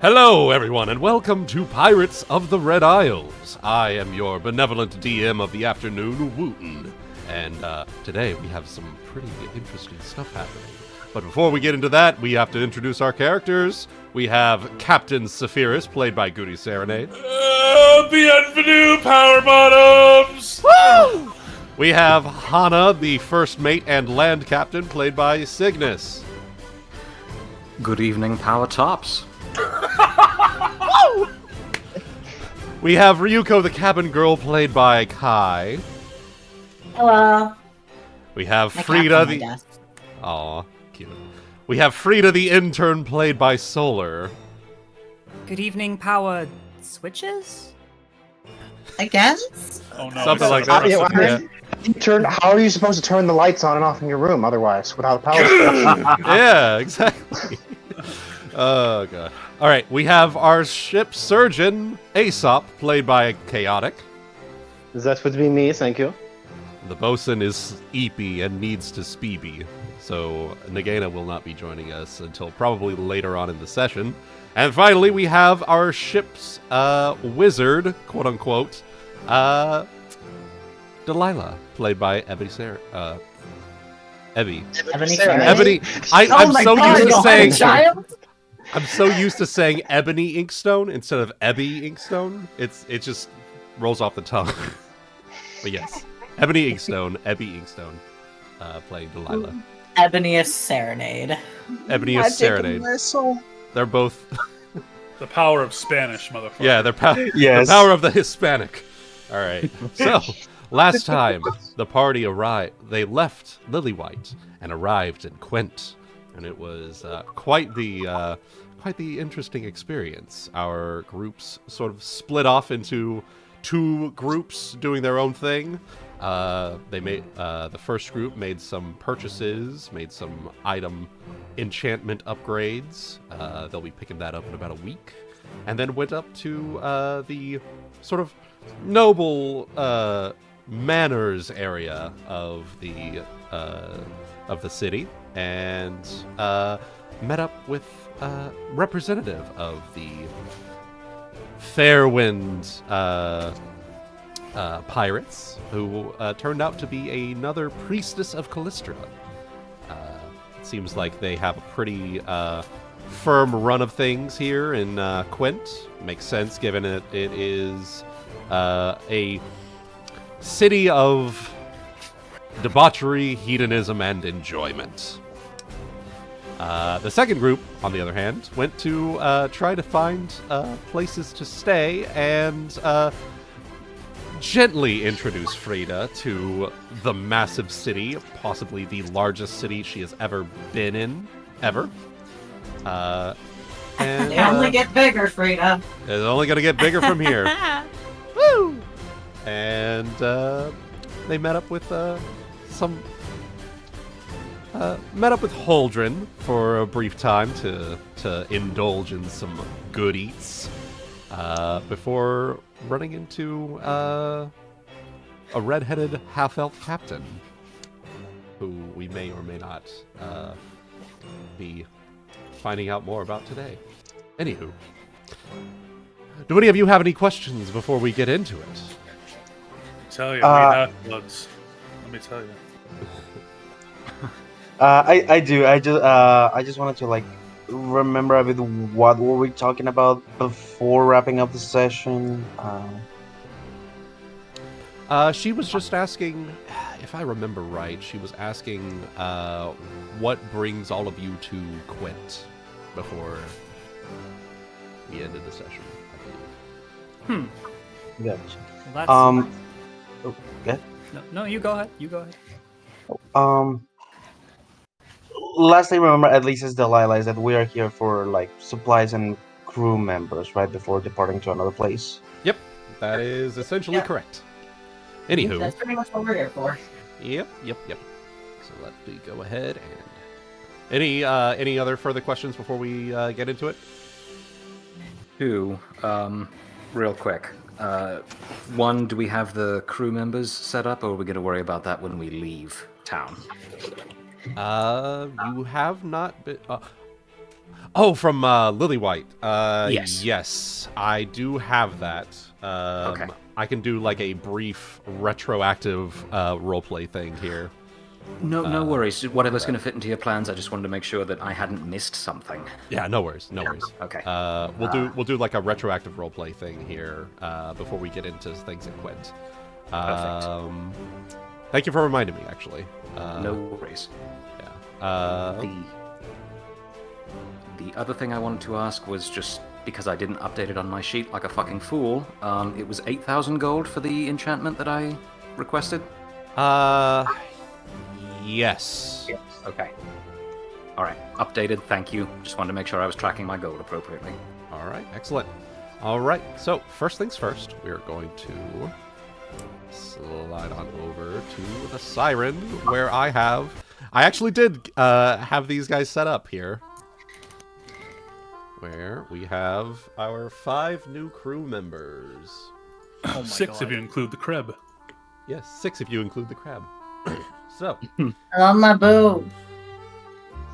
Hello, everyone, and welcome to Pirates of the Red Isles. I am your benevolent DM of the afternoon, Wuten, and today we have some pretty interesting stuff happening. But before we get into that, we have to introduce our characters. We have Captain Saphyrus, played by GutiSerenade. Bienvenue, Power Bottoms! Woo! We have Hana, the first mate and land captain, played by Cygnus. Good evening, Power Tops. We have Ryuuko, the cabin girl, played by Kai. Hello. We have My Frieda, cat's on my the... desk. Aw, cute. We have Frieda, the intern, played by Solar. Good evening, Power Switches? I guess? Oh no, Something it's like so that. aggressive. How are you supposed to turn the lights on and off in your room otherwise, without a power switch? Yeah, exactly. Oh, God. All right, we have our ship surgeon, Aesop, played by Chaotic. That would be me, thank you. The bosun is eepy and needs to speeby, so Nagaina will not be joining us until probably later on in the session. And finally, we have our ship's wizard, quote-unquote, Delilah, played by Ebby. Ebony. I'm so used to saying... I'm so used to saying Ebony Inkstone instead of Ebby Inkstone. It just rolls off the tongue. But yes, Ebony Inkstone, Ebby Inkstone, playing Delilah. Ebony Serenade. Ebony Serenade. They're both. The power of Spanish, motherfucker. Yeah, they're Yes. the power of the Hispanic. All right. So last time the party arrived, they left Lilywhite and arrived in Quent, and it was quite the interesting experience. Our groups sort of split off into two groups doing their own thing. They made the first group made some purchases, made some item enchantment upgrades. They'll be picking that up in about a week, and then went up to the sort of noble manners area of the city, and met up with representative of the Fairwind pirates, who turned out to be another priestess of Callistra. It seems like they have a pretty firm run of things here in Quent. Makes sense, given it is a city of debauchery, hedonism, and enjoyment. The second group, on the other hand, went to try to find places to stay and gently introduce Frieda to the massive city, possibly the largest city she has ever been in, ever. And, They only get bigger, Frieda. It's only going to get bigger from here. Woo! And they met up with met up with Holdren for a brief time to indulge in some good eats before running into a red-headed half-elf captain who we may or may not be finding out more about today. Anywho, do any of you have any questions before we get into it? Tell you, we have bloods. Let me tell you. I do. I just wanted to remember a bit what were we talking about before wrapping up the session. She was just asking, if I remember right, she was asking what brings all of you to Quent before we ended the session, I believe. Gotcha. Well, that's... Oh, yeah. No, you go ahead. You go ahead. Last I remember, at least as Delilah, is that we are here for supplies and crew members, right, before departing to another place. Yep, that is essentially correct. Anywho. That's pretty much what we're here for. Yep. So let me go ahead and... Any other further questions before we get into it? Two, real quick. One, do we have the crew members set up, or are we going to worry about that when we leave town? You have not been... Oh, from Lillywhite. Yes. Yes, I do have that. Okay. I can do like a brief retroactive roleplay thing here. No worries. Whatever's going to fit into your plans, I just wanted to make sure that I hadn't missed something. Yeah, no worries, no worries. Okay. We'll do like a retroactive roleplay thing here before we get into things in Quint. Perfect. Thank you for reminding me, actually. No worries. Yeah. The other thing I wanted to ask was just because I didn't update it on my sheet like a fucking fool. It was 8,000 gold for the enchantment that I requested. Yes. Yes. Okay. All right. Updated. Thank you. Just wanted to make sure I was tracking my gold appropriately. All right, excellent. All right, so first things first, we are going to slide on over to the Siren, where I actually did have these guys set up here, where we have our 5 new crew members. Oh my 6 God. if you include the crib. Yes, 6 if you include the crab. So, Oh, my boo.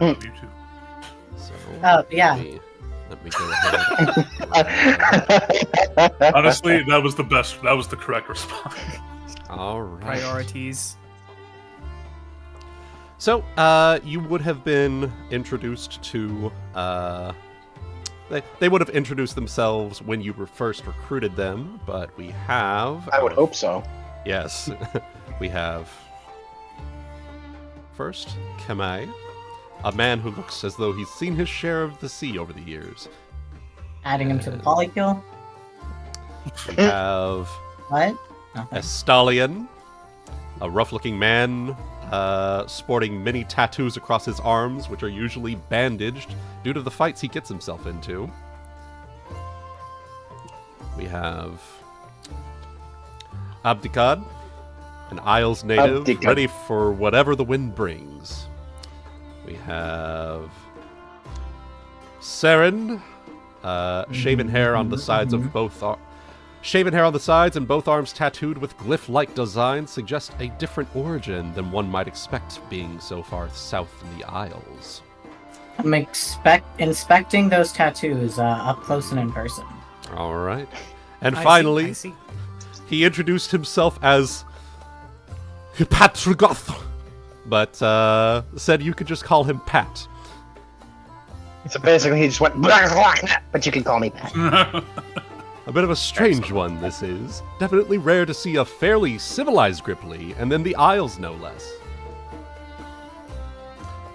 Love you too. Oh, yeah. Let me go ahead. Honestly, that was the best. That was the correct response. All right. Priorities. So, you would have been introduced to, they would have introduced themselves when you were first recruited them, but we have... I would hope so. Yes. We have, first, Kamei, a man who looks as though he's seen his share of the sea over the years. Adding him to the polykill? We have What? Nothing. Estalion, a rough-looking man sporting many tattoos across his arms, which are usually bandaged due to the fights he gets himself into. We have Abdikad, an Isles native, Abdikad. ready for whatever the wind brings. We have Seren, shaven hair on the sides of both shaven hair on the sides and both arms tattooed with glyph-like designs suggest a different origin than one might expect, being so far south in the Isles. I'm inspecting those tattoos up close and in person. All right, and I finally, see. he introduced himself as Patrigoth, but said you could just call him Pat. So basically, he just went, but you can call me Pat. A bit of a strange one, this is. Definitely rare to see a fairly civilized Gripply, and then the Isles no less.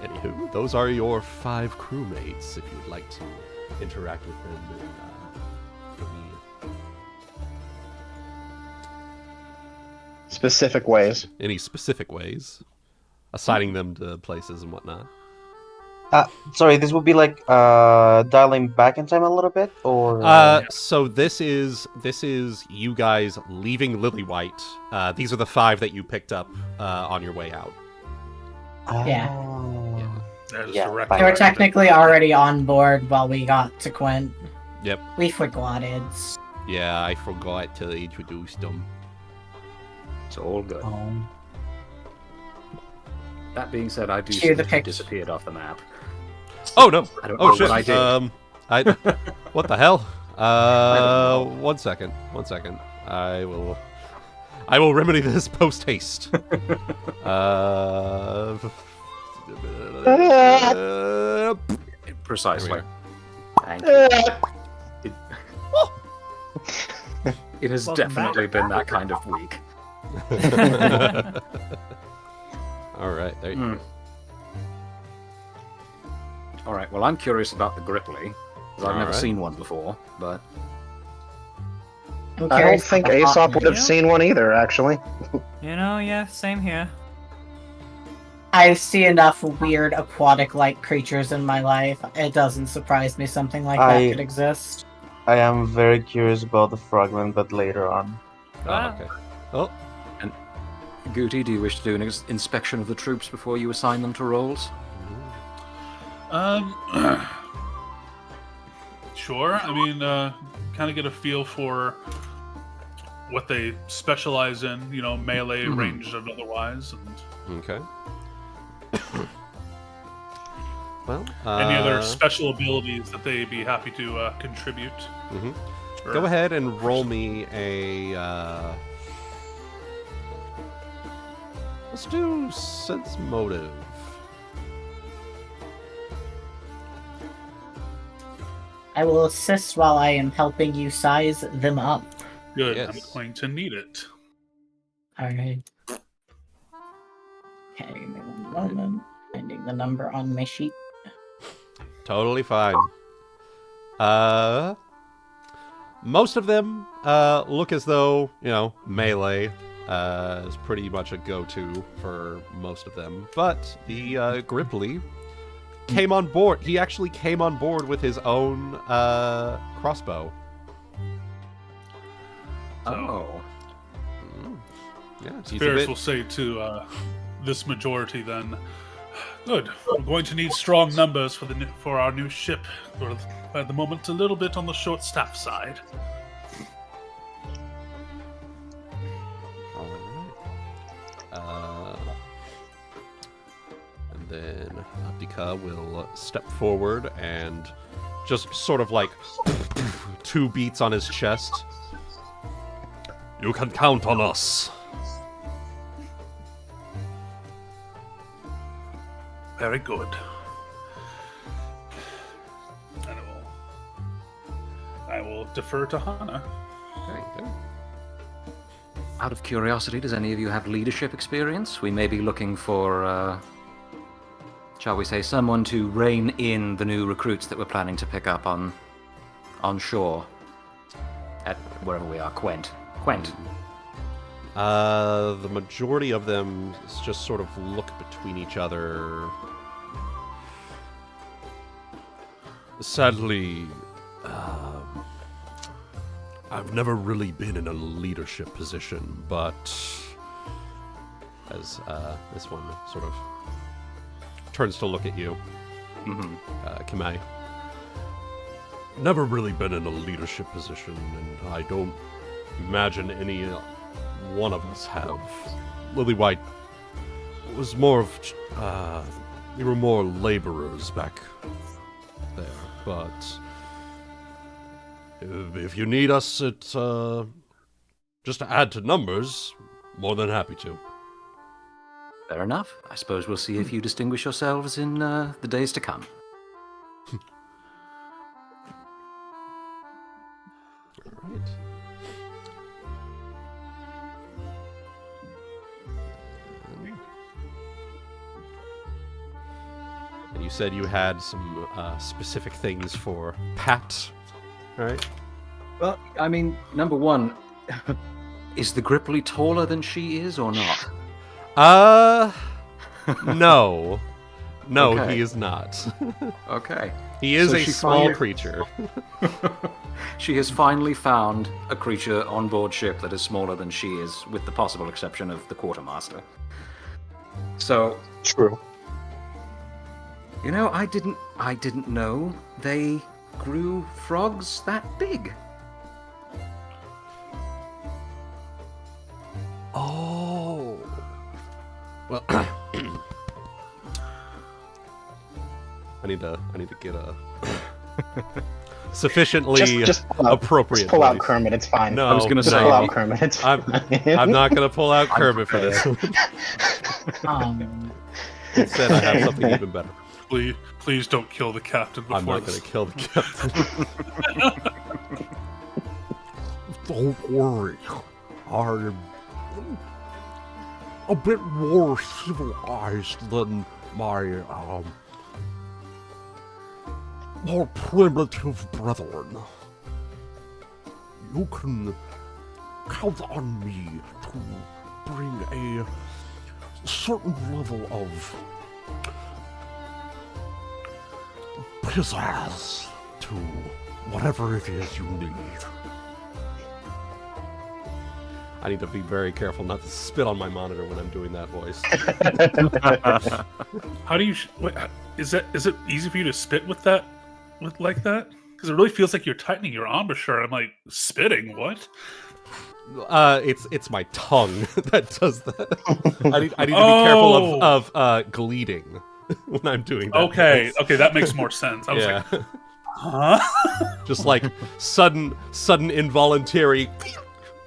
Anywho, those are your 5 crewmates, if you'd like to interact with them for me. Specific ways. Any specific ways, assigning them to places and whatnot. Sorry, this would be like dialing back in time a little bit, or So this is you guys leaving Lillywhite. These are the 5 that you picked up on your way out. Yeah. Oh. That is Yeah, direct. fine. They were technically already on board while we got to Quint. Yep. We forgot it. Yeah, I forgot to introduce them. It's all good. Oh. That being said, I do Cue see the that you pic. disappeared off the map. Oh no! I don't Oh know shit! what I did. What the hell? don't know. 1 second. 1 second. I will remedy this post haste. Precisely. Thank you. It has Welcome definitely been that kind of week. All right, there you Hmm. go. All right. Well, I'm curious about the Gripply, because I've never Alright. seen one before. But I'm I don't curious think about the Aesop would have hot- seen one either, actually. You know, yeah, same here. I see enough weird aquatic-like creatures in my life. It doesn't surprise me something like that could exist. I am very curious about the fragment, but later on. Oh, okay. Oh, Guti, do you wish to do an inspection of the troops before you assign them to roles? Sure. I mean, kind of get a feel for what they specialize in. You know, melee, ranged, and otherwise. And okay. Well, Any other special abilities that they'd be happy to contribute? mhm. Or- Go ahead and roll me a. Let's do sense motive. I will assist while I am helping you size them up. Good. Yes. I'm going to need it. Alright. Okay, give me one moment. Finding the number on my sheet. Totally fine. Most of them look as though, melee is pretty much a go-to for most of them. But the Gripply came on board. He actually came on board with his own crossbow. Oh. Yeah, he's a Ferris bit- will say to this majority then, good, we're going to need strong numbers for our new ship. We're at the moment a little bit on the short staff side. Alright. And then Abdika will step forward and just sort of like 2 beats on his chest. You can count on us. Very good. And I will defer to Hana. Okay. Out of curiosity, does any of you have leadership experience? We may be looking for, shall we say, someone to rein in the new recruits that we're planning to pick up on shore at wherever we are, Quent. The majority of them just sort of look between each other. Sadly, I've never really been in a leadership position, but as this one sort of turns to look at you, Kamei. Never really been in a leadership position, and I don't imagine any one of us have. Lily White was more of, we were more laborers back there, but if you need us, just to add to numbers, more than happy to. Fair enough. I suppose we'll see if you distinguish yourselves in the days to come. Alright. And you said you had some specific things for Pat, right? Well, I mean, number one, is the Gripply taller than she is or not? No. No, Okay. he is not. Okay. He is So a she small finally- creature. She has finally found a creature on board ship that is smaller than she is, with the possible exception of the quartermaster. So, True. I didn't know they grew frogs that big. Oh. Well, I need to get a sufficiently Just pull out, appropriate. Just pull out voice. Kermit. It's fine. No, I was gonna Just say- pull out Kermit. It's I'm fine. not gonna pull out Kermit for this. Um, Instead, I have something even better. Please don't kill the captain before I'm not this. gonna kill the captain. Don't worry. I'm a bit more civilized than my more primitive brethren. You can count on me to bring a certain level of pizzazz to whatever it is you need. I need to be very careful not to spit on my monitor when I'm doing that voice. How do you? Wait, is it easy for you to spit with that, like that? Because it really feels like you're tightening your embouchure. I'm like spitting. What? It's my tongue that does that. I need to be careful of gleeding. when I'm doing that. Okay, that makes more sense. I was like, huh? Just like sudden involuntary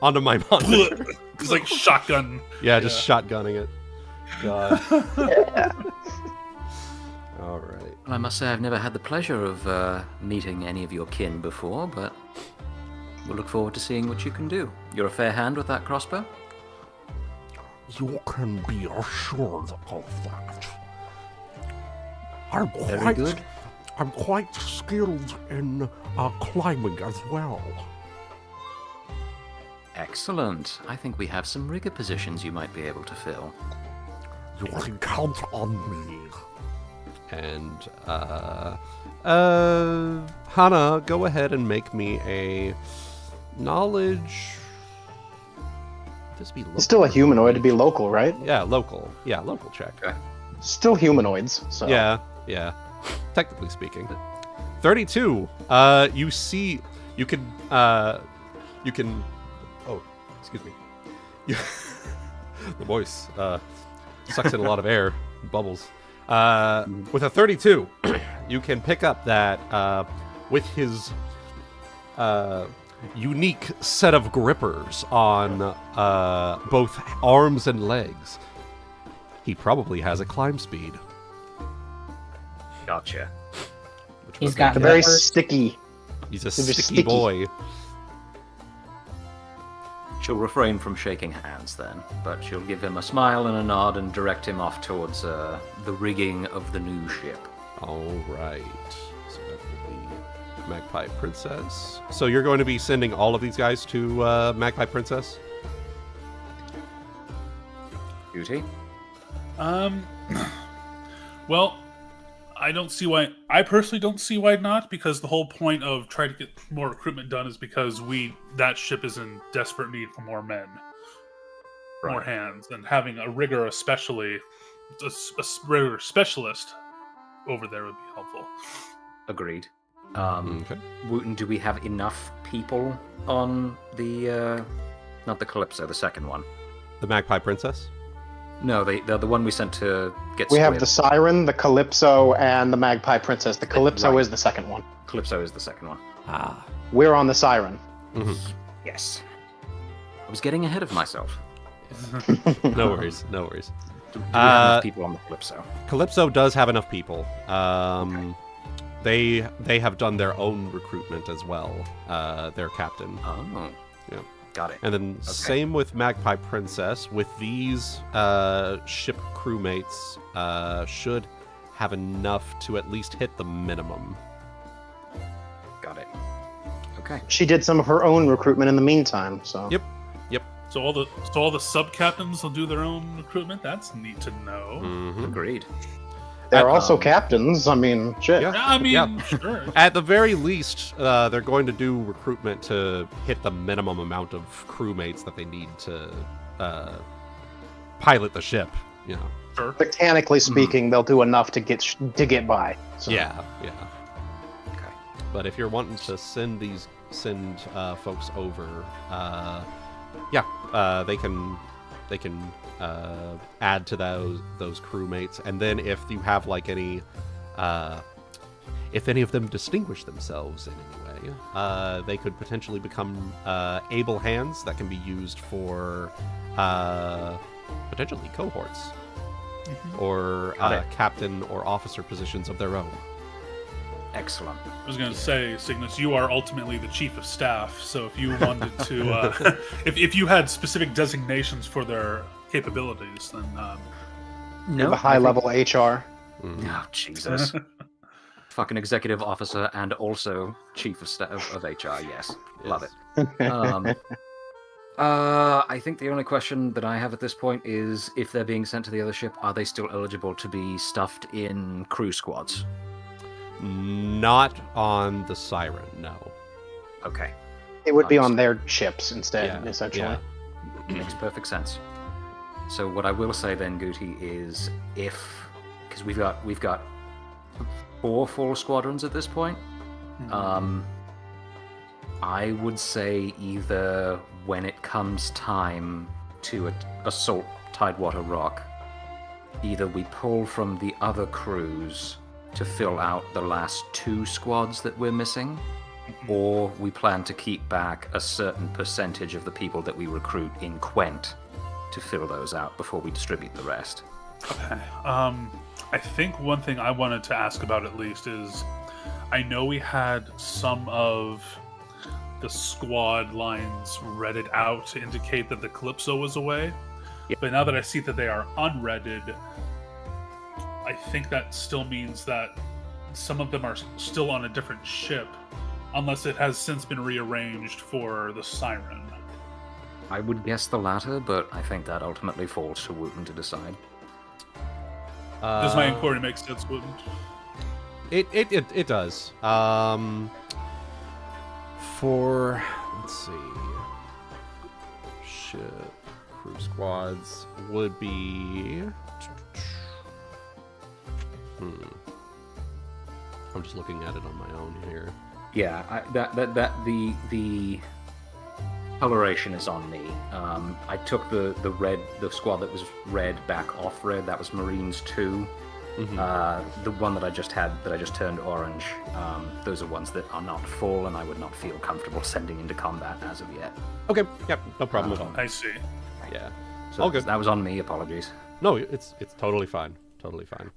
onto my monitor. It's like shotgun. Yeah, just shotgunning it. God. Yeah. All right. Well, I must say I've never had the pleasure of meeting any of your kin before, but we'll look forward to seeing what you can do. You're a fair hand with that crossbow? You can be assured of that. I'm Very good. I'm quite skilled in climbing as well. Excellent. I think we have some rigger positions you might be able to fill. You can count on me. And Hana, go ahead and make me a knowledge. This be local. It's still a humanoid to be local, right? Yeah, local. Yeah, local check. Okay. Still humanoids, so. Yeah. Technically speaking, 32. You see, you can. Oh, excuse me. The voice sucks in a lot of air, bubbles. With a 32, you can pick up that with his unique set of grippers on both arms and legs. He probably has a climb speed. Gotcha. He's got They're very grippers. sticky. He's a They're just sticky sticky. boy. She'll refrain from shaking hands then, but she'll give him a smile and a nod and direct him off towards the rigging of the new ship. All right. So that will be Magpie Princess. So you're going to be sending all of these guys to Magpie Princess? Beauty? Well, I personally don't see why not, because the whole point of trying to get more recruitment done is because that ship is in desperate need for more men, more hands, and having a rigger, especially a rigger specialist over there would be helpful. Agreed. Okay. Wuten, do we have enough people on the, not the Calypso, the second one? The Magpie Princess? No, the one we sent to get We have squid. the Siren, the Calypso, and the Magpie Princess. The Calypso Right. is the second one. Calypso is the second one. Ah. We're on the Siren. Yes. I was getting ahead of myself. No worries. No worries. Do we have enough people on the Calypso? Calypso does have enough people. They have done their own recruitment as well. Their captain. Oh. Yeah. Got it. And then same with Magpie Princess. With these ship crewmates, should have enough to at least hit the minimum. Got it. Okay. She did some of her own recruitment in the meantime, so. Yep. So all the sub captains will do their own recruitment. That's neat to know. Mhm. Agreed. They're also captains. I mean, shit. Yeah. I mean, Yeah. sure. At the very least, they're going to do recruitment to hit the minimum amount of crewmates that they need to pilot the ship. You know. Sure. Mechanically speaking, they'll do enough to get by. So. Yeah. Okay. But if you're wanting to send folks over, they can add to those crewmates, and then if you have like any, if any of them distinguish themselves in any way, they could potentially become able hands that can be used for potentially cohorts or captain or officer positions of their own. Excellent. I was going to say, Cygnus, you are ultimately the chief of staff. So if you wanted to, if you had specific designations for their capabilities, then No. The high level HR. Oh, Jesus. Fucking executive officer and also chief of staff of HR. Yes. Love it. I think the only question that I have at this point is if they're being sent to the other ship, are they still eligible to be stuffed in crew squads? Not on the Siren, no. Okay. It would be on their ships instead, essentially. Yeah. Makes perfect sense. So what I will say then, Guti, is because we've got 4 full squadrons at this point. I would say either when it comes time to assault Tidewater Rock, either we pull from the other crews to fill out the last 2 squads that we're missing, or we plan to keep back a certain percentage of the people that we recruit in Quent to fill those out before we distribute the rest. Okay. I think one thing I wanted to ask about at least is, I know we had some of the squad lines redded out to indicate that the Calypso was away. Yep. But now that I see that they are unredded, I think that still means that some of them are still on a different ship, unless it has since been rearranged for the Siren. I would guess the latter, but I think that ultimately falls to Wuten to decide. Does my inquiry make sense, Wouldn't? It does. For let's see, ship crew squads would be. I'm just looking at it on my own here. Yeah, the coloration is on me. I took the squad that was red back off red. That was Marines 2. The one that I just turned orange. Those are ones that are not full, and I would not feel comfortable sending into combat as of yet. Okay, yep, no problem at all. I see. Yeah, So all good. that was on me. Apologies. No, it's totally fine, totally fine.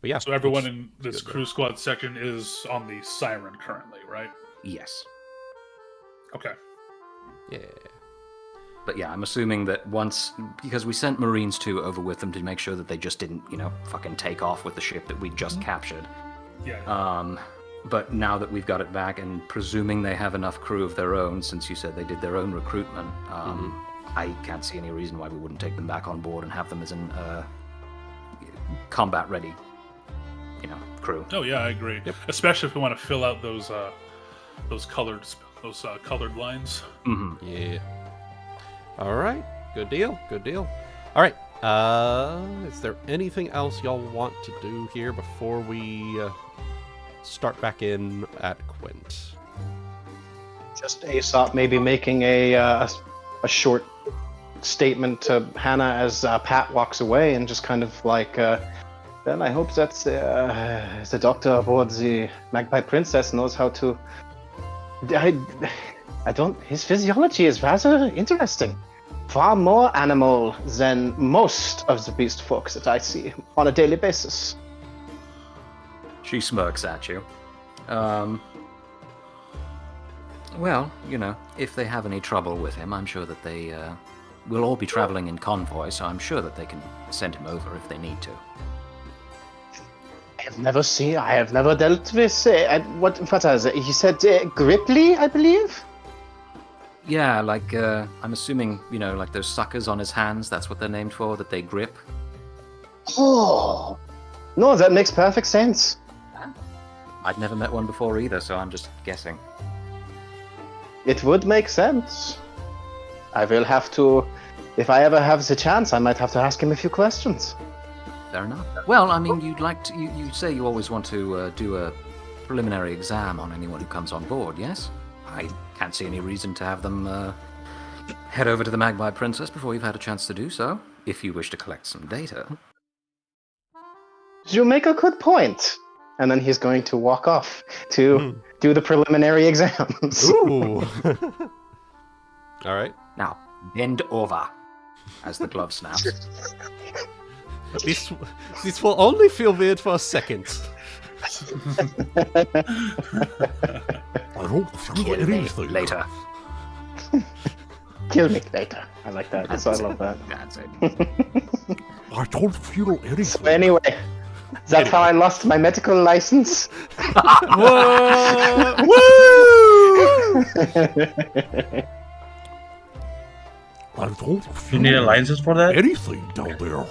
But yeah, So everyone in this crew squad section is on the Siren currently, right? Yes. Okay. Yeah. But yeah, I'm assuming that because we sent Marines 2 over with them to make sure that they just didn't, fucking take off with the ship that we just captured. Yeah. But now that we've got it back, and presuming they have enough crew of their own, since you said they did their own recruitment, I can't see any reason why we wouldn't take them back on board and have them as an combat-ready, crew. Oh yeah, I agree. Yep. Especially if we want to fill out those colored lines. Mm-hmm. Yeah. All right. Good deal. Good deal. All right. Is there anything else y'all want to do here before we start back in at Quint? Just Aesop maybe making a short statement to Hana as Pat walks away, and just kind of like, well, I hope that the doctor aboard the Magpie Princess knows how to. I don't. His physiology is rather interesting. Far more animal than most of the beast folks that I see on a daily basis. She smirks at you. Well, if they have any trouble with him, I'm sure that they will all be traveling in convoy, so I'm sure that they can send him over if they need to. I have never dealt with, what is it? He said Gripply, I believe? Yeah, like, I'm assuming, like those suckers on his hands, that's what they're named for, that they grip. Oh, no, that makes perfect sense. I'd never met one before either, so I'm just guessing. It would make sense. I will have to, if I ever have the chance, I might have to ask him a few questions. Fair enough. Well, I mean, you'd like to, you say you always want to do a preliminary exam on anyone who comes on board, yes? I can't see any reason to have them head over to the Magpie Princess before you've had a chance to do so, if you wish to collect some data. You make a good point. And then he's going to walk off to do the preliminary exams. Ooh. All right. Now, bend over, as the glove snaps. This will only feel weird for a second. I don't feel anything. Later. Kill me later. I like that. I love that. That's it. I don't feel anything. So anyway, that's how I lost my medical license. Whoa! Woo! I don't feel You need a license for that? anything down there.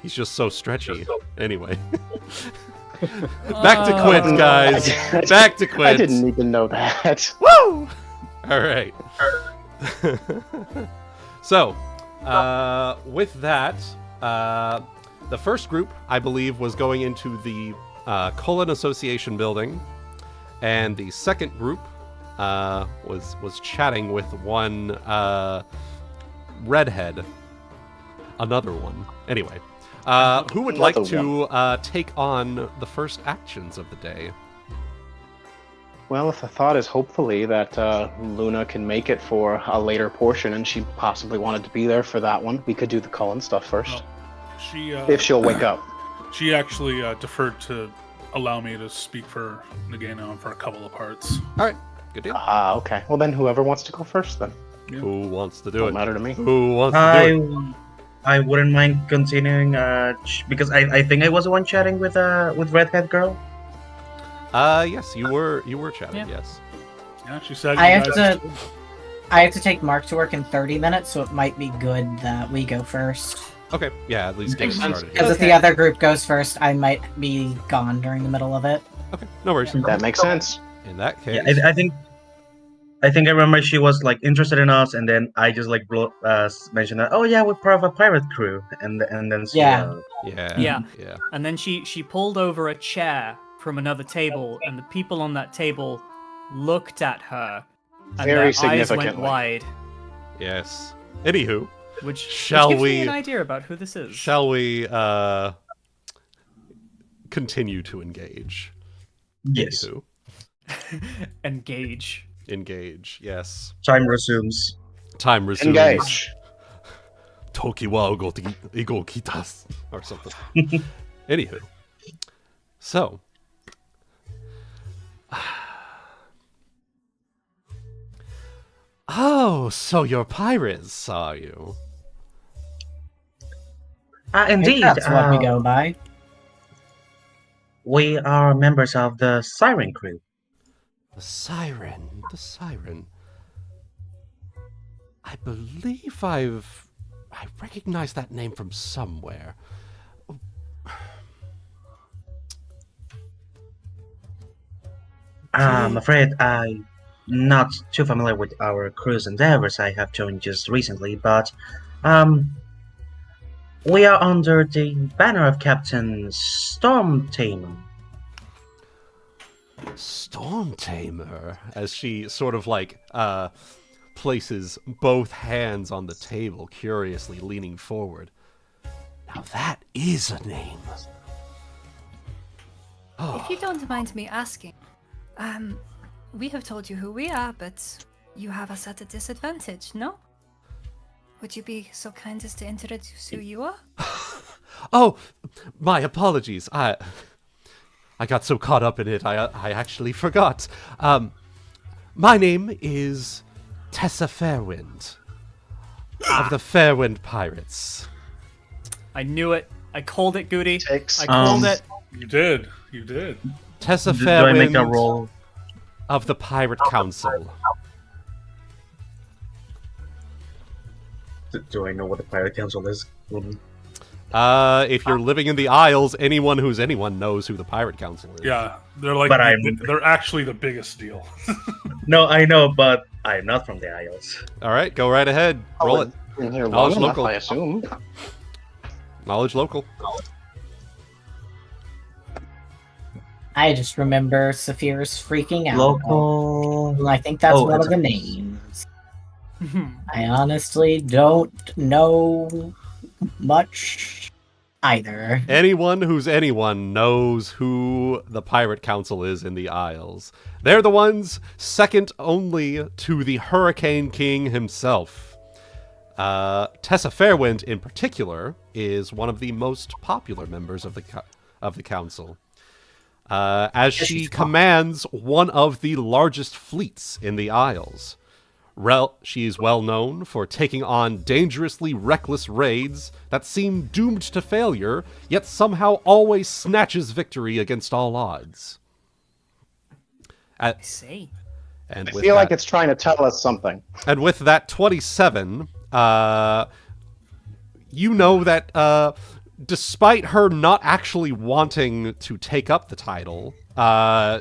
He's just so stretchy. Anyway. Back to Quint, guys. Back to Quint. I didn't need to know that. Woo! All right. So, with that, the first group, I believe, was going into the Cullen Association building, and the second group was chatting with one redhead another one. Anyway, who would like to take on the first actions of the day? Well, if the thought is hopefully that Luna can make it for a later portion, and she possibly wanted to be there for that one, we could do the Cullen stuff first. Well, if she'll wake up. She actually deferred to allow me to speak for Nagaina for a couple of parts. All right, good deal. Okay. Well, then whoever wants to go first, then. Yeah. Who wants to do Don't it? matter to me. Who wants to do it? I wouldn't mind continuing, because I think I was the one chatting with redhead girl. Yes, you were chatting. Yeah. Yes. Yeah, she said. I have to take Mark to work in 30 minutes, so it might be good that we go first. Okay. Yeah, at least get it started. Because if the other group goes first, I might be gone during the middle of it. Okay, no worries. That makes sense. In that case, Yeah, I think I remember she was like interested in us, and then I just like mentioned that. Oh yeah, we're part of a pirate crew, and then she, Yeah. yeah. And then she pulled over a chair from another table, and the people on that table looked at her, and Very their eyes went significantly. wide. Yes. Anywho, Which Shall gives me we- an idea about who this is. shall we continue to engage? yes, Anywho, Engage. engage. Yes. time resumes. Time resumes. Engage. Toki wa igo kitas or something. Anywho, so oh, so you're pirates, are you? I think Indeed, that's what we go by. we are members of the Siren crew. The siren. The siren. I believe I recognize that name from somewhere. I'm afraid I'm not too familiar with our crew's endeavors. I have joined just recently, but we are under the banner of Captain Storm Tamer. Storm Tamer, as she sort of like places both hands on the table, curiously leaning forward. Now that is a name. If you don't mind me asking, we have told you who we are, but you have us at a disadvantage, no? Would you be so kind as to introduce who you are? Oh, my apologies. I got so caught up in it, I actually forgot. My name is Tessa Fairwind of the Fairwind Pirates. I knew it. I called it, Goody. Takes. I called it. You did. You did. Tessa Do I make a Fairwind roll? of the Pirate Council. Do I know what the Pirate Council is? If you're living in the Isles, anyone who's anyone knows who the Pirate Council is. Yeah, they're like. But they're actually the biggest deal. No, I know, but I'm not from the Isles. All right, go right ahead. Roll it. They're Knowledge long enough, local. I assume. Knowledge local. I just remember Saphyrus freaking out. Local. And I think that's Oh, one that's of the names. I honestly don't know much either. Anyone who's anyone knows who the Pirate Council is in the Isles. They're the ones second only to the Hurricane King himself. Tessa Fairwind, in particular, is one of the most popular members of the council, as she commands one of the largest fleets in the Isles. She is well known for taking on dangerously reckless raids that seem doomed to failure, yet somehow always snatches victory against all odds. I see. And I with feel like that- it's trying to tell us something. And with that 27, you know that despite her not actually wanting to take up the title,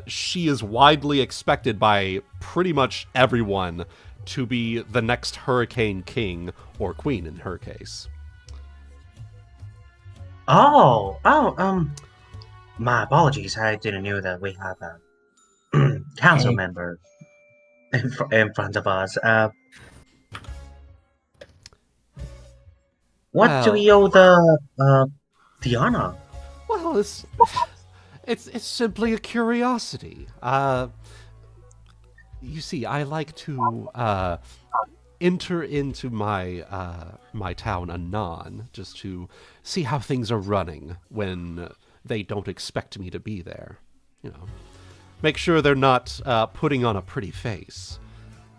she is widely expected by pretty much everyone to be the next Hurricane King, or Queen in her case. My apologies. I didn't know that we have a council member in front of us. What do Well- we owe the honor? Well, it's simply a curiosity. You see, I like to enter into my town anon, just to see how things are running when they don't expect me to be there. You know, make sure they're not putting on a pretty face.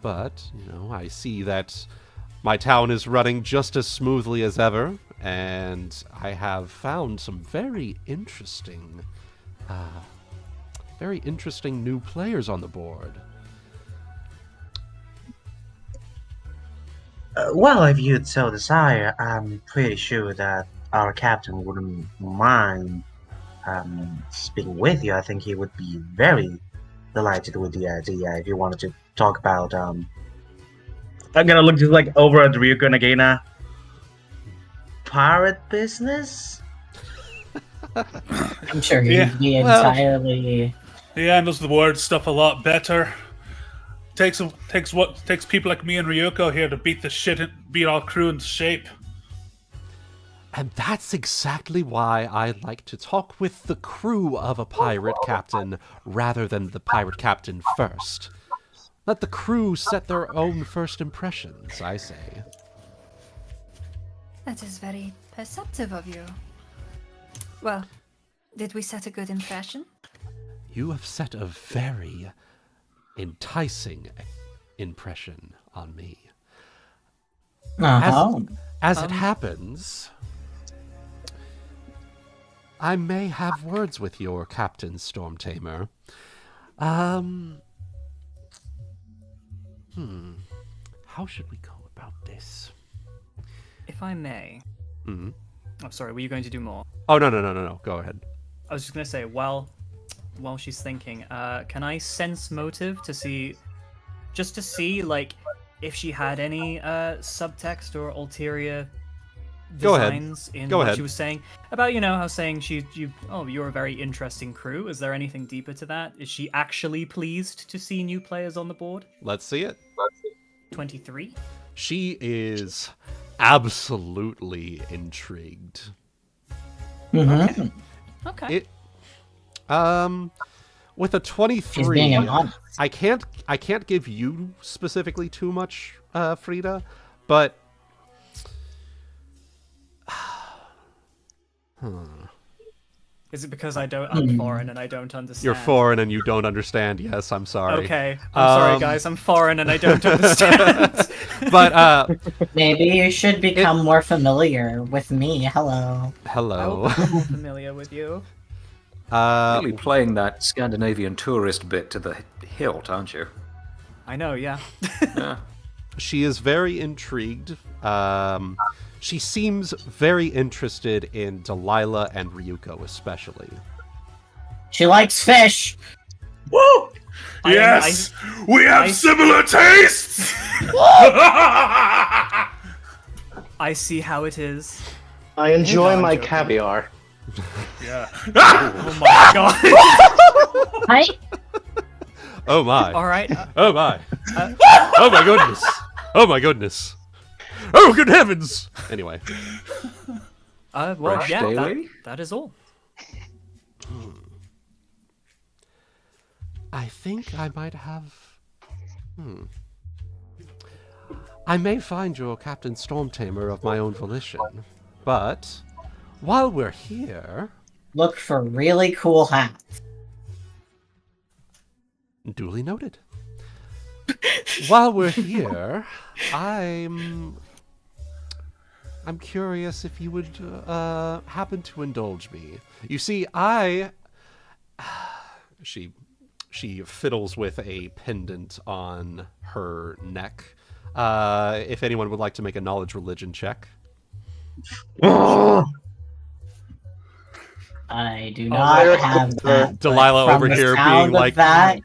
But, you know, I see that my town is running just as smoothly as ever, and I have found some very interesting new players on the board. Well, if you'd so desire, I'm pretty sure that our captain wouldn't mind speaking with you. I think he would be very delighted with the idea if you wanted to talk about. I'm gonna look just like over at Ryuuko and Nagaina. Pirate business? I'm sure he'd Yeah, be well- entirely. He handles the word stuff a lot better. Takes people like me and Ryuuko here to beat our crew into shape. And that's exactly why I like to talk with the crew of a pirate captain rather than the pirate captain first. Let the crew set their own first impressions, I say. That is very perceptive of you. Well, did we set a good impression? You have set a very enticing impression on me. Uh-huh. As it happens, I may have words with your Captain Stormtamer. How should we go about this? If I may. Mhm. Oh, sorry. Were you going to do more? Oh, no. Go ahead. I was just going to say, while she's thinking, can I sense motive to see, like, if she had any subtext or ulterior Go ahead. designs in Go what ahead. she was saying about, how saying you're a very interesting crew. Is there anything deeper to that? Is she actually pleased to see new players on the board? Let's see it. 23. She is absolutely intrigued. Mm-hmm. Okay. It with a She's 23, being honest. I can't give you specifically too much, Frieda, but Is it because I'm foreign and I don't understand? you're foreign and you don't understand. Yes, I'm sorry. Okay. I'm sorry, guys. I'm foreign and I don't understand. But Maybe you should become more familiar with me. Hello. I hello. will become more familiar with you. Really playing that Scandinavian tourist bit to the hilt, aren't you? I know, yeah. Yeah. She is very intrigued. She seems very interested in Delilah and Ryuuko especially. She likes fish. Woo! Yes, we have similar tastes. I see how it is. I enjoy I'm my joking. caviar. Yeah. Oh my god. Hi. Oh my. All right. Oh my. Oh my goodness. Oh my goodness. Oh good heavens. Anyway. Well, Fresh yeah, daily? that is all. I think I might have... I may find your Captain Stormtamer of my own volition, but while we're here... Look for really cool hats. Duly noted. While we're here, I'm curious if you would happen to indulge me. You see, She fiddles with a pendant on her neck. If anyone would like to make a knowledge religion check. I do not have that. Delilah but over from the here sound being of like, that.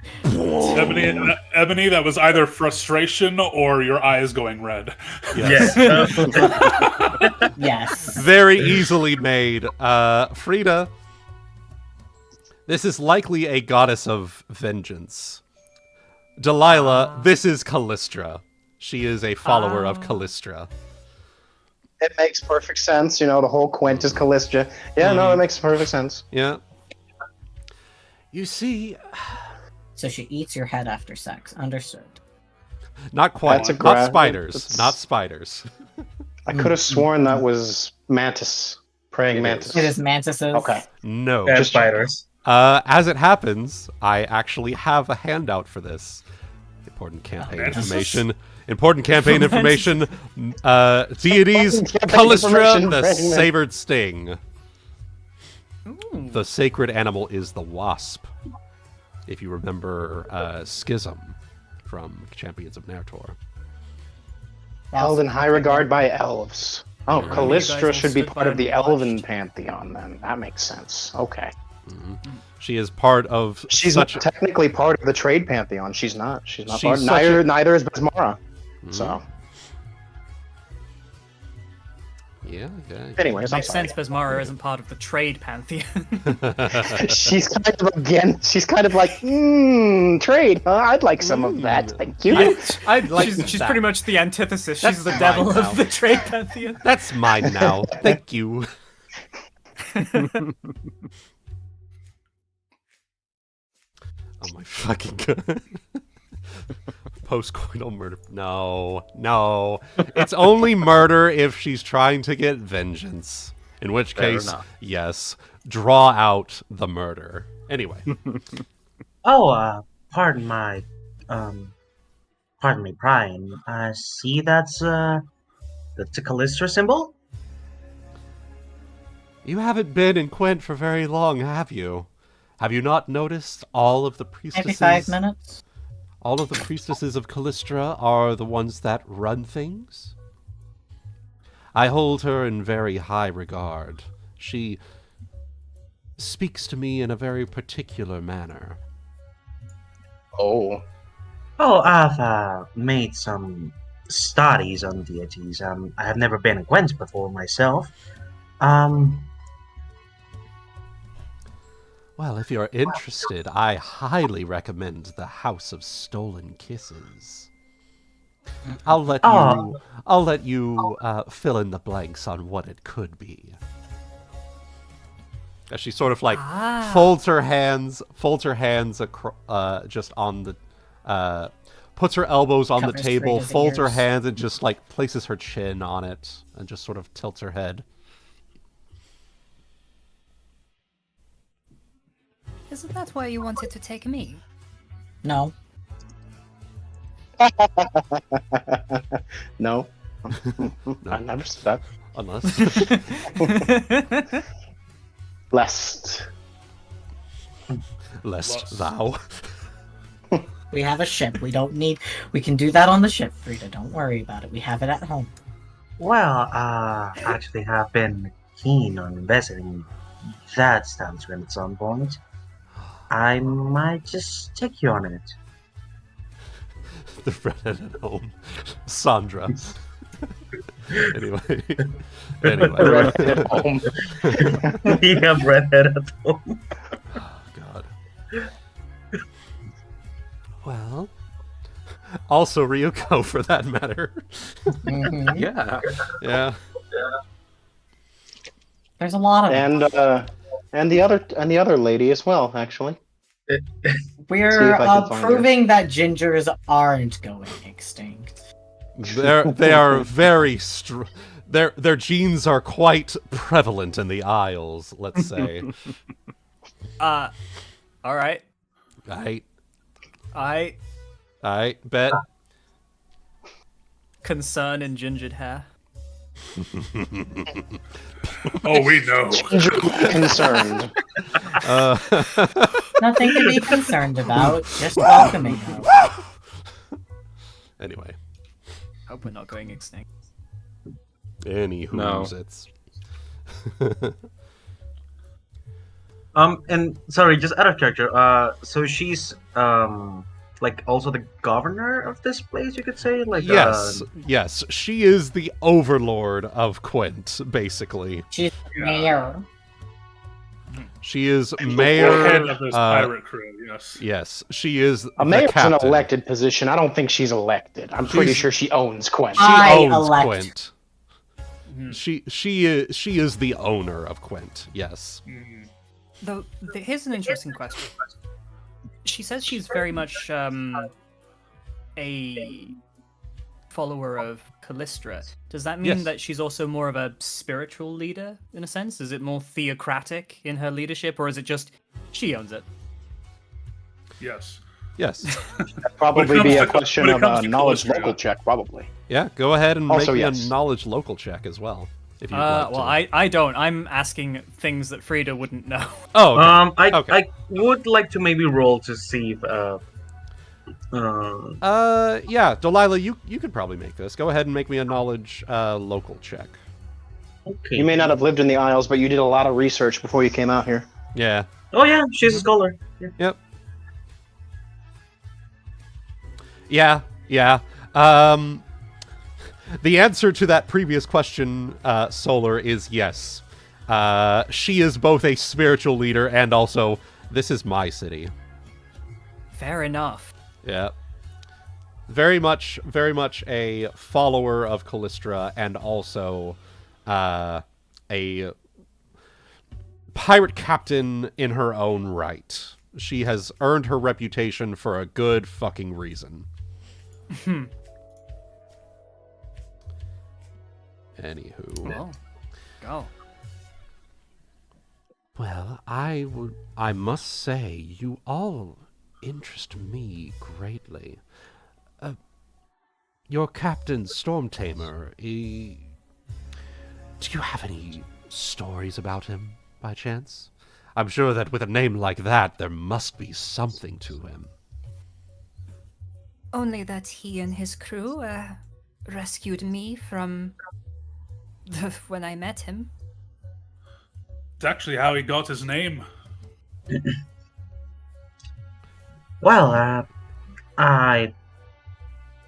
Ebony, that was either frustration or your eyes going red. Yes. Yes. Very easily made. Frieda, this is likely a goddess of vengeance. Delilah, this is Callistra. She is a follower of Callistra. It makes perfect sense. You know, the whole Quint is Callistra. Yeah, no, it makes perfect sense. Yeah. You see, So she eats your head after sex. Understood. not quite. That's a Not spiders. it's- Not spiders. I could have sworn that was Mantis. Praying Mantis. It is mantises. Okay. No. And spiders. As it happens, I actually have a handout for this. Important campaign Mantises? information. Important campaign information. Deities, Campaign Callistra, information, the Praying Savored Sting. Ooh. The sacred animal is the wasp. If you remember Schism from Champions of Narr'tor. Held in high regard by elves. Oh, Yeah. Callistra You guys should be all stood part by of the and elven watched. pantheon then. That makes sense. Okay. She is part of She's such not technically part of the trade pantheon. She's not. She's not She's part. such Neither is Basmara. So, yeah. anyways, I'm Makes sorry. sense, Basmara isn't part of the trade pantheon. She's kind of like, trade. Huh? I'd like some of that. Thank you. I'd like she's that. pretty much the antithesis. That's She's the fine devil now. of the trade pantheon. That's mine now. Thank you. Oh my fucking god. Post-coital murder. No. It's only murder if she's trying to get vengeance. In which Fair case, enough. yes, draw out the murder. Anyway. Pardon me, Brian. I see that's the Callistra symbol? You haven't been in Quint for very long, have you? Have you not noticed all of the priestesses? Maybe 5 minutes. All of the priestesses of Callistra are the ones that run things? I hold her in very high regard. She speaks to me in a very particular manner. Oh. Oh, I've made some studies on deities. I have never been a Gwent before myself. Well, if you're interested, I highly recommend the House of Stolen Kisses. I'll let you fill in the blanks on what it could be. As she sort of like folds her hands just on the puts her elbows on the Covers table, Frieda's folds her ears. hands, and just like places her chin on it, and just sort of tilts her head. Isn't that why you wanted to take me? No. No. I never said that. Unless Lest. lest thou. We have a ship. We don't need. We can do that on the ship, Frieda. Don't worry about it. We have it at home. Well, actually have been keen on visiting that establishment at some point. I might just take you on it. The redhead at home, Sandra. anyway. Redhead at home. We have redhead at home. Oh, God. Well, also Ryuuko for that matter. Mhm. Yeah. Yeah. There's a lot of them. And the other lady as well, actually. See We're if I can find her. proving that gingers aren't going extinct. They are very their genes are quite prevalent in the Isles, let's say. All right. I bet. Concern in gingered hair. Oh, we know. Concerned. Nothing to be concerned about. Just welcoming her. Anyway. Hope we're not going extinct. Anywho, No. it's And sorry, just out of character. So she's like also the governor of this place, you could say. Like yes. She is the overlord of Quint, basically. She's mayor. She is Head mayor. of this pirate crew, yes. Yes, she is A mayor's the an captain. elected position. I don't think she's elected. I'm pretty sure she owns Quent. She I owns elect. Quint. she is the owner of Quint. Yes. Though, here's an interesting question. She says she's very much a follower of Callistra. Does that mean Yes. that she's also more of a spiritual leader, in a sense? Is it more theocratic in her leadership, or is it just she owns it? Yes. Yes. That'd probably be a question of a knowledge Callistra. local check, probably. Yeah, go ahead and Also, make me yes. a knowledge local check as well. If you'd like Well, to. I don't. I'm asking things that Frieda wouldn't know. Oh, okay. Okay. I would like to maybe roll to see if Yeah, Delilah, you could probably make this. Go ahead and make me a knowledge local check. okay. You may not have lived in the Isles, but you did a lot of research before you came out here. Yeah. Oh yeah, she's a scholar. Yeah. Yep. Yeah. The answer to that previous question, Solar, is yes. She is both a spiritual leader and also, this is my city. Fair enough. Yeah. Very much a follower of Callistra and also a pirate captain in her own right. She has earned her reputation for a good fucking reason. Anywho. Well, go. Well, I must say, you all interest me greatly. Your captain, Storm Tamer, do you have any stories about him, by chance? I'm sure that with a name like that, there must be something to him. Only that he and his crew rescued me from when I met him. It's actually how he got his name. Well,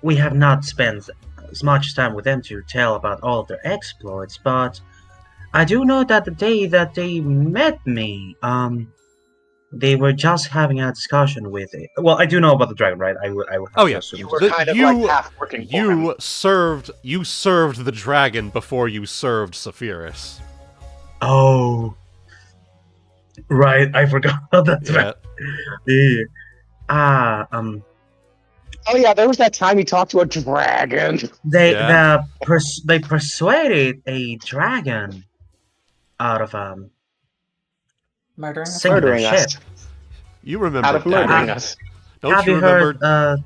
we have not spent as much time with them to tell about all of their exploits, but I do know that the day that they met me, they were just having a discussion with it. Well, I do know about the dragon, right? I would have to assume. You were kind of like half working for him. You served the dragon before you served Saphyrus. Oh, right. I forgot about that. Yeah. Yeah. Oh yeah, there was that time he talked to a dragon. They persuaded a dragon out of Murdering us. sinking their Murdering ship. us. You remember Out of murdering Daddy. us. Don't Have you you remember heard?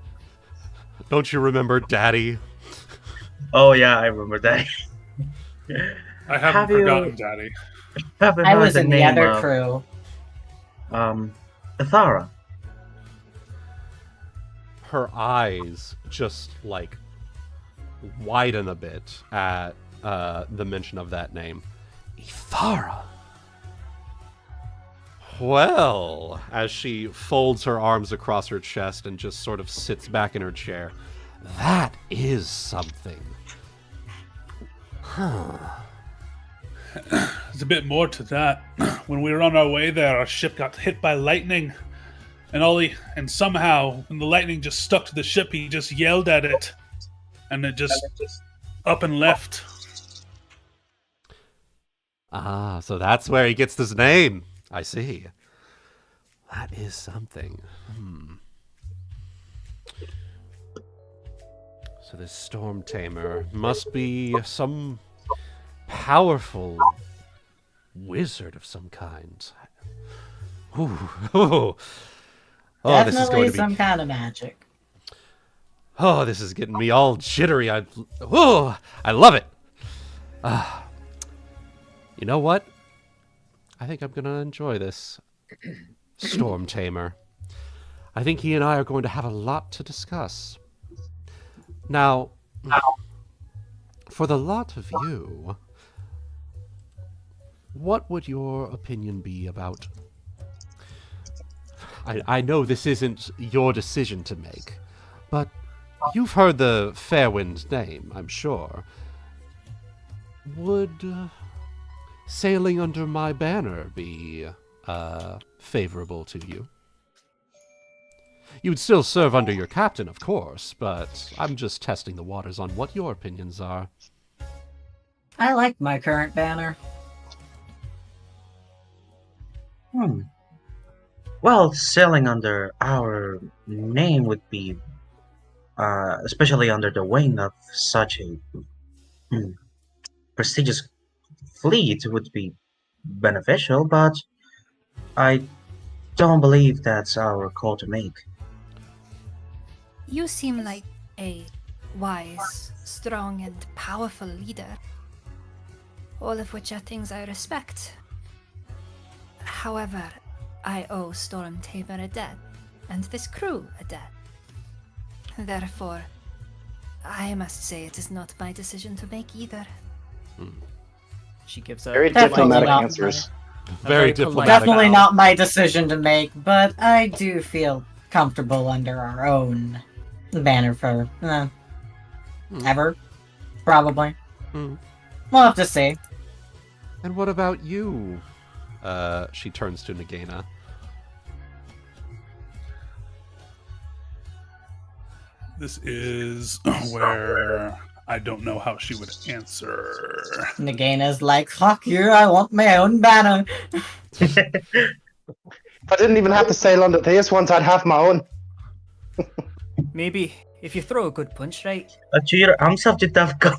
Don't you remember Daddy? Oh yeah, I remember that. I haven't Have you- forgotten, Daddy. Haven't I heard was in the name other of, crew. Athara. Her eyes just like widen a bit at the mention of that name. Ithara. Well, as she folds her arms across her chest and just sort of sits back in her chair, that is something. There's a bit more to that. When we were on our way there, our ship got hit by lightning, and somehow, when the lightning just stuck to the ship, he just yelled at it, and it just up and left. Ah, so that's where he gets his name. I see. That is something. So this Storm Tamer must be some powerful wizard of some kind. Ooh. Oh, this is going Definitely to be... some kind of magic. Oh, this is getting me all jittery. I love it. You know what? I think I'm going to enjoy this Storm Tamer. I think he and I are going to have a lot to discuss. Now, for the lot of you, what would your opinion be about... I know this isn't your decision to make, but you've heard the Fairwind name, I'm sure. Would sailing under my banner be favorable to you? You'd still serve under your captain, of course, but I'm just testing the waters on what your opinions are. I like my current banner. Well, sailing under our name would be, especially under the wing of such a prestigious fleet, would be beneficial, but I don't believe that's our call to make. You seem like a wise, strong, and powerful leader. All of which are things I respect. However, I owe Stormtamer a debt, and this crew a debt. Therefore, I must say it is not my decision to make either. She gives a Very Definitely diplomatic not answers. Very polite diplomatic. Definitely bow. not my decision to make, but I do feel comfortable under our own banner for ever. Probably. Hmm. We'll have to see. And what about you? She turns to Nagaina. This is where I don't know how she would answer. Nagaina's like, fuck you, I want my own banner. If I didn't even have to sail under these ones, I'd have my own. Maybe if you throw a good punch, right? I'm such a tough guy.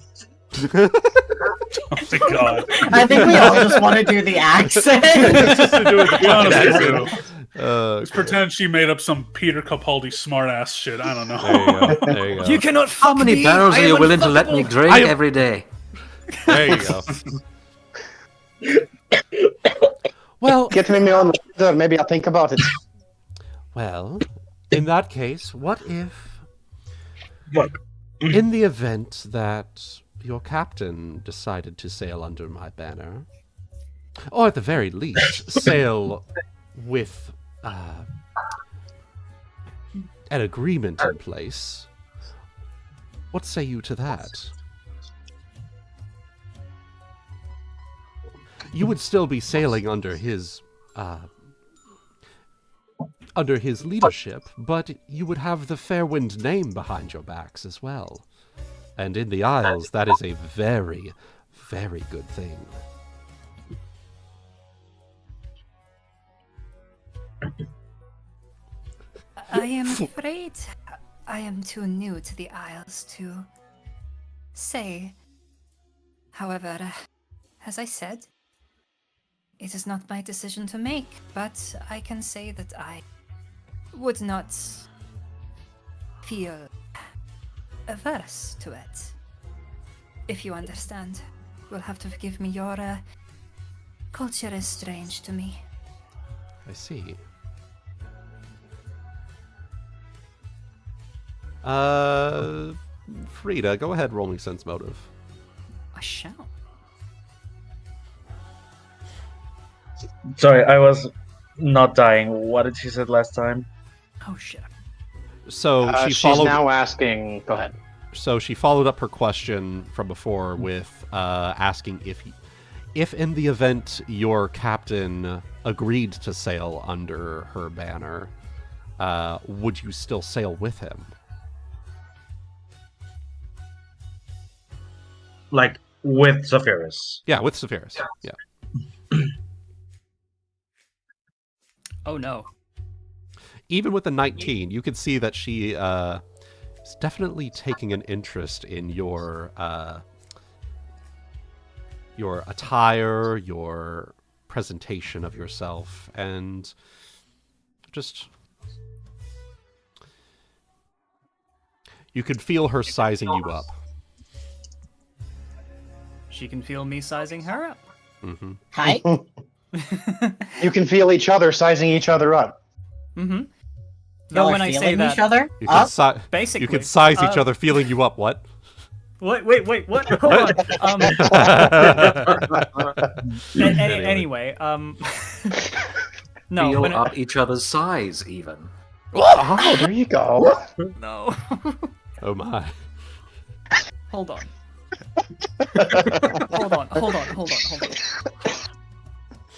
Oh my god. I think we all just want to do the accent. Just to do it, to be honest with you. Let's Let's pretend she made up some Peter Capaldi smartass shit. I don't know. There you go. There you go. You cannot fuck How many me! barrels I are you am willing to let me unfuckable! drink I am- every day? There you go. Well, Get me my own leader, maybe I'll think about it. well, in that case, what if, What? in the event that your captain decided to sail under my banner, or at the very least, sail with an agreement in place, what say you to that? You would still be sailing under his leadership, but you would have the Fairwind name behind your backs as well. And in the Isles, that is a very, very good thing. I am afraid I am too new to the Isles to say. However, as I said, it is not my decision to make, but I can say that I would not feel averse to it. If you understand, you'll have to forgive me. Your culture is strange to me. I see. Frieda, go ahead, roll me sense motive. I shall. Sorry, I was not dying. What did she said last time? Oh shit. So she She's followed. now asking. Go ahead. So she followed up her question from before with asking if in the event your captain agreed to sail under her banner, would you still sail with him? Like with Saphyrus. Yeah, with Saphyrus. Yeah. Oh no. Even with the 19, you could see that she is definitely taking an interest in your attire, your presentation of yourself, and just you could feel her sizing you up. She can feel me sizing her up. Mm-hmm. Hi. You can feel each other sizing each other up. Mm-hmm. Y'all No, are when I say feeling that, each other? You Up? could, basically, you could size each other, feeling you up. What? Wait, what? Hold on. Anyway, no, Feel when up each other's size, even. Oh, there you go. no. Oh my. Hold on. Hold on.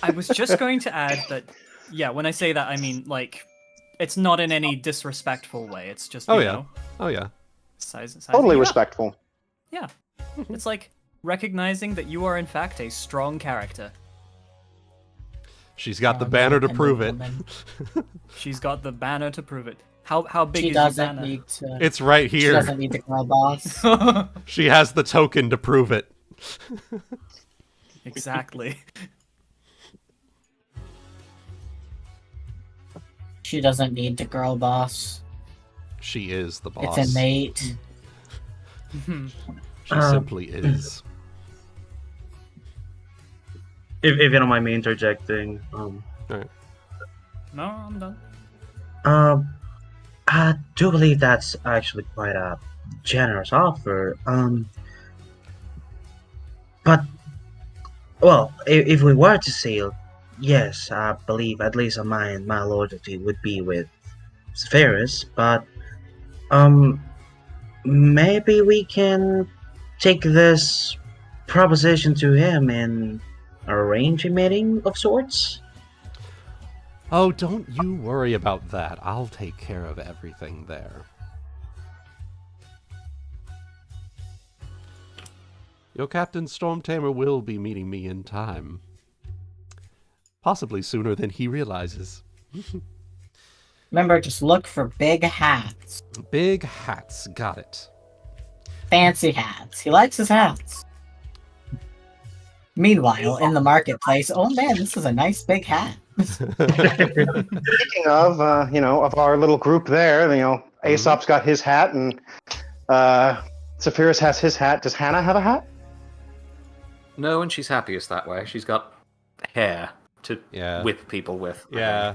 I was just going to add that, yeah, when I say that, I mean, like, it's not in any disrespectful way. It's just, you know, Oh yeah. size Totally you up. respectful. Yeah. It's like, recognizing that you are in fact a strong character. She's got the banner to prove it. She's got the banner to prove it. How big She is your doesn't banner? need to. It's right She here. doesn't need to girl boss. She has the token to prove it. Exactly. She doesn't need to girl boss. She is the boss. It's innate. She simply is. If you don't mind me interjecting, Alright. No, I'm done. I do believe that's actually quite a generous offer. But well, if we were to sail, yes, I believe at least on my loyalty would be with Saphyrus. But maybe we can take this proposition to him and arrange a meeting of sorts. Oh, don't you worry about that. I'll take care of everything there. Your Captain Stormtamer will be meeting me in time. Possibly sooner than he realizes. Remember, just look for big hats. Big hats, got it. Fancy hats. He likes his hats. Meanwhile, in the marketplace, oh man, this is a nice big hat. Speaking of, of our little group there, Aesop's got his hat, and Saphyrus has his hat. Does Hana have a hat? No, and she's happiest that way. She's got hair to whip people with. Yeah.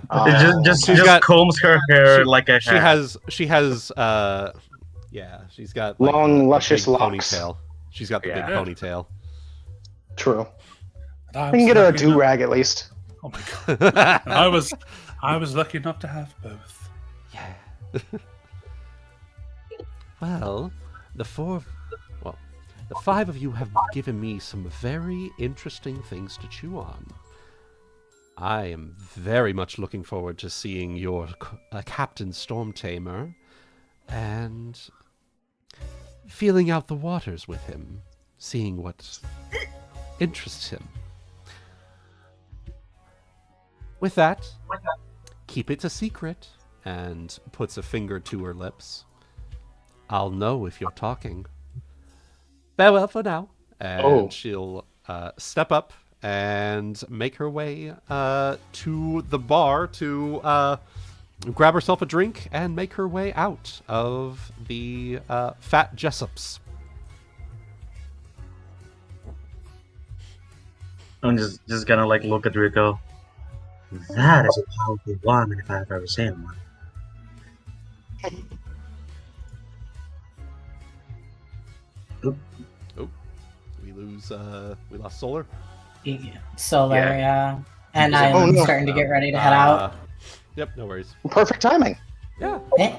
Just got- combs her hair like a She has she's got like, Long, a luscious big locks. ponytail. She's got the big ponytail. True. I I can get her a do-rag at least. Oh my god! And I was lucky enough to have both. Yeah. Well, the five of you have given me some very interesting things to chew on. I am very much looking forward to seeing your Captain Stormtamer and feeling out the waters with him, seeing what interests him. With that, keep it a secret, and puts a finger to her lips. I'll know if you're talking. Farewell for now. And she'll step up and make her way to the bar to grab herself a drink and make her way out of the Fat Jessops. I'm just gonna look at Ryuuko. That is a powerful woman if I've ever seen one. We lost Solar. Solar, yeah. And I'm starting to get ready to head out. Yep, no worries. Perfect timing. Yeah. Eh,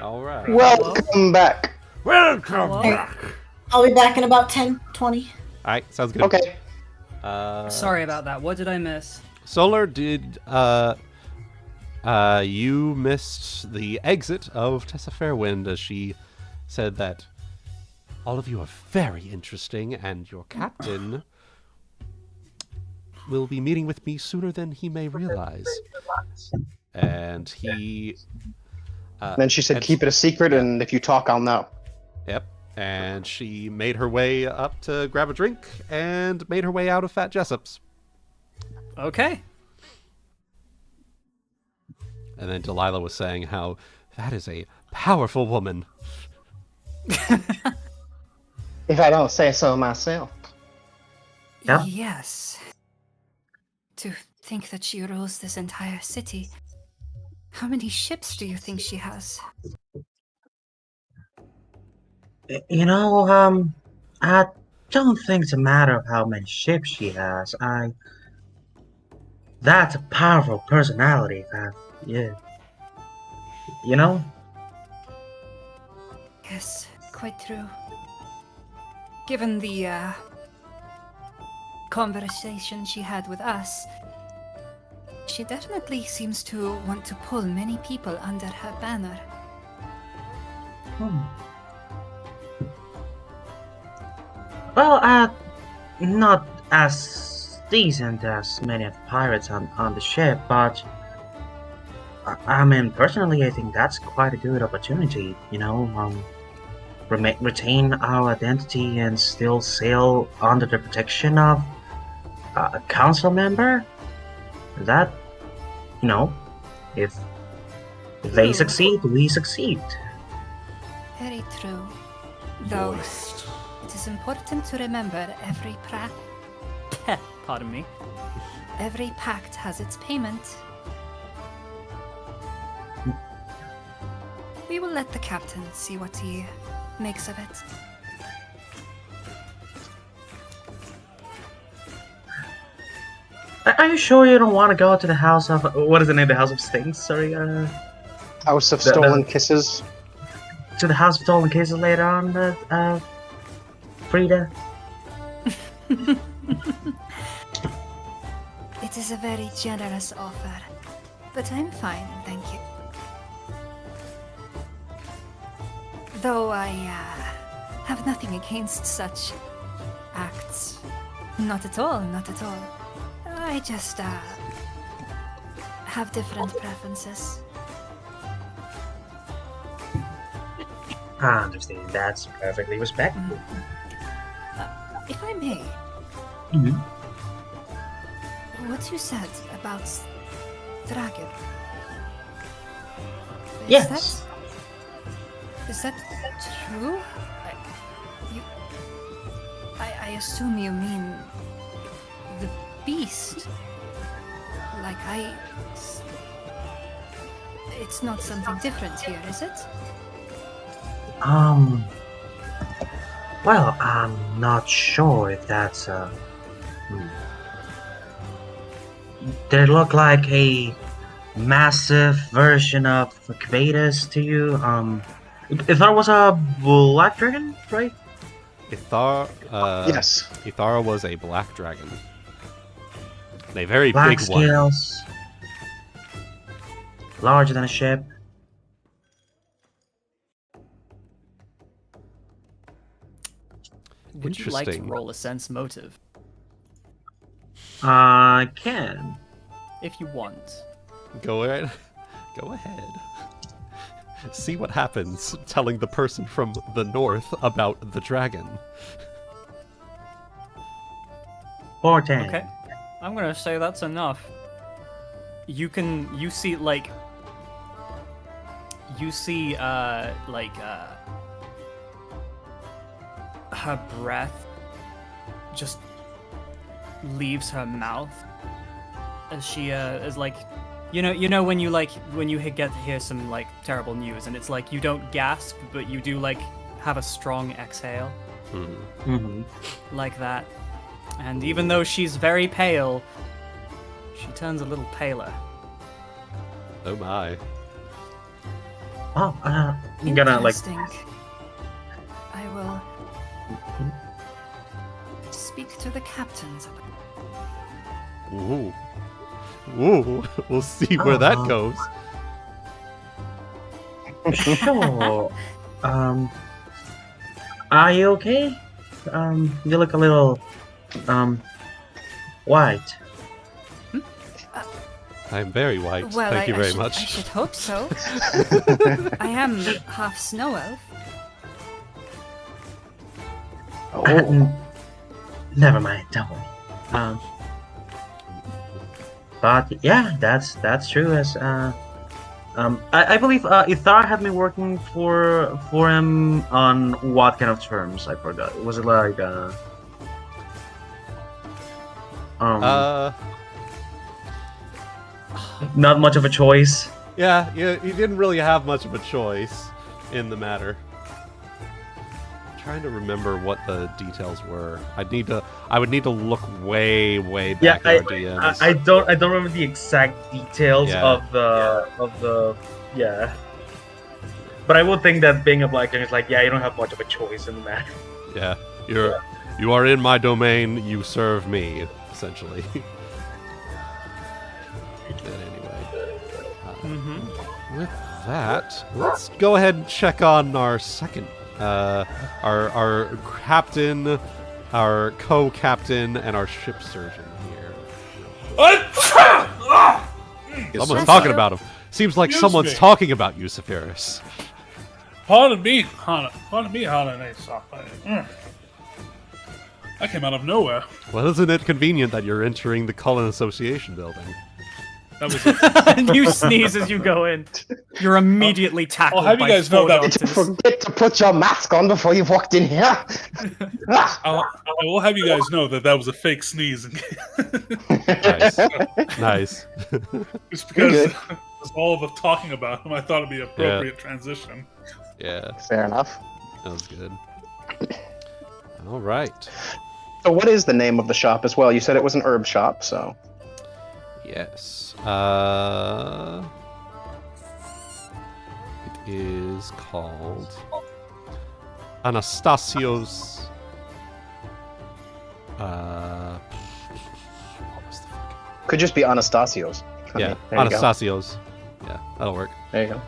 All right. Welcome back. Welcome Hello? back. I'll be back in about 10, 20. All right, sounds good. Okay. Sorry about that. What did I miss? Solar, did you missed the exit of Tessa Fairwind as she said that all of you are very interesting and your captain will be meeting with me sooner than he may realize. And he... Then she said, keep it a secret, and if you talk, I'll know. Yep. And she made her way up to grab a drink and made her way out of Fat Jessop's. Okay. And then Delilah was saying how that is a powerful woman. If I don't say so myself. Yeah. Yes. To think that she rules this entire city. How many ships do you think she has? I don't think it's a matter of how many ships she has. That's a powerful personality. Yeah. Yes, quite true. Given the conversation she had with us, she definitely seems to want to pull many people under her banner. Well, not as decent as many of the pirates on the ship, but I mean, personally, I think that's quite a good opportunity. You know, retain our identity and still sail under the protection of a council member. That, you know, if they succeed, we succeed. Very true. Though Moist. it is important to remember Pardon me. every pact has its payment. We will let the captain see what he makes of it. Are you sure you don't want to go to the house of what is the name? The house of Stings? Sorry, House of Stolen Kisses. to the house of stolen kisses later on, Frieda. It is a very generous offer, but I'm fine, thank you. Though I have nothing against such acts. Not at all, not at all. I just have different preferences. I understand. That's perfectly respectable. If I may, Mhm. what you said about dragon. Yes. Is that true? I assume you mean the beast. Like it's not something different here, is it? Well, I'm not sure if that's They look like a massive version of Kvadas to you. If that was a black dragon, right? Ithar, Yes. Ithara was a black dragon. And a very Black big one. scales, larger than a ship. Would you like to Interesting. roll a sense motive? I can. If you want. Go ahead. Go ahead. See what happens telling the person from the north about the dragon. 410. Okay. I'm gonna say that's enough. You see her breath just leaves her mouth as she is like, you know when you get to hear some like terrible news and it's like you don't gasp but you do like have a strong exhale like that, and even though she's very pale, she turns a little paler. Oh my. Oh, I'm gonna like. Interesting. I will speak to the captains. Ooh. Ooh. We'll see where that goes. Sure. Are you okay? You look a little, white. I'm very white. Well, Thank you very I much. should hope so. I am half snow elf. Never mind. Don't worry. But yeah, that's true. As I believe Ithar had been working for him on what kind of terms? I forgot. Was it like not much of a choice? Yeah, he didn't really have much of a choice in the matter. I'm trying to remember what the details were. I would need to look way Yeah, back at our DMs. I don't remember the exact details Yeah. of the yeah. But I would think that being a black guy is like, yeah, you don't have much of a choice in the matter. Yeah, you are in my domain. You serve me, essentially. But anyway, with that, let's go ahead and check on our second, our captain, our co-captain and our ship surgeon here. Someone's talking about him. Seems like Excuse someone's me. talking about you, Saphyrus. Pardon me, Hana. Pardon me, Hana and Aesop. I came out of nowhere. Well, isn't it convenient that you're entering the Cullen Association building? That was And you sneeze as you go in. You're immediately tackled I'll have you by guys know four that- doctors. Forget to put your mask on before you walked in here. Ah, I will have you guys know that was a fake sneeze. Nice. Nice. Just because good. there's all of us talking about him, I thought it'd be an appropriate transition. Yeah, Fair enough. that was good. All right. So, what is the name of the shop as well? You said it was an herb shop, so. Yes. It is called Anastasio's. What was the fuck? Could just be Anastasio's. I Yeah, mean, there you go. Anastasio's. Yeah, that'll work. There you go.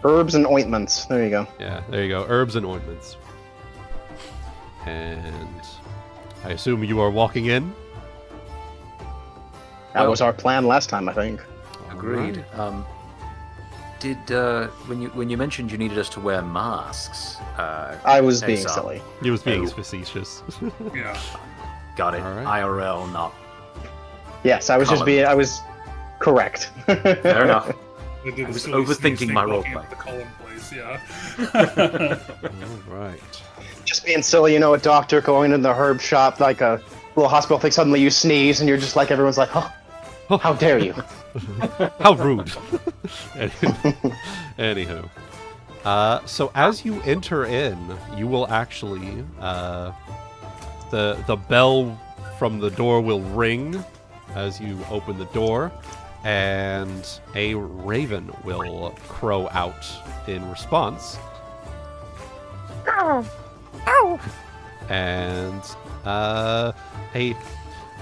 Herbs and ointments. There you go. Yeah, there you go. Herbs and ointments. And I assume you are walking in? That was our plan last time, I think. Agreed. Alright. Did when you mentioned you needed us to wear masks? I was being Aesop, silly. He was being Oh. facetious. Yeah. Got it. Alright. IRL, not Yes, I was just Colin. being. I was correct. fair enough. They did I a was silly overthinking sneeze my thing walking roleplay. into the Cullen place, yeah. All right. Just being silly, a doctor going in the herb shop, like a little hospital thing. Suddenly you sneeze, and you're just like, everyone's like, "Oh, how dare you!" How rude. Anywho. So as you enter in, you will actually the bell from the door will ring as you open the door, and a raven will crow out in response. And a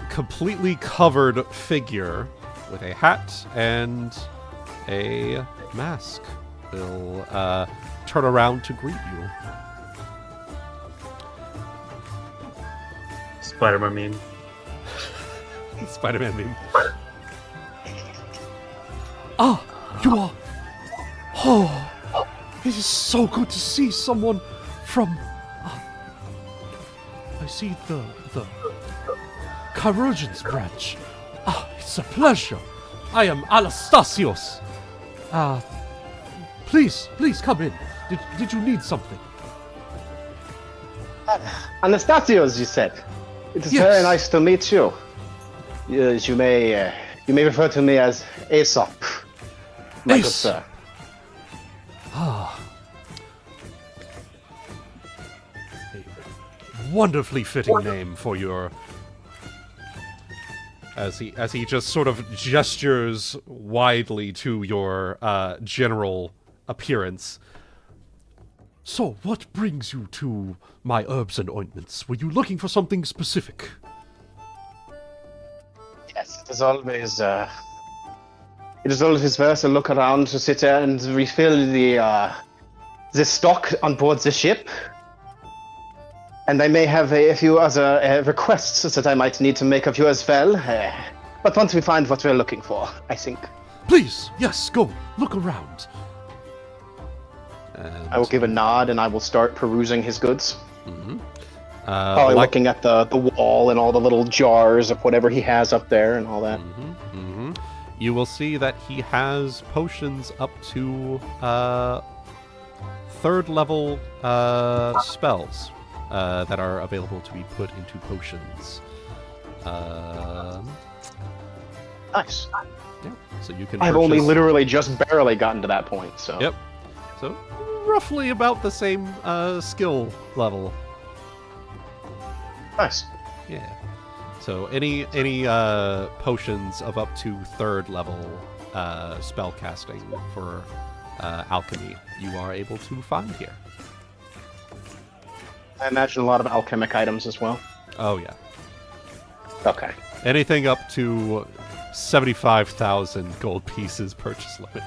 completely covered figure with a hat and a mask will turn around to greet you. Spider-Man meme. Spider-Man meme. Ah, you are. Oh, it is so good to see someone from. I see the Chirurgeon's branch. Ah, it's a pleasure. I am Anastasios. Please come in. Did you need something? Anastasios, you said. It is Yes. very nice to meet you. Yes, you may refer to me as Aesop, my good Ace. sir. Ah. A wonderfully fitting name for your. As he just sort of gestures widely to your general appearance. So, what brings you to my herbs and ointments? Were you looking for something specific? Yes, it is always worth a look around to sit there and refill the stock on board the ship. And I may have a few other requests that I might need to make of you as well. But once we find what we're looking for, I think. Please, yes, go. Look around. And, I will give a nod and I will start perusing his goods. like- Probably looking at the wall and all the little jars of whatever he has up there and all that. You will see that he has potions up to third level spells that are available to be put into potions. Nice. Yeah, so you can. I've only purchase- literally just barely gotten to that point, so. Yep. So roughly about the same skill level. Nice. Yeah. So any potions of up to third level spell casting for alchemy, you are able to find here. I imagine a lot of alchemic items as well. Oh yeah. Okay. Anything up to 75,000 gold pieces purchase limit.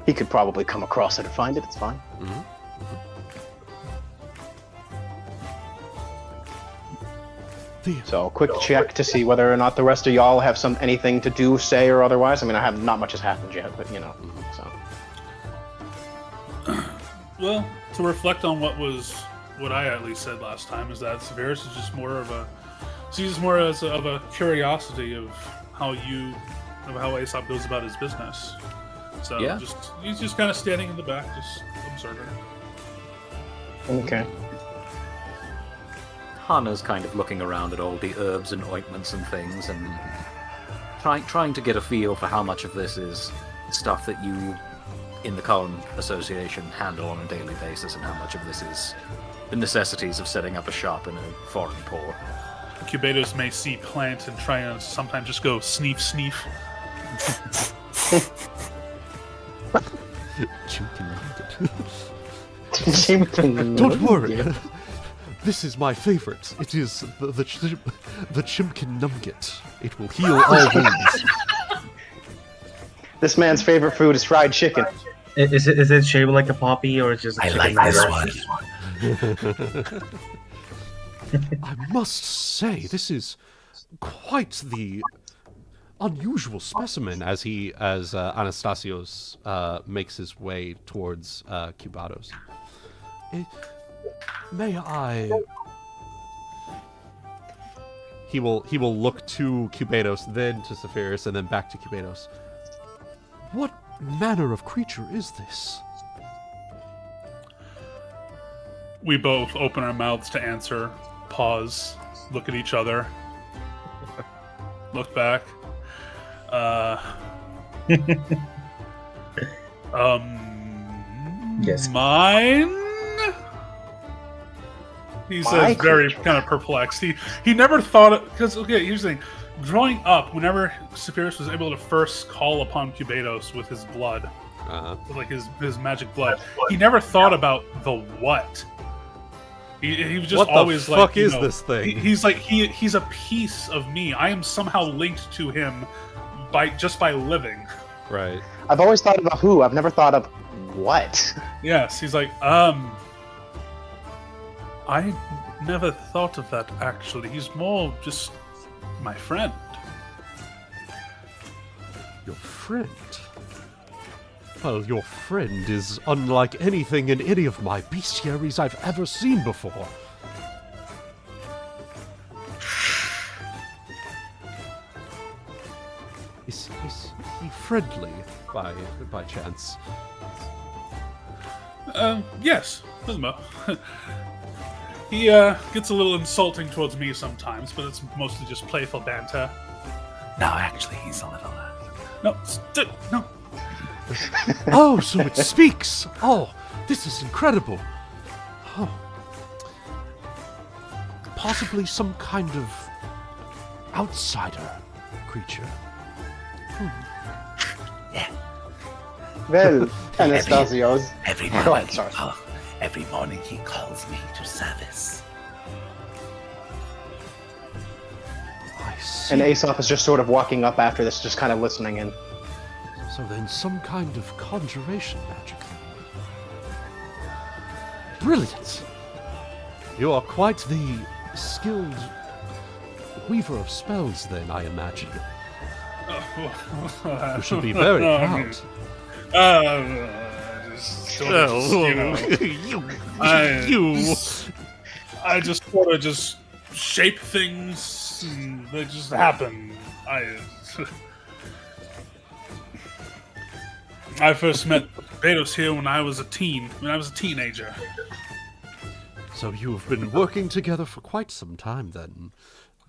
He could probably come across it and find it. It's fine. Mm-hmm. So, quick check to see whether or not the rest of y'all have anything to do, say, or otherwise. I mean, not much has happened yet, but you know. So. Well, to reflect on what I at least said last time is that Saphyrus is just more of sees more as of a curiosity of how Aesop goes about his business. So Yeah. he's just kind of standing in the back, just observing. Okay. Hana's kind of looking around at all the herbs and ointments and things, and trying to get a feel for how much of this is stuff that you, in the Column Association, handle on a daily basis, and how much of this is the necessities of setting up a shop in a foreign port. Cubados may see plant and try and sometimes just go sneef sneef. Don't worry. This is my favorite. It is the Chimkin Numget. It will heal all wounds. This man's favorite food is fried chicken. Is it shaped like a poppy or just a chicken nugget? I must say, this is quite the unusual specimen as Anastasios makes his way towards Cubados. May I? He will look to Cubados, then to Saphyrus, and then back to Cubados. What manner of creature is this? We both open our mouths to answer, pause, look at each other, look back. Yes. Mine? He says, very kind of perplexed. He never thought it, because, okay, here's the thing. Growing up, whenever Saphyrus was able to first call upon Cubados with his blood, with like his magic blood, he never thought about the what. He was just what always the like, fuck is this thing? He's like he's a piece of me. I am somehow linked to him by living. Right. I've always thought about who. I've never thought of what. Yes, he's like, I never thought of that actually. He's more just my friend. Your friend? Well, your friend is unlike anything in any of my bestiaries I've ever seen before. Is he friendly, by chance? Yes. Doesn't matter. He gets a little insulting towards me sometimes, but it's mostly just playful banter. No, actually, he's a little... No. Oh, so it speaks! Oh, this is incredible! Oh. Possibly some kind of outsider creature. Yeah. Well, Anastasios. Every morning he calls me to service. I see. And Aesop is just sort of walking up after this, just kind of listening in. So then some kind of conjuration magic. Brilliant! You are quite the skilled weaver of spells then, I imagine. You should be very proud. I just sort of just shape things and they just happen. I first met Betos here when I was a teenager. So you have been working together for quite some time then.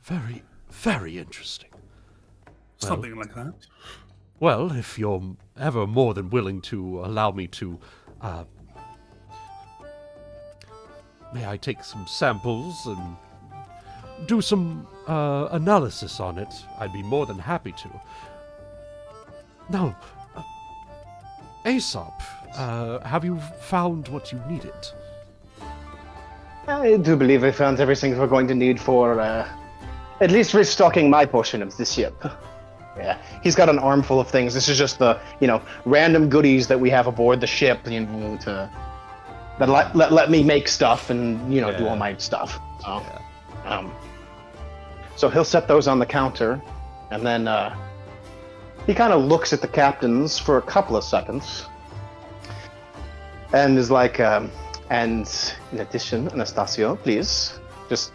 Very, very interesting. Something like that. Well, if you're ever more than willing to allow me to, may I take some samples and do some analysis on it? I'd be more than happy to. Now, Aesop, have you found what you needed? I do believe I found everything we're going to need for at least restocking my portion of the ship. Yeah, he's got an armful of things. This is just the, random goodies that we have aboard the ship, to let me make stuff and, do all my stuff. So, so he'll set those on the counter, and then he kind of looks at the captains for a couple of seconds, and is like, and in addition, Anastasio, please, just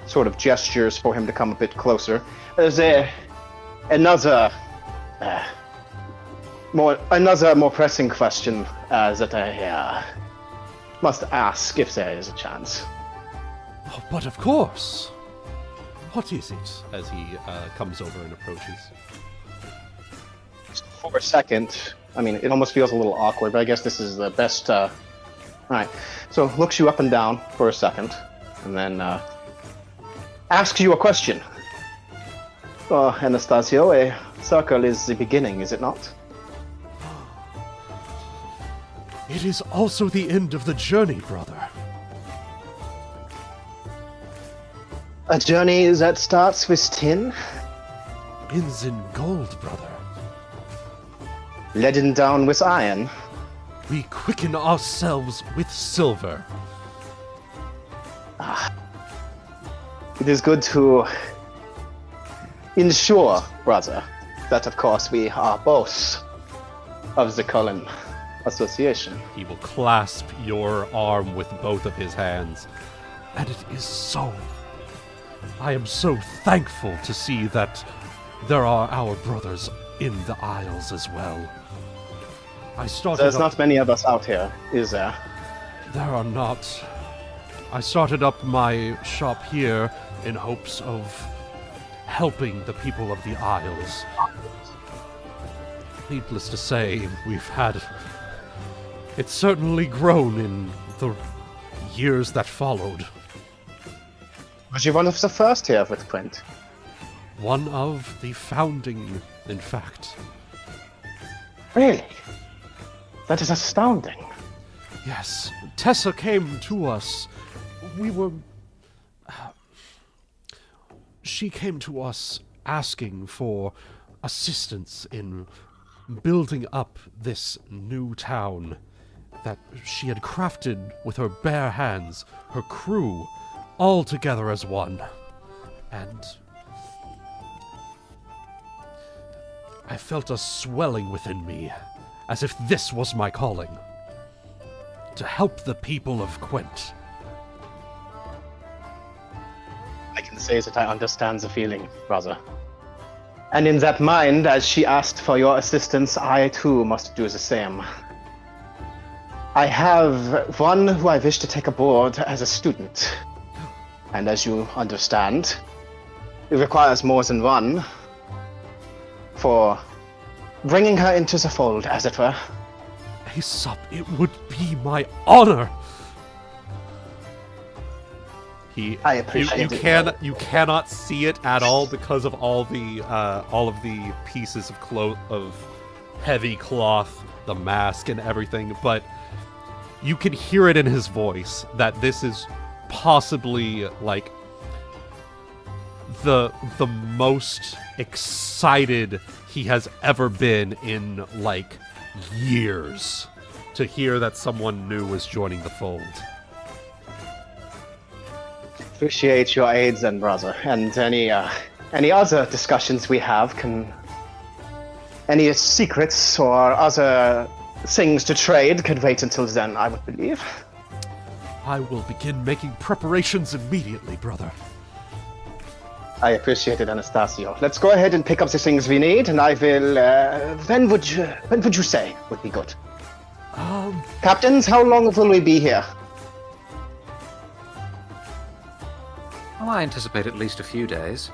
sort of gestures for him to come a bit closer. There's another more pressing question that I must ask if there is a chance. Oh, but of course. What is it? As he comes over and approaches. For a second, I mean, it almost feels a little awkward, but I guess this is the best. All right, so looks you up and down for a second, and then asks you a question. Oh, Anastasio, a circle is the beginning, is it not? It is also the end of the journey, brother. A journey that starts with tin? Ends in gold, brother. Leaden down with iron? We quicken ourselves with silver. It is good to ensure, brother, that of course we are both of the Cullen Association. He will clasp your arm with both of his hands. And it is so. I am so thankful to see that there are our brothers in the Isles as well. There's not many of us out here, is there? There are not. I started up my shop here in hopes of helping the people of the Isles. Needless to say, it's certainly grown in the years that followed. Was you one of the first here with print? One of the founding, in fact. Really? That is astounding. Yes, Tessa came to us. She came to us asking for assistance in building up this new town that she had crafted with her bare hands, her crew, all together as one. And I felt a swelling within me, as if this was my calling. To help the people of Quent. I can say that I understand the feeling, brother. And in that mind, as she asked for your assistance, I too must do the same. I have one who I wish to take aboard as a student. And as you understand, it requires more than one for bringing her into the fold, as it were. Aesop, it would be my honor. I appreciate it. You cannot see it at all because of all of the pieces of heavy cloth, the mask and everything, but you can hear it in his voice that this is possibly like the most excited he has ever been in like years to hear that someone new is joining the fold. Appreciate your aid then, brother. And any other discussions we have any secrets or other things to trade could wait until then, I would believe. I will begin making preparations immediately, brother. I appreciate it, Anastasio. Let's go ahead and pick up the things we need, and I will. When would you say would be good? Captains, how long will we be here? Oh, I anticipate at least a few days.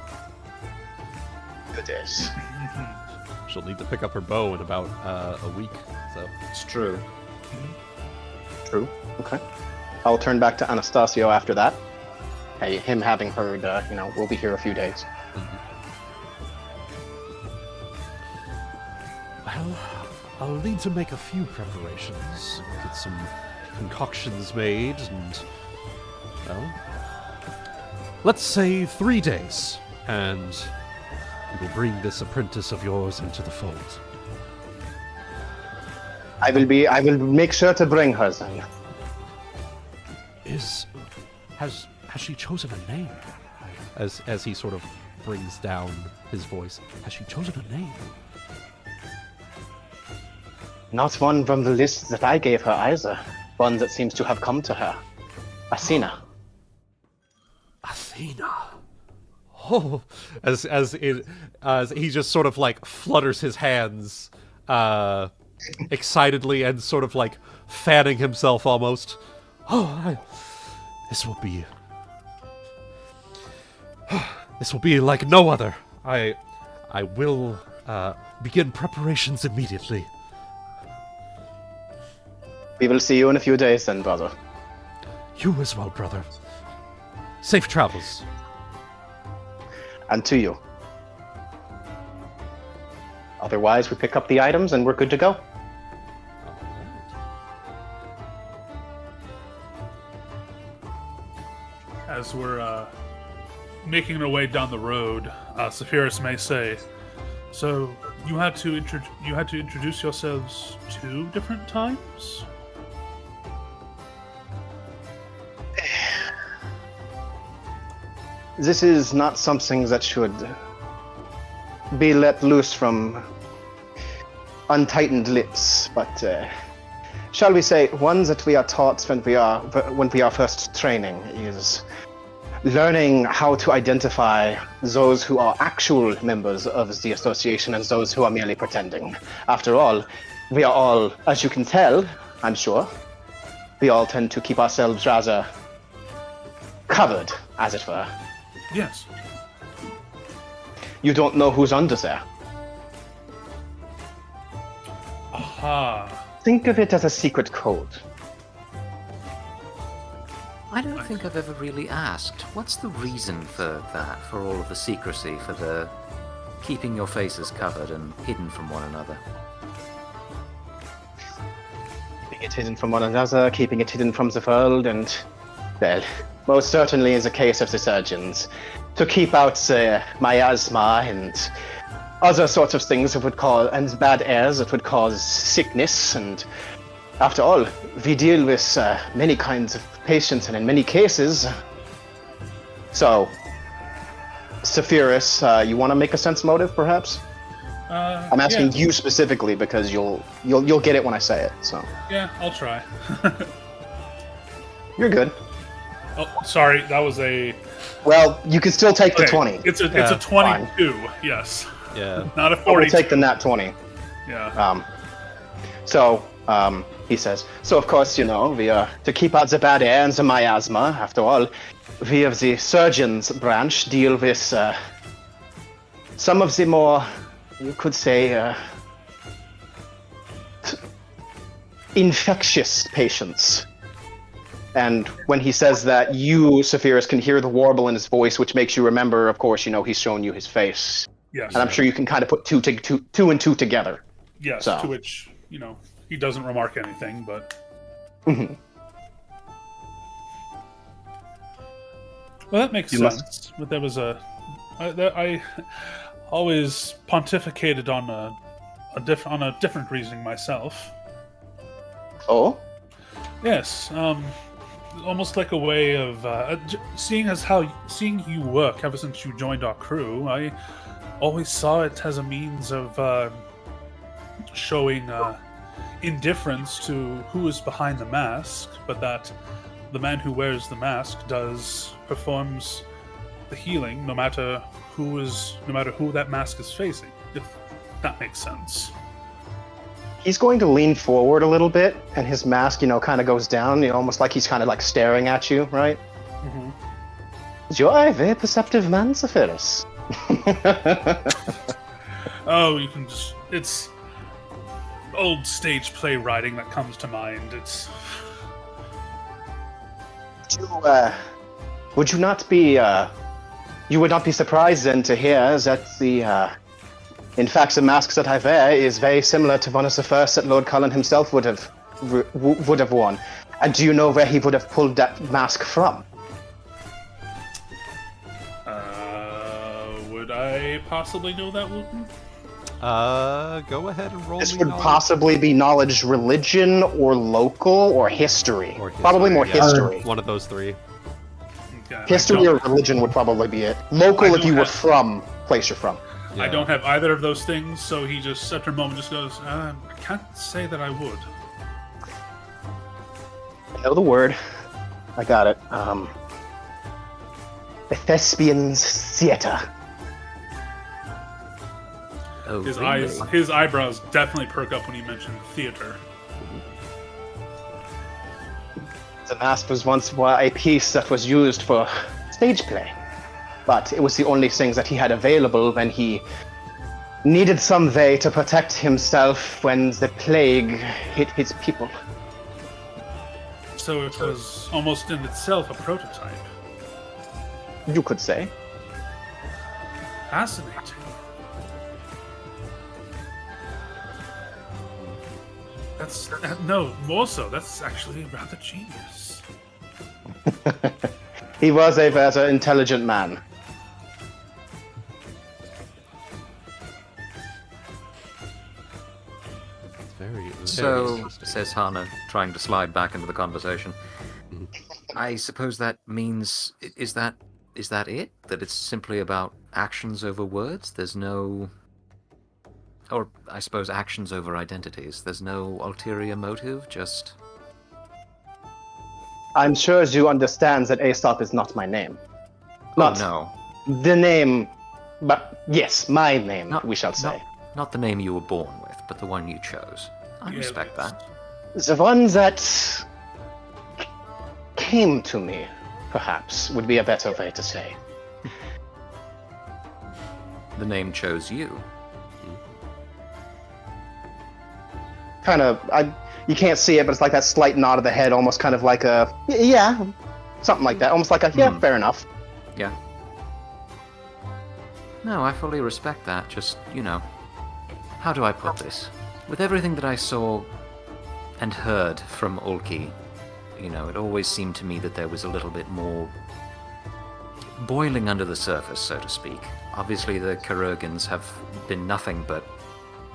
2 days. She'll need to pick up her bow in about a week, so it's true. True. Okay. I'll turn back to Anastasio after that. Hey, him having heard, we'll be here a few days. Well, I'll need to make a few preparations. Get some concoctions made and, well, let's say 3 days. And You will bring this apprentice of yours into the fold. I will make sure to bring her, then. Has she chosen a name? As he sort of brings down his voice. Has she chosen a name? Not one from the list that I gave her either. One that seems to have come to her. Athena. Athena. Oh, as he just sort of like flutters his hands excitedly and sort of like fanning himself almost. This will be like no other. I will begin preparations immediately. We will see you in a few days then, brother. You as well, brother. Safe travels. And to you. Otherwise, we pick up the items and we're good to go. As we're making our way down the road, Saphyrus may say, "So you had to introduce yourselves 2 different times?" This is not something that should be let loose from untightened lips, but shall we say, one that we are taught when we are first training is learning how to identify those who are actual members of the association and those who are merely pretending. After all, we are all, as you can tell, I'm sure, we all tend to keep ourselves rather covered, as it were. Yes. You don't know who's under there. Aha. Think of it as a secret code. I don't think I've ever really asked. What's the reason for that, for all of the secrecy, for the keeping your faces covered and hidden from one another? Keeping it hidden from one another, keeping it hidden from the world, and, well, most certainly in the case of the surgeons, to keep out miasma and other sorts of things that would cause, and bad airs that would cause sickness. And after all, we deal with many kinds of patients, and in many cases. So, Saphyrus, you want to make a sense motive, perhaps? I'm asking you specifically because you'll get it when I say it. So. Yeah, I'll try. You're good. Oh, sorry, that was a... Well, you can still take the 20. It's a 22, fine. Yes. Yeah. Not a 40. We'll take the nat 20. Yeah. He says, so of course, we are to keep out the bad air and the miasma. After all, we of the surgeons branch deal with some of the more, you could say, infectious patients. And when he says that, you, Saphyrus, can hear the warble in his voice, which makes you remember, of course, he's shown you his face. Yes. And I'm sure you can kind of put two and two together. Yes, so. To which, he doesn't remark anything, but... Mm-hmm. Well, that makes sense. But there was I always pontificated on a different reasoning myself. Oh? Yes, almost like a way of seeing you work ever since you joined our crew. I always saw it as a means of showing indifference to who is behind the mask, but that the man who wears the mask performs the healing no matter who that mask is facing, if that makes sense. He's going to lean forward a little bit, and his mask, kind of goes down, almost like he's kind of like staring at you, right? Mm-hmm. You're a very perceptive man, Saphyrus. Oh, you can just... It's old stage playwriting that comes to mind. It's... Would you not be... you would not be surprised then to hear that in fact, the mask that I wear is very similar to one of the first that Lord Cullen himself would have worn. And do you know where he would have pulled that mask from? Would I I possibly know that, Wuten? Go ahead and roll. This me would knowledge. possibly be knowledge, religion, or local, or history. Or history, Probably more yeah. history. One of those three. Okay, History or religion would probably be it. Local if you were from place you're from. I don't have either of those things, so he just, after a moment, just goes, I can't say that I would. I know the word. I got it. The Thespians Theater. Oh, His really? his eyebrows definitely perk up when you mention theater. The mask was once a piece that was used for stage play, but it was the only things that he had available when he needed some way to protect himself when the plague hit his people. So it was almost in itself a prototype. You could say. Fascinating. That's no, more so. That's actually rather genius. He was a very intelligent man. Very So, interesting. says Hana, trying to slide back into the conversation. I suppose that means is that it? That it's simply about actions over words? There's no, or I suppose actions over identities. There's no ulterior motive, just... I'm sure you understand that Aesop is not my name. Not no. the name, but yes, my name, Not- we shall say. Not the name you were born with, but the one you chose. I Yeah, respect yes. that. The one that came to me, perhaps, would be a better way to say. The name chose you. Kind of, you can't see it, but it's like that slight nod of the head, almost kind of like a, yeah, something like that. Almost like a, yeah, fair enough. Yeah. No, I fully respect that. Just, how do I put this? With everything that I saw and heard from Ulki, it always seemed to me that there was a little bit more boiling under the surface, so to speak. Obviously, the Kurogans have been nothing but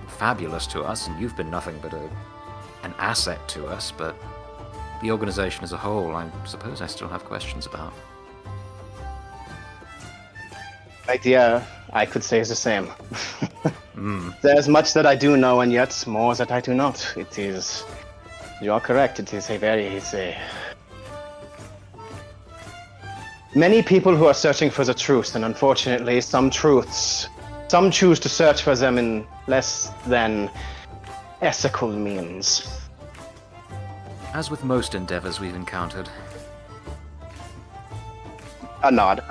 fabulous to us, and you've been nothing but an asset to us, but the organization as a whole, I suppose I still have questions about. Idea, I could say is the same. There's much that I do know, and yet more that I do not. It is, you are correct, many people who are searching for the truth, and unfortunately, some choose to search for them in less than ethical means. As with most endeavors we've encountered. A nod.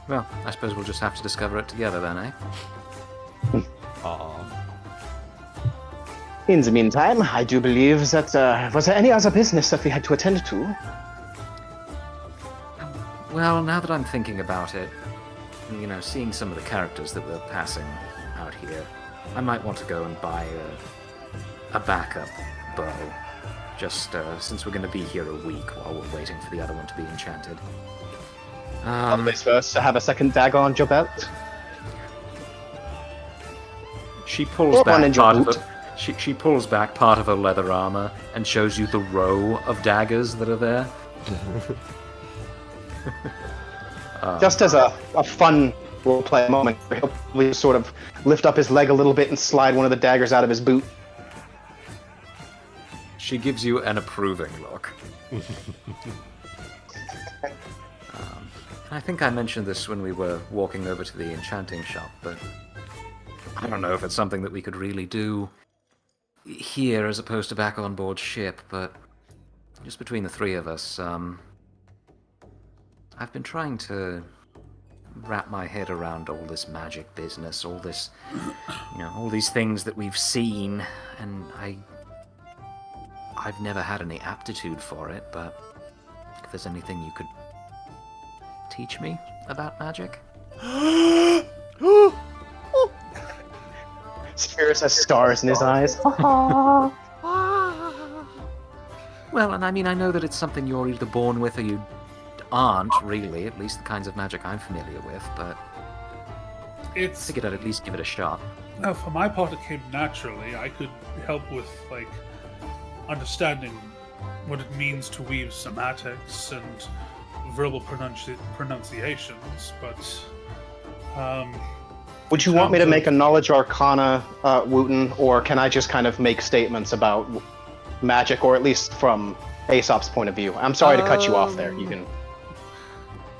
Well, I suppose we'll just have to discover it together then, eh? In the meantime, I do believe that, was there any other business that we had to attend to? Well, now that I'm thinking about it, seeing some of the characters that we're passing out here, I might want to go and buy a backup bow. Just since we're going to be here a week while we're waiting for the other one to be enchanted. Always first to have a second dagger on your belt. She pulls Or one back in your part of boot. her. She pulls back part of her leather armor and shows you the row of daggers that are there. Just as a fun roleplay moment, we sort of lift up his leg a little bit and slide one of the daggers out of his boot. She gives you an approving look. I think I mentioned this when we were walking over to the enchanting shop, but I don't know if it's something that we could really do here as opposed to back on board ship, but just between the three of us, I've been trying to wrap my head around all this magic business, all this, all these things that we've seen, and I've never had any aptitude for it, but if there's anything you could teach me about magic? Saphyrus has stars in his eyes. Well, and I mean, I know that it's something you're either born with or you aren't, really, at least the kinds of magic I'm familiar with, but I figured I'd at least give it a shot. No, for my part, it came naturally. I could help with, like, understanding what it means to weave semantics and verbal pronunciations, but would you want me to make a knowledge arcana, Wuten, or can I just kind of make statements about magic, or at least from Aesop's point of view? I'm sorry to cut you off there. You can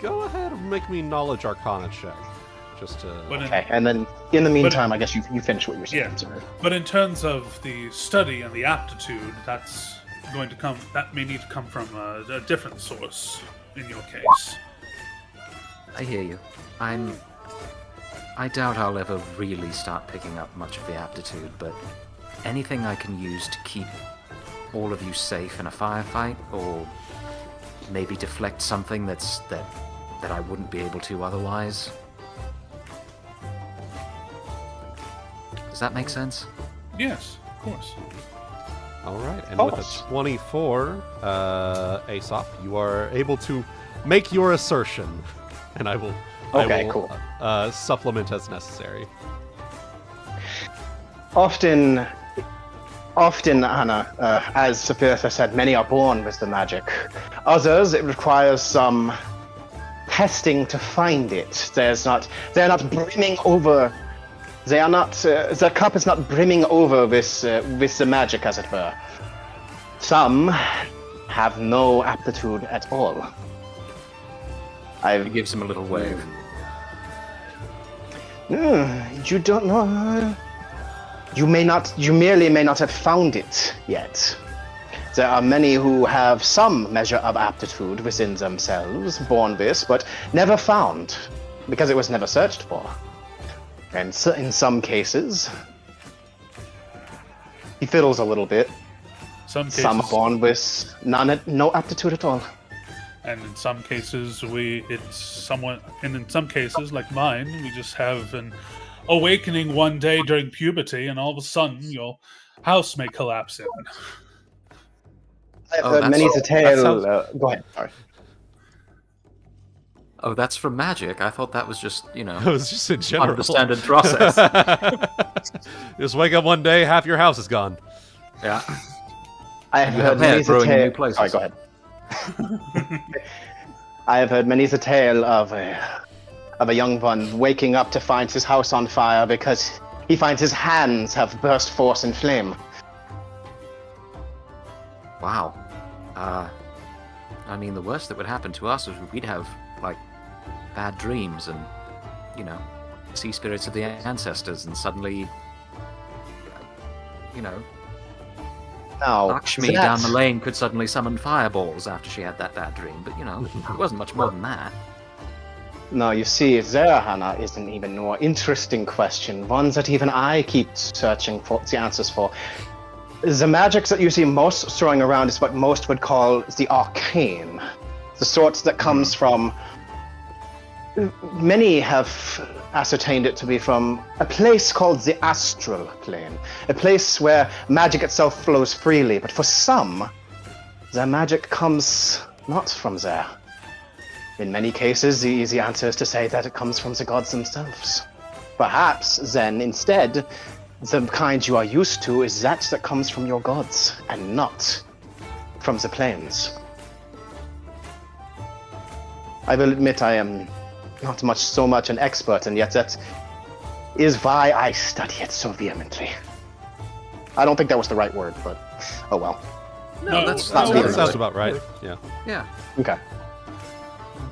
go ahead and make me knowledge arcana check. Just to... Okay, and then in the meantime, I guess you finish what you're saying. Yeah, but in terms of the study and the aptitude, that's going to come. That may need to come from a different source in your case. I hear you. I doubt I'll ever really start picking up much of the aptitude, but anything I can use to keep all of you safe in a firefight, or maybe deflect something that I wouldn't be able to otherwise. Does that make sense? Yes, of course. All right, and with a 24, Aesop, you are able to make your assertion, and I will cool. Supplement as necessary. Often, Hana, as Saphyrus has said, many are born with the magic. Others, it requires some testing to find it. They're not brimming over. They are not. The cup is not brimming over with the magic, as it were. Some have no aptitude at all. He gives him a little wave. You don't know. You merely may not have found it yet. There are many who have some measure of aptitude within themselves, born this, but never found, because it was never searched for. And so in some cases, he fiddles a little bit. Some are born with no aptitude at all. And in some cases, in some cases, like mine, we just have an awakening one day during puberty, and all of a sudden, your house may collapse in. I've heard many's a tale. Go ahead. Sorry. Oh, that's from magic. I thought that was just, It was just in general. part of the standard process. Just wake up one day, half your house is gone. Yeah. I have heard many's a growing in tale. new places. Sorry, go ahead. I have heard many's a tale of a young one waking up to find his house on fire because he finds his hands have burst forth in flame. Wow. I mean, the worst that would happen to us is we'd have, like, bad dreams and, see spirits of the ancestors, and suddenly, Now, Lakshmi down the lane could suddenly summon fireballs after she had that bad dream, but, it wasn't much more than that. No, you see, there, Hana, is an even more interesting question, one that even I keep searching for the answers for. The magic that you see most throwing around is what most would call the arcane. The sort that comes from... Many have ascertained it to be from a place called the astral plane. A place where magic itself flows freely, but for some, the magic comes not from there. In many cases, the easy answer is to say that it comes from the gods themselves. Perhaps, then, instead, the kind you are used to is that comes from your gods, and not from the planes. I will admit I am not so much an expert, and yet that is why I study it so vehemently. I don't think that was the right word, but oh well. No, that sounds about right. Yeah. Yeah. Okay.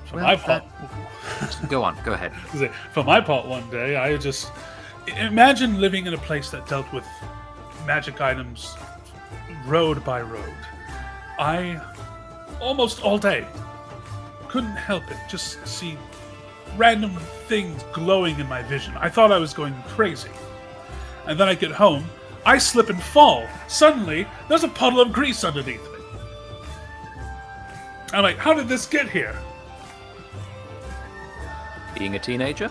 For my part, go on. Go ahead. For my part, one day I just imagine living in a place that dealt with magic items road by road. I almost all day couldn't help it, just see random things glowing in my vision. I thought I was going crazy. And then I get home, I slip and fall. Suddenly, there's a puddle of grease underneath me. I'm like, how did this get here? Being a teenager?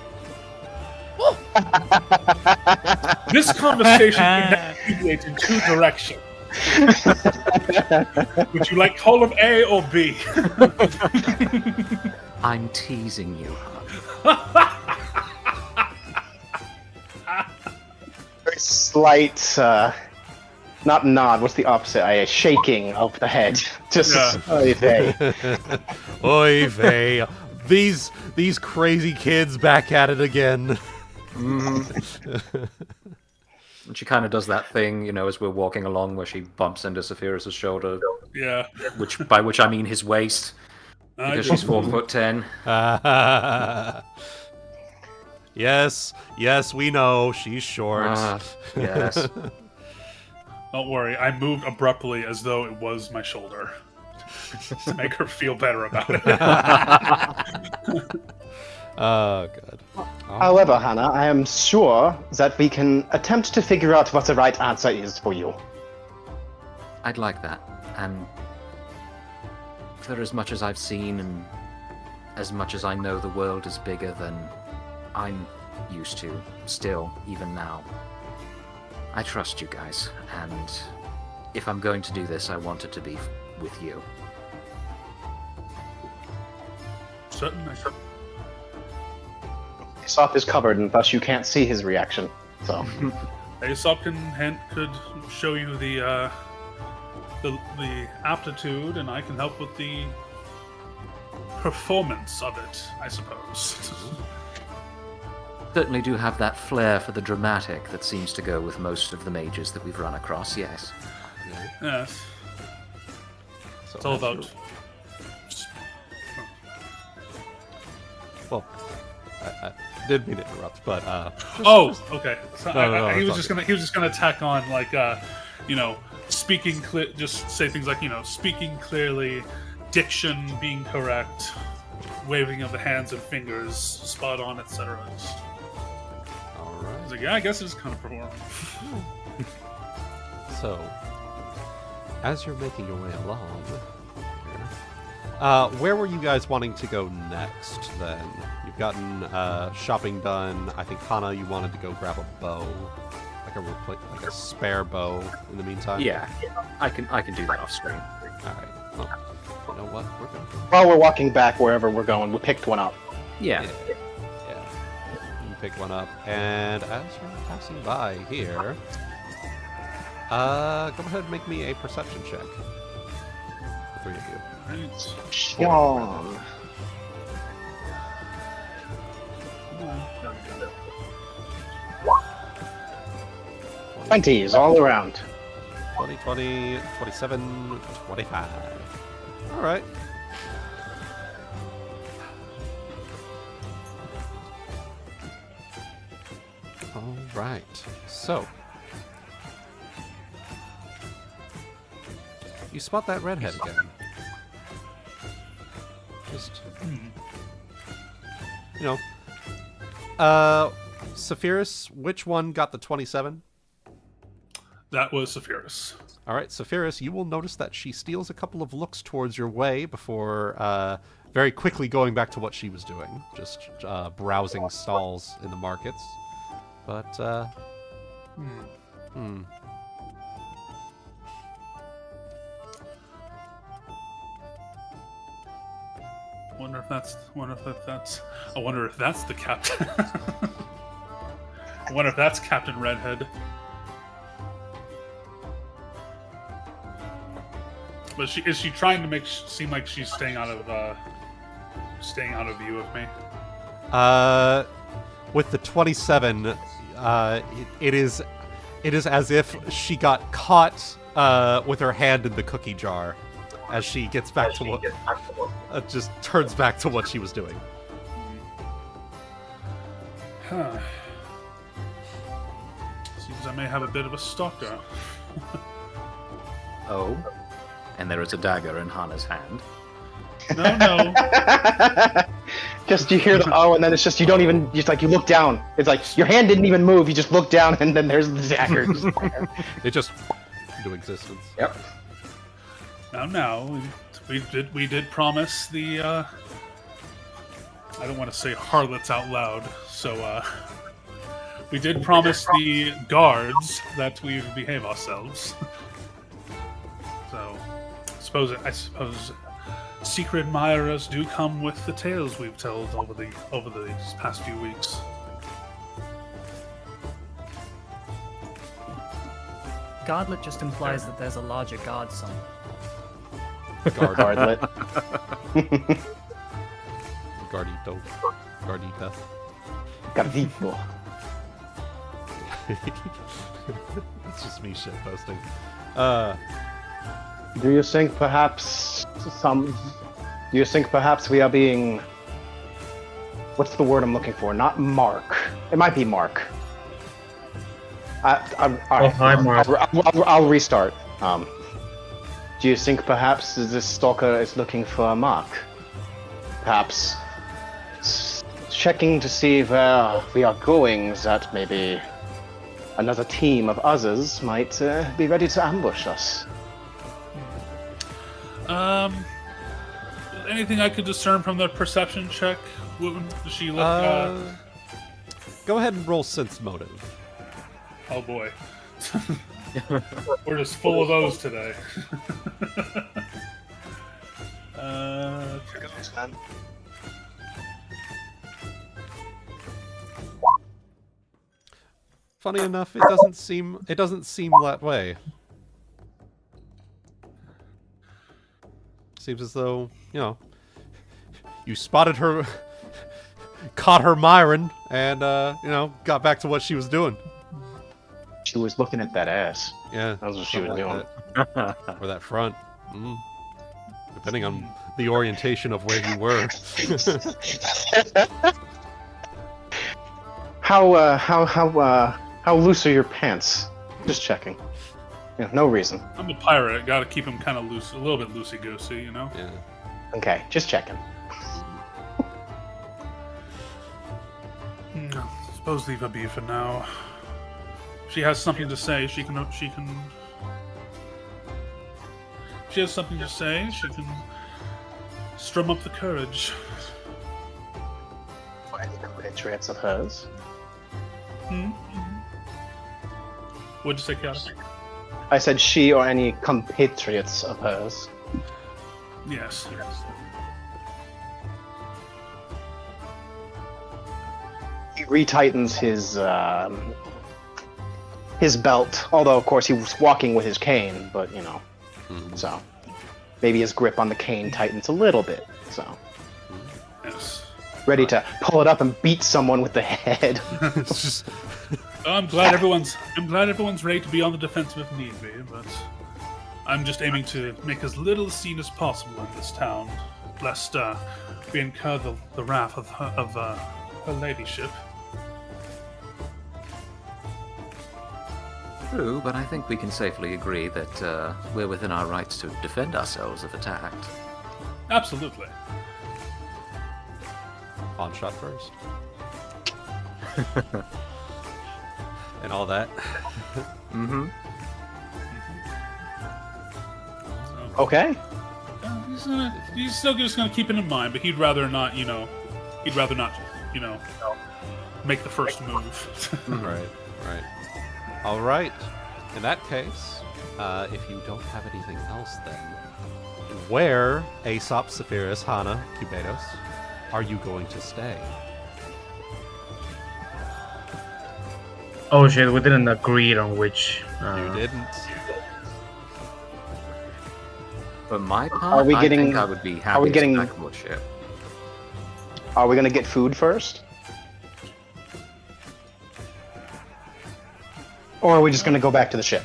This conversation can deviate in two directions. Would you like column A or B? I'm teasing you. Very slight, not nod. What's the opposite? A shaking of the head. Just oy vey. Oy vey. These crazy kids back at it again. Mm-hmm. And she kind of does that thing, you know, as we're walking along, where she bumps into Saphyrus' shoulder. Yeah. By which I mean his waist, because she's 4'10". Yes, we know she's short. Yes. Don't worry, I moved abruptly as though it was my shoulder to make her feel better about it. Oh, good. However, Hana, I am sure that we can attempt to figure out what the right answer is for you. I'd like that. And for as much as I've seen and as much as I know the world is bigger than I'm used to, still, even now, I trust you guys. And if I'm going to do this, I want it to be with you. Certainly. Aesop is covered, and thus you can't see his reaction. So Aesop could show you the aptitude, and I can help with the performance of it, I suppose. Certainly do have that flair for the dramatic that seems to go with most of the mages that we've run across, yes. Yes. So It's all about... Well, I didn't mean to interrupt, but okay. So No, he was just gonna tack on, like, speaking clear. Just say things like, speaking clearly, diction being correct, waving of the hands and fingers spot on, etc. all right. I was like, yeah, I guess it's kind of performing. So, as you're making your way along, where were you guys wanting to go next? Then you've gotten shopping done. I think Hana, you wanted to go grab a bow, like a spare bow. In the meantime, Yeah, I can do that off screen. All right. Well, you know what? We're going. while we're walking back wherever we're going, we picked one up. Yeah. Yeah. You pick one up, and as you're passing by here, go ahead and make me a perception check. The three of you. Sean. 20s all around. 20, 20, 27, 25. All right. All right. So, you spot that redhead again. Just, Saphyrus, which one got the 27? That was Saphyrus. All right, Saphyrus, you will notice that she steals a couple of looks towards your way before very quickly going back to what she was doing, just browsing stalls in the markets. But, I wonder if that's the captain. I wonder if that's Captain Redhead. But is she trying to seem like she's staying out of view of me? With the 27, it is as if she got caught with her hand in the cookie jar as she gets back to what just turns back to what she was doing. Huh. Seems I may have a bit of a stalker. Oh, and there is a dagger in Hana's hand. No. Just you hear the oh, and then it's just you don't even just like you look down. It's like your hand didn't even move. You just look down, and then there's the dagger. It just into existence. Yep. Now, we did promise the. I don't want to say harlots out loud, so we did promise the guards that we would behave ourselves. suppose secret admirers do come with the tales we've told over the past few weeks. Guardlet just implies that there's a larger guard somewhere. Guardlet. Gardito. Gardita. Gardito. It's just me shit posting. Do you think perhaps we are being... What's the word I'm looking for? Not Mark. It might be Mark. Hi, Mark. I'll restart. Do you think perhaps this stalker is looking for a mark? Perhaps checking to see where we are going, that maybe another team of others might be ready to ambush us. Anything I could discern from the perception check? Does she look? Go ahead and roll sense motive. Oh boy. We're just full of those today. Funny enough, it doesn't seem that way. Seems as though, you spotted her, caught her Myron, and got back to what she was doing. She was looking at that ass. Yeah, That's what she was doing. Or that front. Depending on the orientation of where you were. How loose are your pants? Just checking. Yeah, no reason. I'm a pirate. Gotta keep them kind of loose, a little bit loosey-goosey, Yeah. Okay, just checking. Suppose leave her be for now. She has something to say. She can. She has something to say. She can strum up the courage. For any compatriots of hers? What'd you say, Kat? I said she or any compatriots of hers. Yes. He retightens his belt, although of course he was walking with his cane, but so maybe his grip on the cane tightens a little bit, so Yes. ready to pull it up and beat someone with the head. It's just... I'm glad everyone's ready to be on the defensive if need be, but I'm just aiming to make as little scene as possible in this town, lest we incur the wrath of her ladyship. True, but I think we can safely agree that we're within our rights to defend ourselves if attacked. Absolutely. On shot first. And all that. Mm-hmm. Okay. He's still just gonna keep it in mind, but he'd rather not, make the first move. Right. All right. In that case, if you don't have anything else, then where Aesop, Saphyrus, Hana, Cubados are you going to stay? Oh shit, we didn't agree on which. You didn't. For my part, Are we getting- I think I would be happy we getting- to back aboard ship. Are we gonna get food first? Or are we just gonna go back to the ship?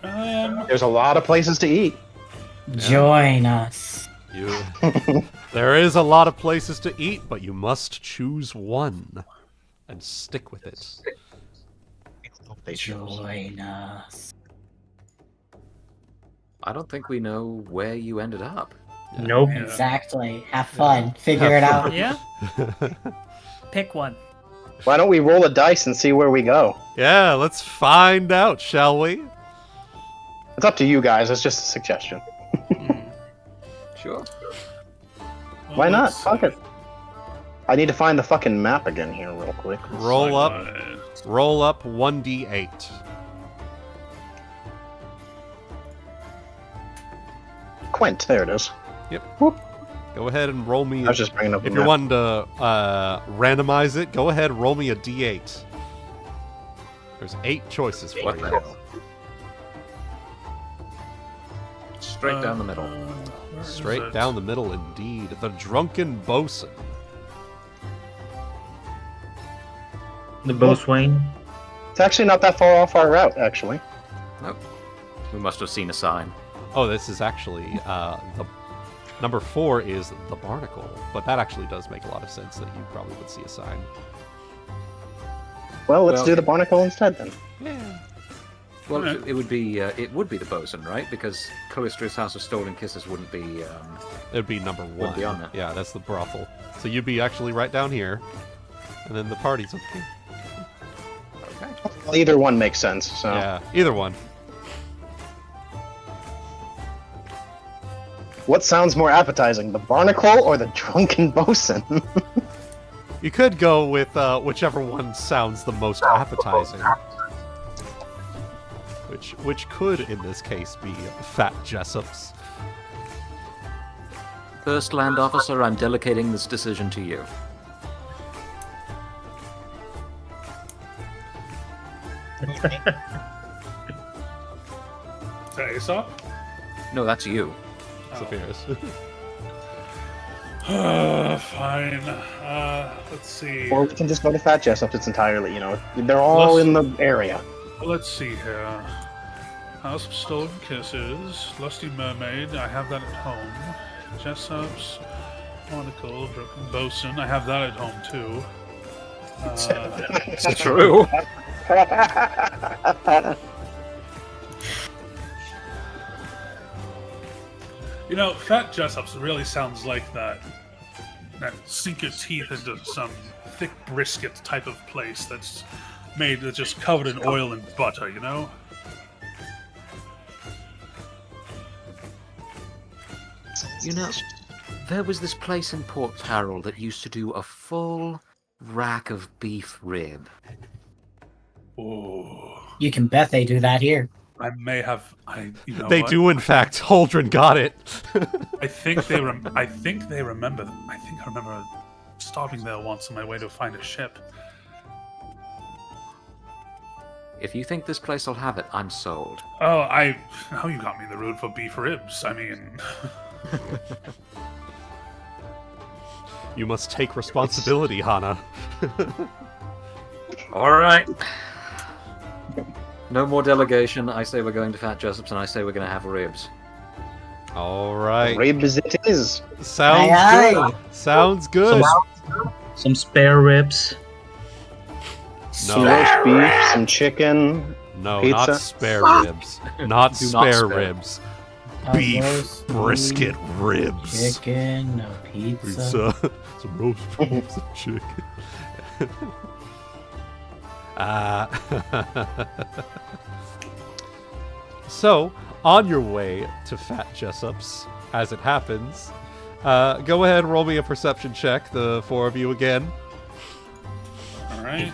There's a lot of places to eat. Join us. There is a lot of places to eat, but you must choose one and stick with it. Join us. I don't think we know where you ended up. Nope. Yeah. Exactly. Have fun. Figure it out. Yeah? Pick one. Why don't we roll a dice and see where we go? Yeah, let's find out, shall we? It's up to you guys. It's just a suggestion. Sure. Why not? Let's Fuck see. it. I need to find the fucking map again here real quick. Roll up 1d8. Quint. There it is. Yep. Go ahead and roll me. I was just bringing up. If you're wanting to randomize it, go ahead and roll me a d8. There's 8 choices for What you. the hell? Straight down the middle. Where is Straight it? down the middle, indeed. The drunken bosun. The boatswain. It's actually not that far off our route, actually. Nope. We must have seen a sign. Oh, this is actually the number 4 is the barnacle, but that actually does make a lot of sense that you probably would see a sign. Well, let's Well, do the barnacle instead then. Yeah. Well, Alright. it would be the bosun, right? Because Callistra's House of Stolen Kisses wouldn't be. It would be number 1. be on that. Yeah, that's the brothel. So you'd be actually right down here, and then the party's up here. Okay. Well, either one makes sense. So Yeah, either one. what sounds more appetizing, the barnacle or the drunken bosun? You could go with whichever one sounds the most appetizing. Which could, in this case, be Fat Jessup's. First Land Officer, I'm delegating this decision to you. Is that Aesop? No, that's you. Saphyrus. Fine. Let's see. Or we can just go to Fat Jessup. It's entirely, they're all in the area. Let's see here. House of Stolen Kisses, Lusty Mermaid, I have that at home. Jessup's, Monocle, Broken Bosun, I have that at home too. It's true. Fat Jessup's really sounds like that sink your teeth into some thick brisket type of place that's just covered in oil and butter, There was this place in Port Farrowe that used to do a full rack of beef rib. Oh, You can bet they do that here. I may have. They do, in fact. Holdren got it. I think they remember. I think I remember stopping there once on my way to find a ship. If you think this place will have it, I'm sold. Oh, now you got me in the mood for beef ribs. I mean, You must take responsibility, Hana. All right. No more delegation. I say we're going to Fat Jessup's, and I say we're going to have ribs. All right. Ribs it is. Sounds Aye, good. Sounds good. Some spare ribs. Some roast beef, some chicken. No, Pizza. not spare ribs. Not Do not spare spare. ribs. A Beef roast brisket beef, ribs. Chicken, no pizza. Pizza. Some roast beef, some chicken. So, on your way to Fat Jessup's, as it happens, go ahead and roll me a perception check, the 4 of you again. all right.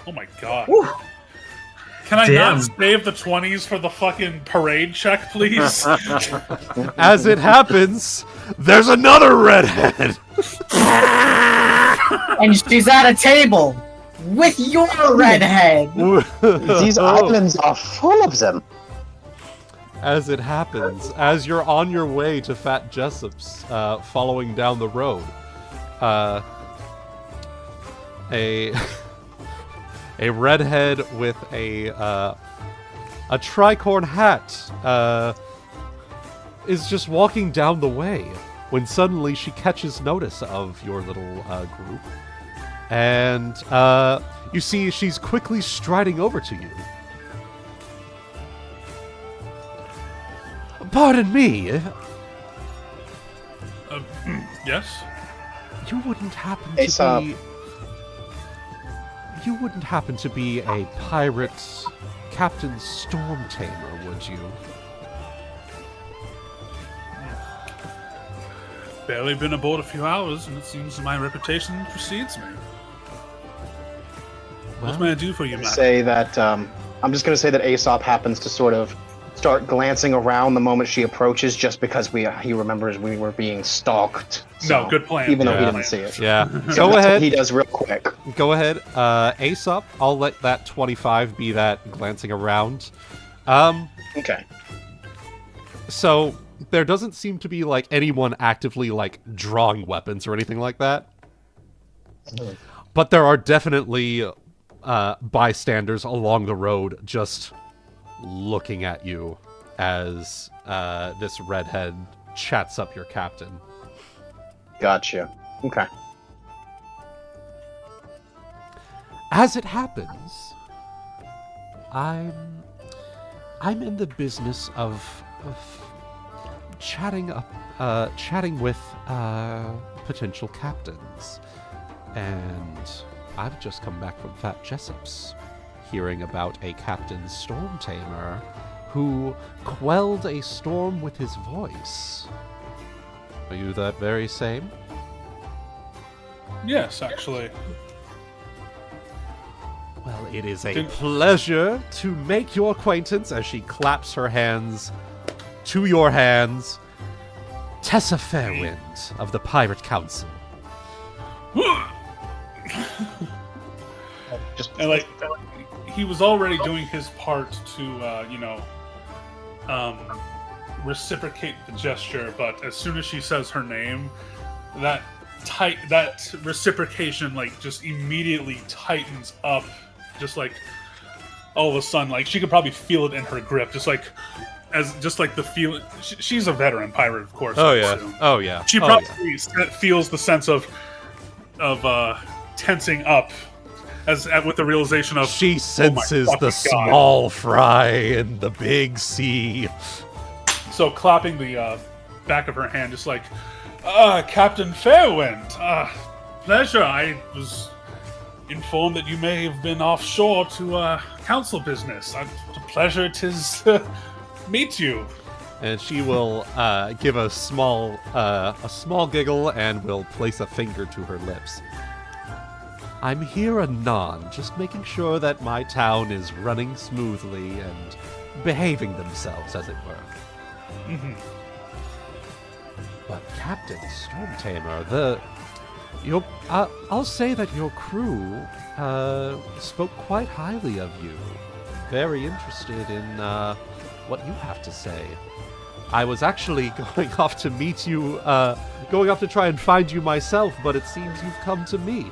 Oh my god. Can I Damn. not save the 20s for the fucking parade check, please? As it happens, there's another redhead! And she's at a table with your redhead. These islands are full of them. As it happens, as you're on your way to Fat Jessup's, following down the road, a redhead with a tricorn hat is just walking down the way when suddenly she catches notice of your little group, and you see she's quickly striding over to you. Pardon me, Yes? you wouldn't happen to Aesop. be... You wouldn't happen to be a pirate Captain Storm Tamer, would you? Barely been aboard a few hours, and it seems my reputation precedes me. What may I do for you, I man? say that I'm just going to say that Aesop happens to sort of start glancing around the moment she approaches, just because he remembers we were being stalked. So, No, good plan. Even though he Yeah. didn't see it. Yeah. So Go that's what ahead. he does real quick. Go ahead. Aesop, I'll let that 25 be that glancing around. Okay. So there doesn't seem to be like anyone actively like drawing weapons or anything like that. But there are definitely bystanders along the road just looking at you as this redhead chats up your captain. Gotcha. Okay. As it happens, I'm in the business of chatting with potential captains, and I've just come back from Fat Jessup's, hearing about a Captain Storm Tamer who quelled a storm with his voice. Are you that very same? Yes, actually. Well, it is a pleasure to make your acquaintance, as she claps her hands to your hands. Tessa Fairwind of the Pirate Council. And like, he was already doing his part to, reciprocate the gesture. But as soon as she says her name, that reciprocation like just immediately tightens up. Just like all of a sudden, like she could probably feel it in her grip, just like the feeling. She's a veteran pirate, of course. Oh yeah. Oh yeah. She probably feels the sense of tensing up with the realization of she senses the God. small fry in the big sea. So clapping the back of her hand, just like, Captain Fairwind, pleasure. I was informed that you may have been offshore to council business. It's a pleasure it is to meet you. And she will give a small giggle and will place a finger to her lips. I'm here anon, just making sure that my town is running smoothly and behaving themselves, as it were. Mm-hmm. But Captain Stormtamer, I'll say that your crew spoke quite highly of you. Very interested in what you have to say. I was actually going off to meet you, going off to try and find you myself, but it seems you've come to me.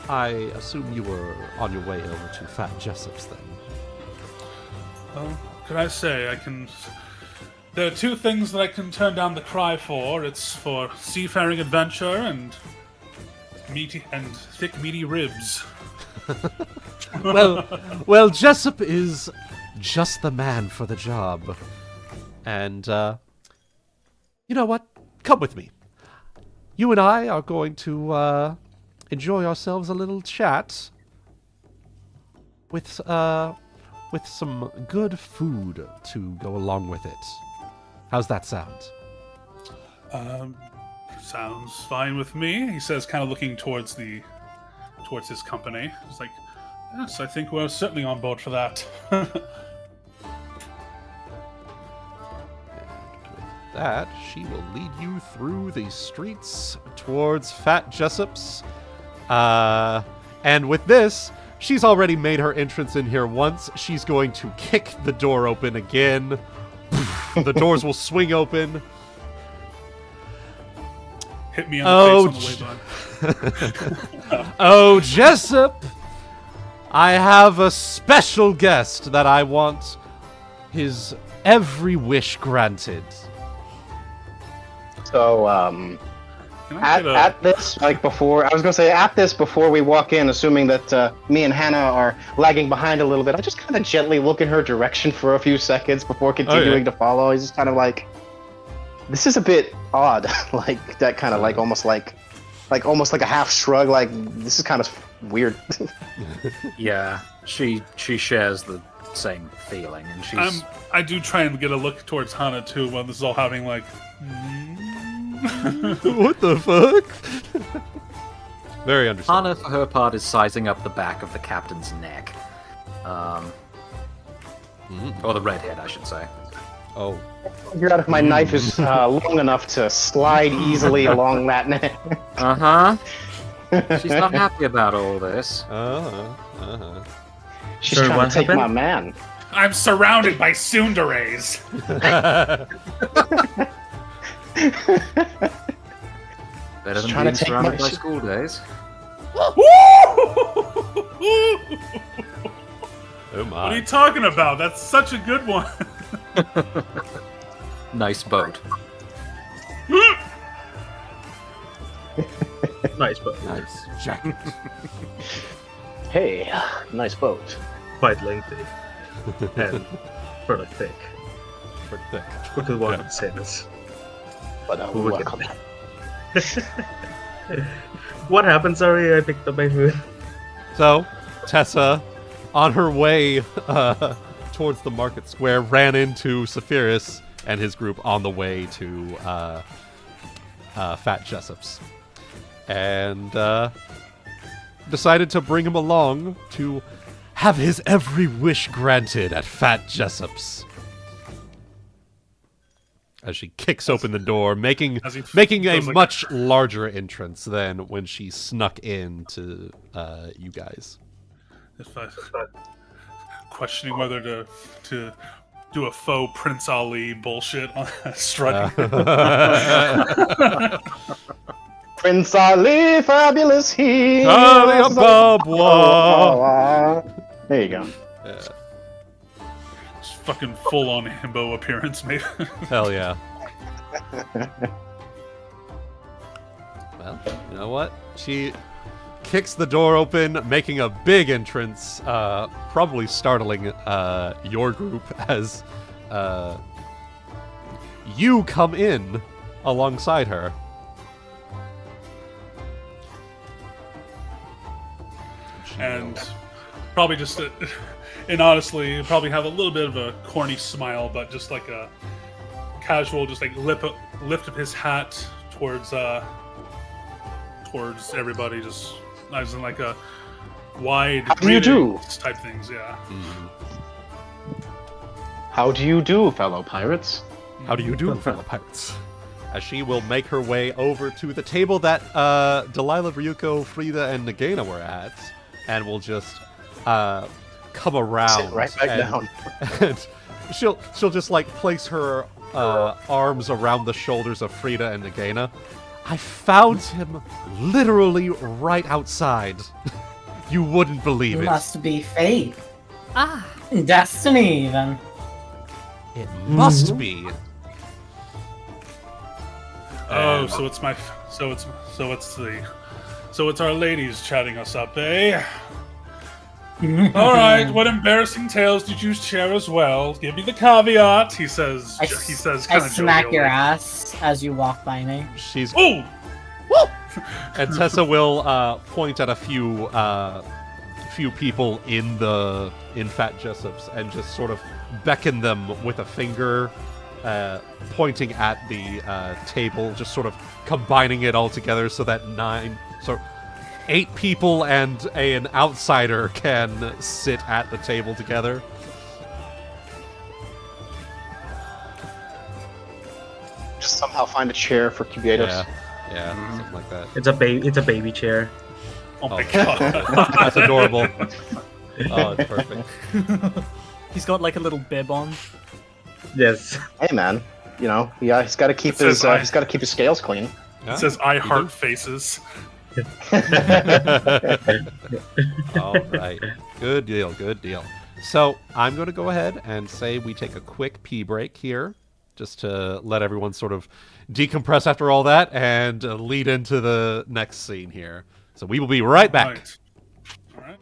I assume you were on your way over to Fat Jessup's then. Well, could I say there are two things that I can turn down the cry for. It's for seafaring adventure and thick meaty ribs. Well, Jessup is just the man for the job. And, you know what? Come with me. You and I are going to, enjoy ourselves a little chat with some good food to go along with it. How's that sound? Sounds fine with me, he says, kind of looking towards his company. It's like, yes, I think we're certainly on board for that. That she will lead you through the streets towards Fat Jessup's. And with this, she's already made her entrance in here once. She's going to kick the door open again. The doors will swing open. Hit me on the face on the way by. Oh, Jessup! I have a special guest that I want his every wish granted. So, at this, before we walk in, assuming that me and Hana are lagging behind a little bit, I just kind of gently look in her direction for a few seconds before continuing to follow. He's just kind of like, this is a bit odd, like that kind of like almost like a half shrug, like this is kind of weird. Yeah, she shares the same feeling, and she's. I do try and get a look towards Hana too when this is all happening. Like, what the fuck? Very understandable. Hana, for her part, is sizing up the back of the captain's neck. Or the redhead, I should say. Oh. Figure out if my knife is long enough to slide easily along that neck. Uh-huh. She's not happy about all this. She's Sir, trying what to take my happened? man. I'm surrounded by tsunderes. Better than trying to being take surrounded my by shit. school days. Oh What my. are you talking about? That's such a good one. Nice boat. Nice boat. Nice jacket. Hey, nice boat. Quite lengthy. And pretty thick. Pretty thick. We could walk up sailors. But Who would welcome. What happened? Sorry, I picked up my food. So, Tessa, on her way towards the market square, ran into Saphyrus and his group on the way to Fat Jessup's. And decided to bring him along to have his every wish granted at Fat Jessup's. As she kicks open the door, making a feels like much larger entrance than when she snuck in to you guys. If I questioning whether to do a faux Prince Ali bullshit on strutting. Prince Ali, fabulous he. There you go. Just fucking full on himbo appearance, maybe. Hell yeah. Well, you know what? She kicks the door open, making a big entrance, probably startling your group as you come in alongside her. And probably just, and honestly, probably have a little bit of a corny smile, but just like a casual, just like lift of his hat towards everybody, just as in like a wide How do you do? type things, yeah. How do you do, fellow pirates? How do you do, fellow pirates? As she will make her way over to the table that Delilah, Ryuuko, Frieda, and Nagaina were at, and will just come around. Sit right back down. And she'll just like place her arms around the shoulders of Frieda and Nagaina. I found him literally right outside. You wouldn't believe it. Must be fate. Ah, Destiny, even. It must be. Oh, so it's our ladies chatting us up, eh? All right, what embarrassing tales did you share as well? Give me the caveat. He says. I Kind of smack your jovially. ass as you walk by me. She's Oh, and Tessa will point at a few people in Fat Jessup's and just sort of beckon them with a finger, pointing at the table, just sort of combining it all together so that 8 people and an outsider can sit at the table together. Just somehow find a chair for Cubatus. Yeah, something like that. It's a baby chair. oh my god. That's adorable. Oh, it's perfect. He's got like a little bib on. Yes. Hey, man. You know, he's got to keep It says he's got to keep his scales clean. It says I heart faces. All right. Good deal, good deal. So I'm going to go ahead and say we take a quick pee break here, just to let everyone sort of decompress after all that and lead into the next scene here. So we will be right back. Right. All right.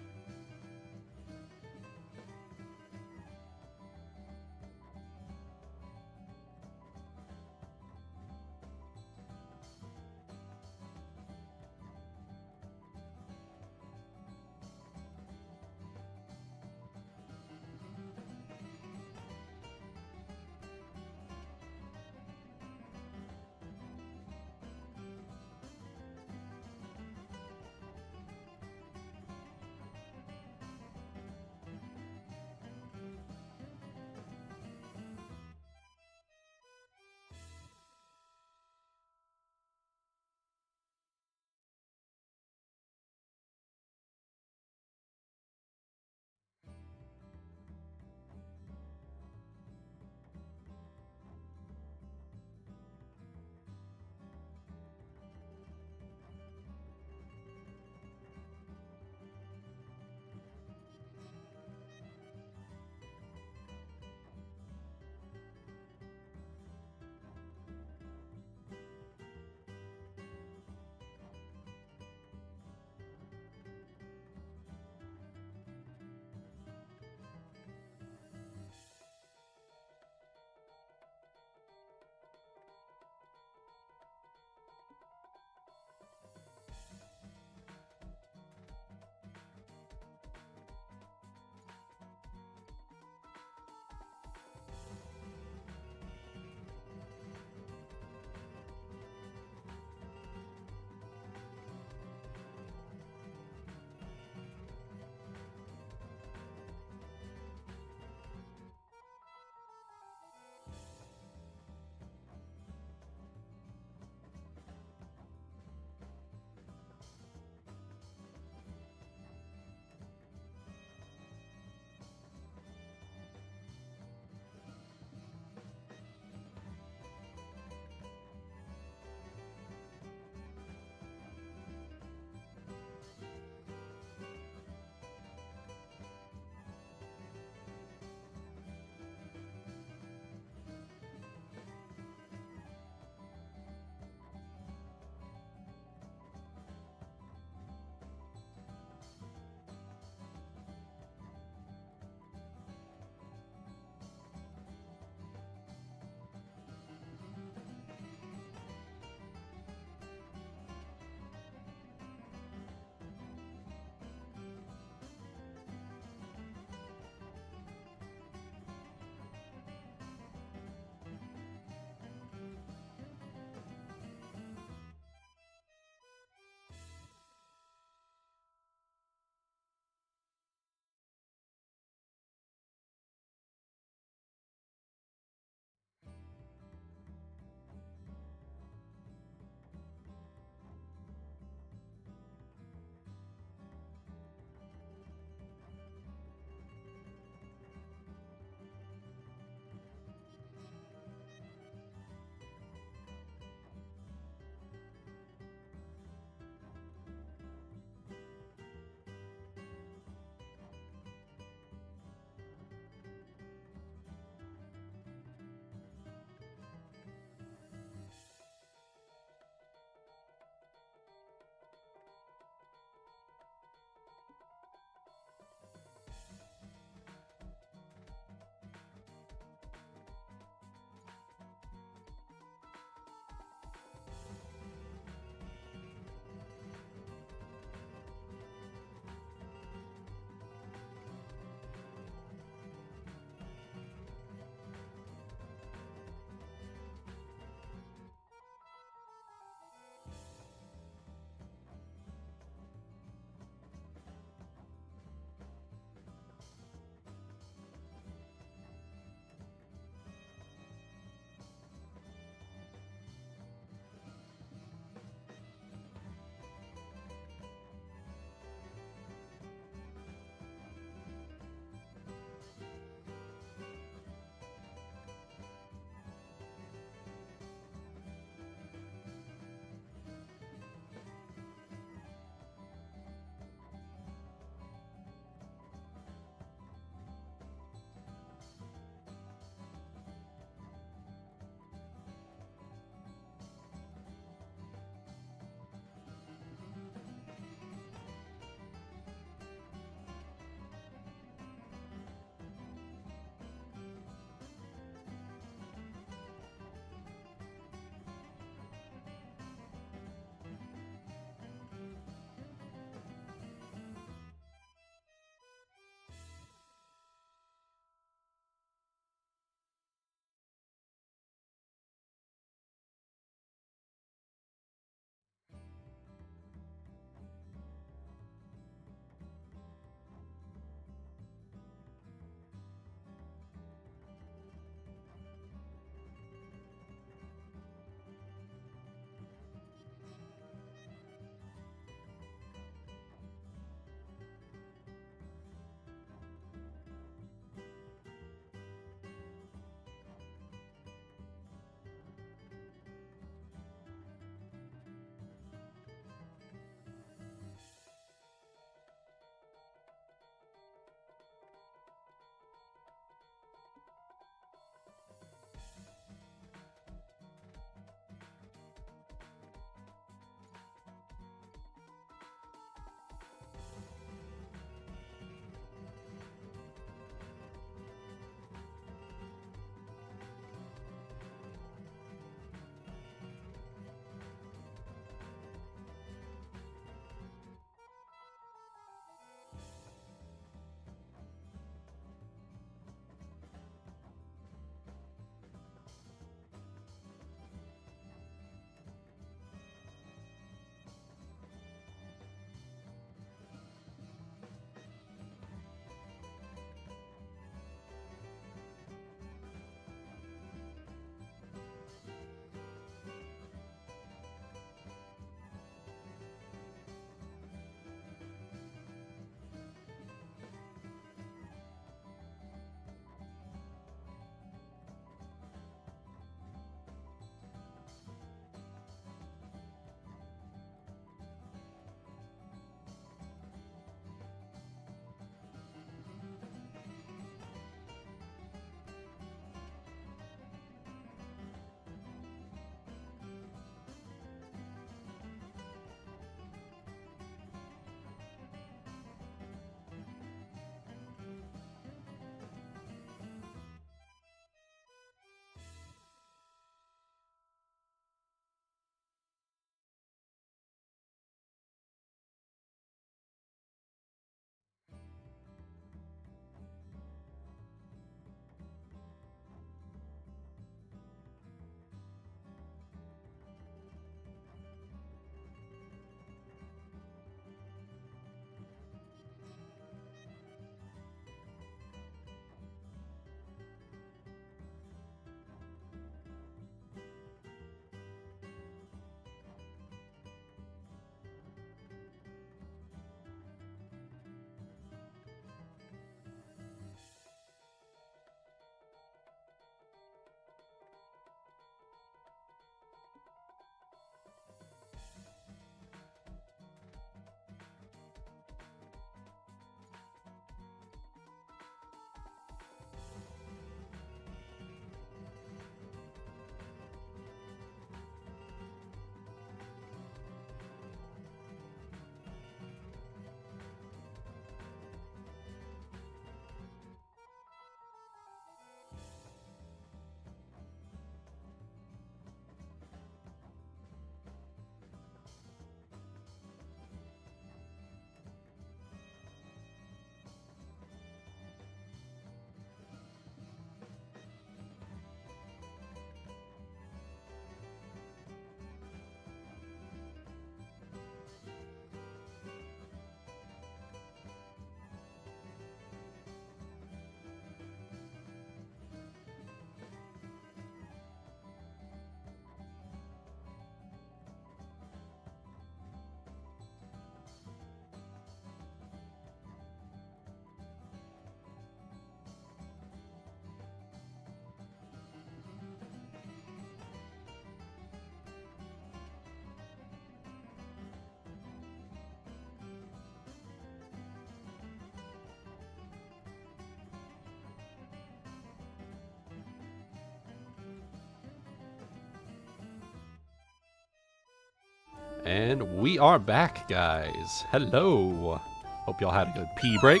And we are back, guys. Hello. Hope y'all had a good pee break.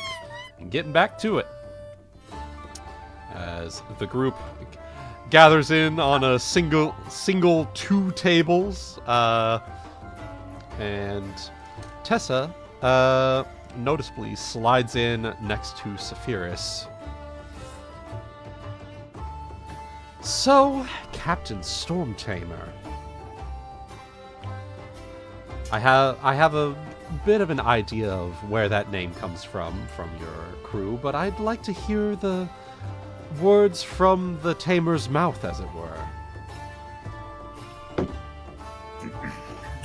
And getting back to it. As the group gathers in on a single 2 tables. And Tessa noticeably slides in next to Saphyrus. So, Captain Stormtamer. I have a bit of an idea of where that name comes from your crew, but I'd like to hear the words from the tamer's mouth, as it were.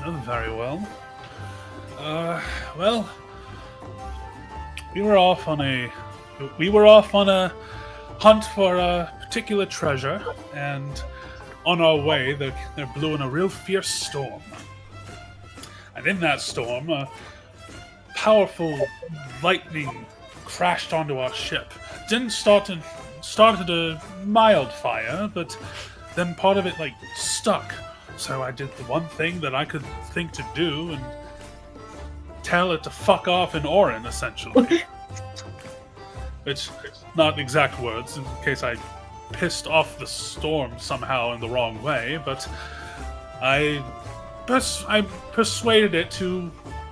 Oh, very well. Well, we were off on a hunt for a particular treasure, and on our way, there blew in a real fierce storm. And in that storm, powerful lightning crashed onto our ship. Started a mild fire, but then part of it stuck. So I did the one thing that I could think to do and tell it to fuck off in Orin, essentially. It's not exact words, in case I pissed off the storm somehow in the wrong way, but I persuaded it to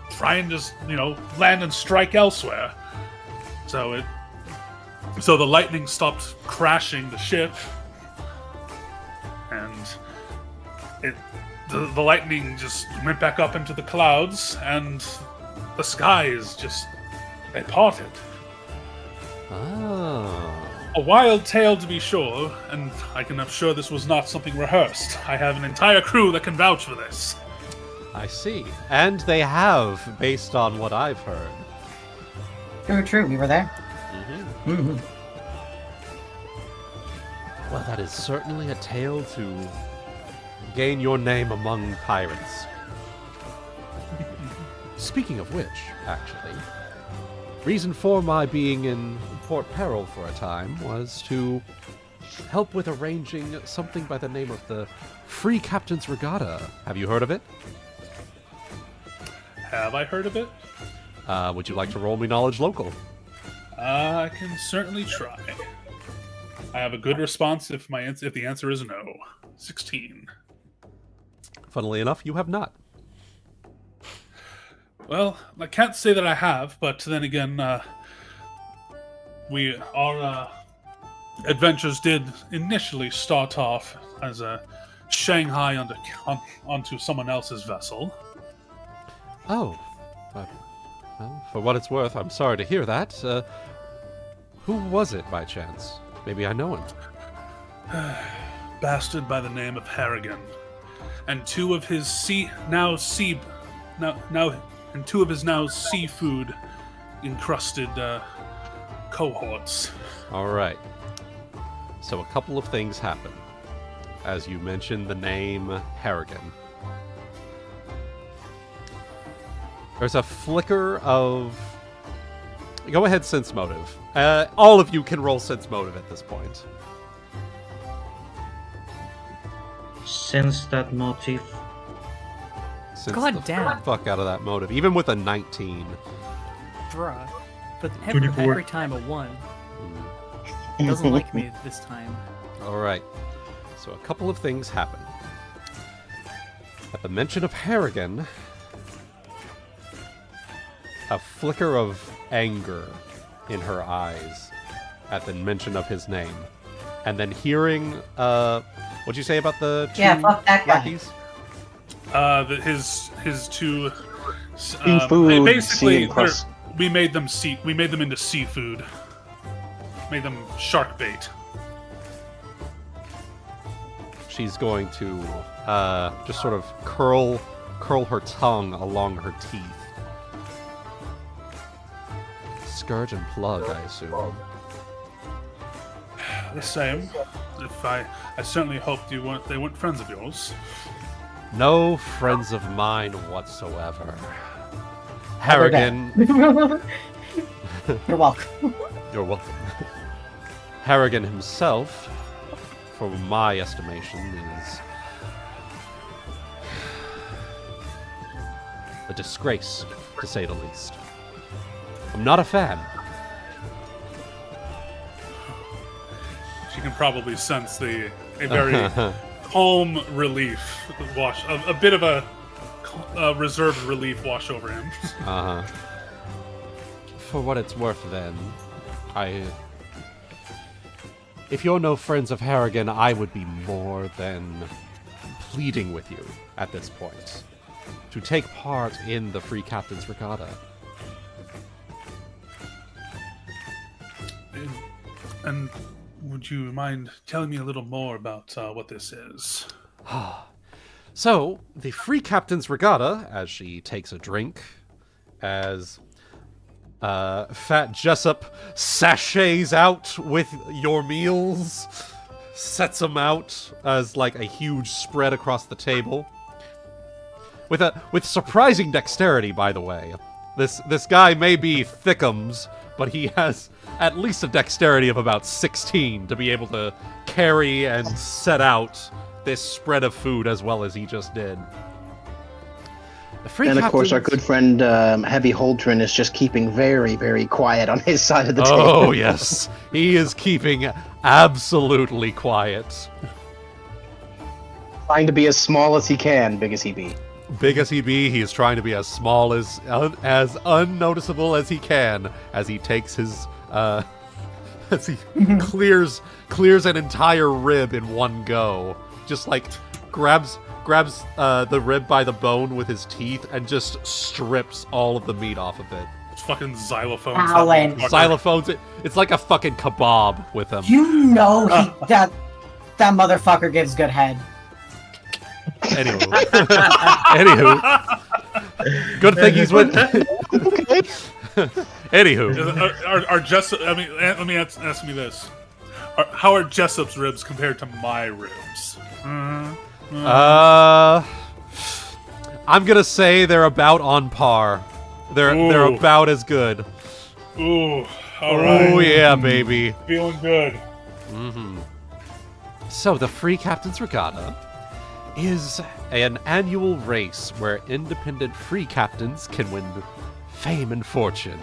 try and just, land and strike elsewhere. So the lightning stopped crashing the ship, and the lightning just went back up into the clouds, and the skies they parted. Oh. A wild tale, to be sure, and I can assure this was not something rehearsed. I have an entire crew that can vouch for this. I see. And they have, based on what I've heard. True, we were there. Mm-hmm. Well, that is certainly a tale to gain your name among pirates. Speaking of which, actually, reason for my being in Port Peril for a time was to help with arranging something by the name of the Free Captain's Regatta. Have you heard of it? Have I heard of it? Would you like to roll me knowledge local? I can certainly try. I have a good response if the answer is no. 16. Funnily enough, you have not. Well, I can't say that I have, but then again, our adventures did initially start off as a Shanghai onto someone else's vessel. Oh. Well, for what it's worth, I'm sorry to hear that. Who was it, by chance? Maybe I know him. Bastard by the name of Harrigan, and two of his seafood encrusted cohorts. All right. So a couple of things happen. As you mentioned the name Harrigan. There's a flicker of... Go ahead, sense motive. All of you can roll sense motive at this point. Sense that motive. Sense God the damn. fuck out of that motive. Even with a 19. Bruh. But 24. every time a 1. It doesn't like me this time. All right. So a couple of things happen. At the mention of Harrigan, a flicker of anger in her eyes at the mention of his name. And then hearing, what'd you say about the two fuck that guy. lackeys? His two... Seafood, basically, sea crust. we made them into seafood. Made them shark bait. She's going to just sort of curl her tongue along her teeth. Scourge and plug, I assume. The same. If I certainly hoped they weren't friends of yours. No friends of mine whatsoever. Harrigan. You're welcome. You're welcome. Harrigan himself, for my estimation, is a disgrace, to say the least. I'm not a fan. She can probably sense a very calm relief wash, a bit of a reserved relief wash over him. Uh-huh. For what it's worth, then, if you're no friends of Harrigan, I would be more than pleading with you at this point to take part in the Free Captain's Regatta. And would you mind telling me a little more about what this is? So, the Free Captain's Regatta, as she takes a drink, as Fat Jessup sachets out with your meals, sets them out as like a huge spread across the table. With surprising dexterity, by the way. This guy may be thickums, but he has at least a dexterity of about 16 to be able to carry and set out this spread of food as well as he just did. And of course, our good friend Heavy Holdren is just keeping very, very quiet on his side of the table. Oh, yes. He is keeping absolutely quiet. Trying to be as small as he can, big as he be. Big as he be, he is trying to be as small as unnoticeable as he can as he takes his as he clears an entire rib in one go. Just like grabs the rib by the bone with his teeth and just strips all of the meat off of it. It's fucking xylophones. Alan. Xylophones. It's like a fucking kebab with him. You know that motherfucker gives good head. Anywho, good thing he's with. Anywho, are Jessup? I mean, let me ask me this: how are Jessup's ribs compared to my ribs? I'm gonna say they're about on par. They're about as good. Ooh, all right. Oh yeah, baby. Feeling good. Mm-hmm. So the Free Captain's Regatta is an annual race where independent free captains can win fame and fortune,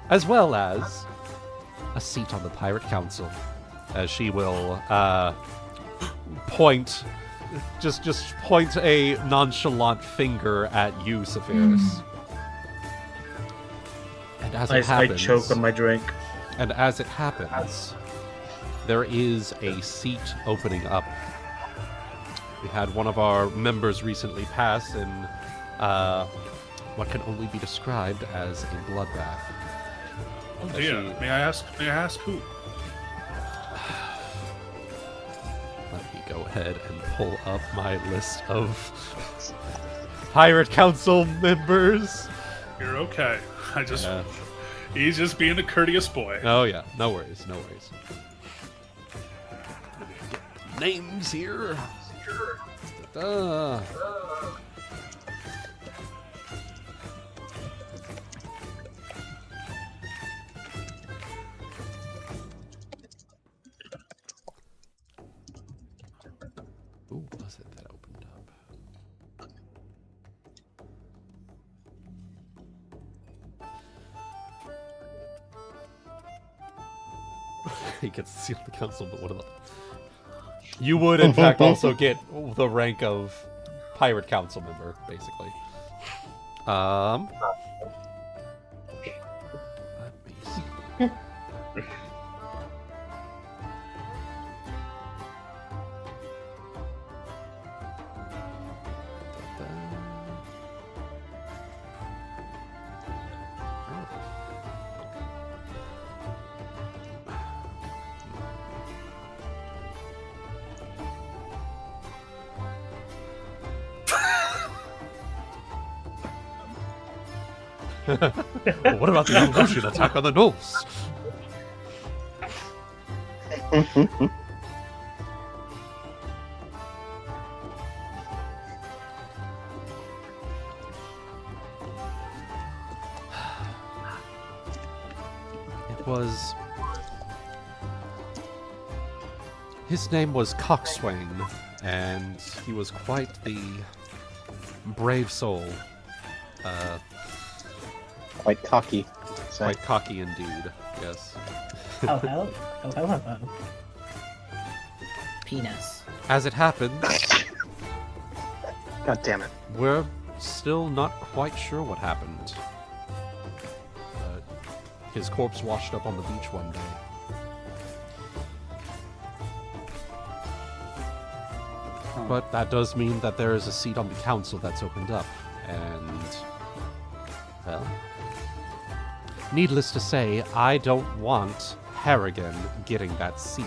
as well as a seat on the Pirate Council, as she will point a nonchalant finger at you, Saphyrus. And as it happens, I choke on my drink. And as it happens, there is a seat opening up. We had one of our members recently pass in what can only be described as a bloodbath. Oh dear. May I ask who? Let me go ahead and pull up my list of Pirate Council members. You're okay. He's just being a courteous boy. Oh yeah, no worries. Names here. Ooh, what was it that opened up? He gets to seal the council, but what about... You would, in fact, also get the rank of Pirate Council member, basically. Let me see. What about the Evolution attack on the Knolls? It was... His name was Coxswain, and he was quite the brave soul. Quite cocky. So. Quite cocky indeed, yes. Oh, hell. Oh. Penis. As it happens, God damn it. we're still not quite sure what happened. His corpse washed up on the beach one day. But that does mean that there is a seat on the council that's opened up, and... well... needless to say, I don't want Harrigan getting that seat.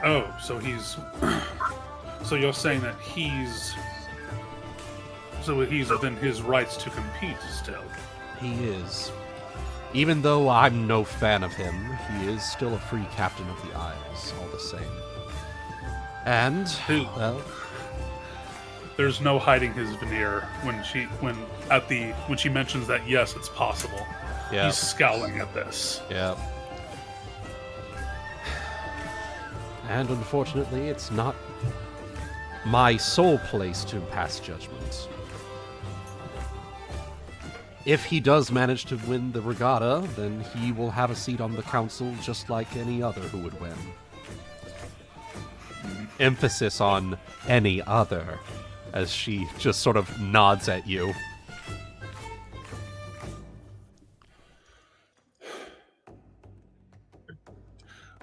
Oh, so he's... so you're saying that he's... so he's within his rights to compete still? He is. Even though I'm no fan of him, he is still a free captain of the Isles, all the same. And, well... there's no hiding his veneer when she mentions that yes, it's possible. Yeah. He's scowling at this. Yeah. And unfortunately, it's not my sole place to pass judgment. If he does manage to win the regatta, then he will have a seat on the council just like any other who would win. Emphasis on any other, as she just sort of nods at you.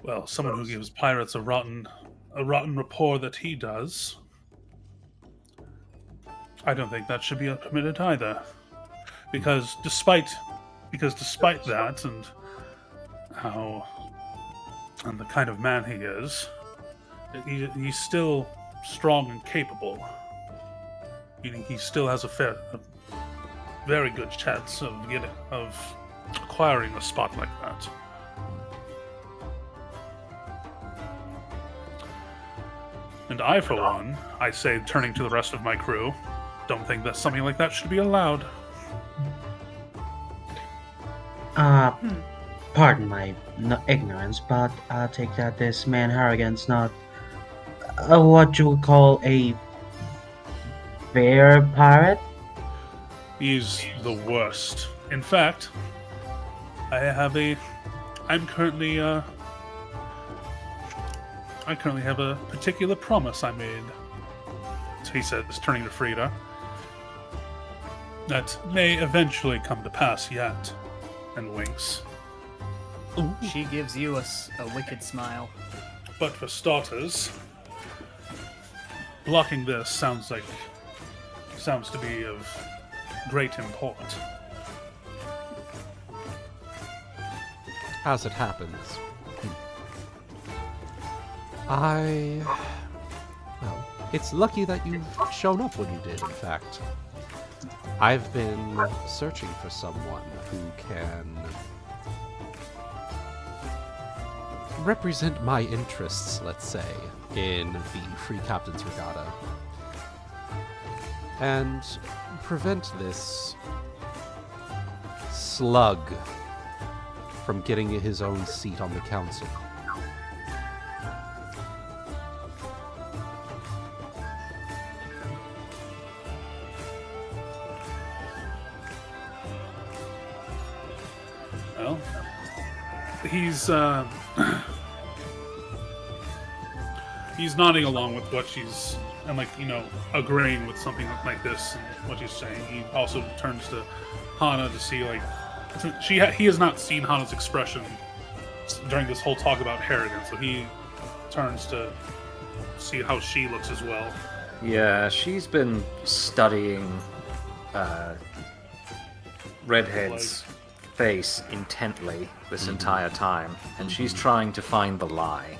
Well, someone who gives pirates a rotten rapport that he does, I don't think that should be permitted either. Because despite that and the kind of man he is, he's still strong and capable. He still has a very good chance of acquiring a spot like that. And I, for one, I say, turning to the rest of my crew, don't think that something like that should be allowed. Pardon my ignorance, but I take that this man Harrigan's not what you would call a fair pirate? He's the worst. In fact, I currently have a particular promise I made. So he says, turning to Frieda, that may eventually come to pass yet. And winks. She gives you a wicked smile. But for starters, blocking this sounds to be of great import. As it happens, well, it's lucky that you've shown up when you did, in fact. I've been searching for someone who can represent my interests, let's say, in the Free Captain's Regatta. And prevent this slug from getting his own seat on the council. Well, he's nodding along with what she's, and agreeing with something like this and what she's saying. He also turns to Hana to see, he has not seen Hana's expression during this whole talk about Harrigan, so he turns to see how she looks as well. Yeah, she's been studying Redhead's face intently this entire time, and she's trying to find the lie.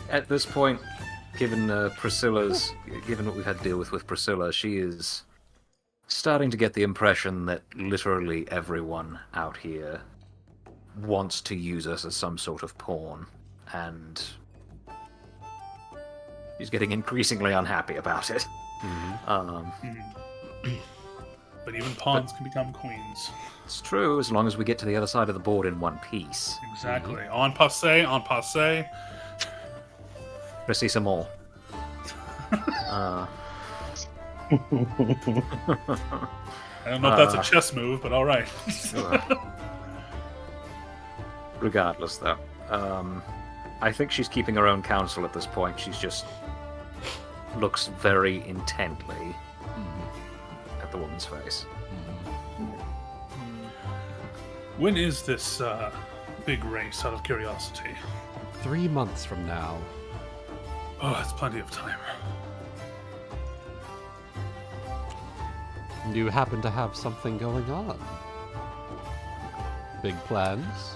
At this point, given what we've had to deal with Priscilla, she is starting to get the impression that literally everyone out here wants to use us as some sort of pawn, and she's getting increasingly unhappy about it. But even pawns can become queens. It's true, as long as we get to the other side of the board in one piece. Exactly. En passé. to see some more. I don't know if that's a chess move, but all right. Regardless, though, I think she's keeping her own counsel at this point. She's just looks very intently at the woman's face. When is this big race, out of curiosity? 3 months from now. Oh, that's plenty of time. Do you happen to have something going on? Big plans?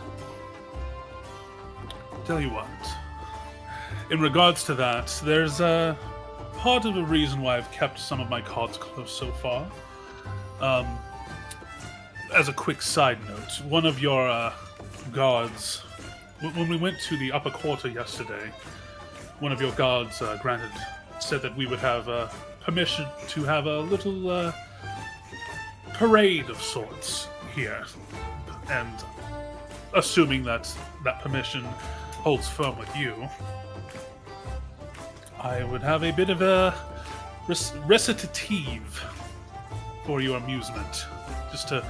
Tell you what. In regards to that, there's a part of the reason why I've kept some of my cards close so far. As a quick side note, one of your guards, when we went to the upper quarter yesterday, one of your guards said that we would have permission to have a little parade of sorts here, and assuming that permission holds firm with you, I would have a bit of a recitative for your amusement, just to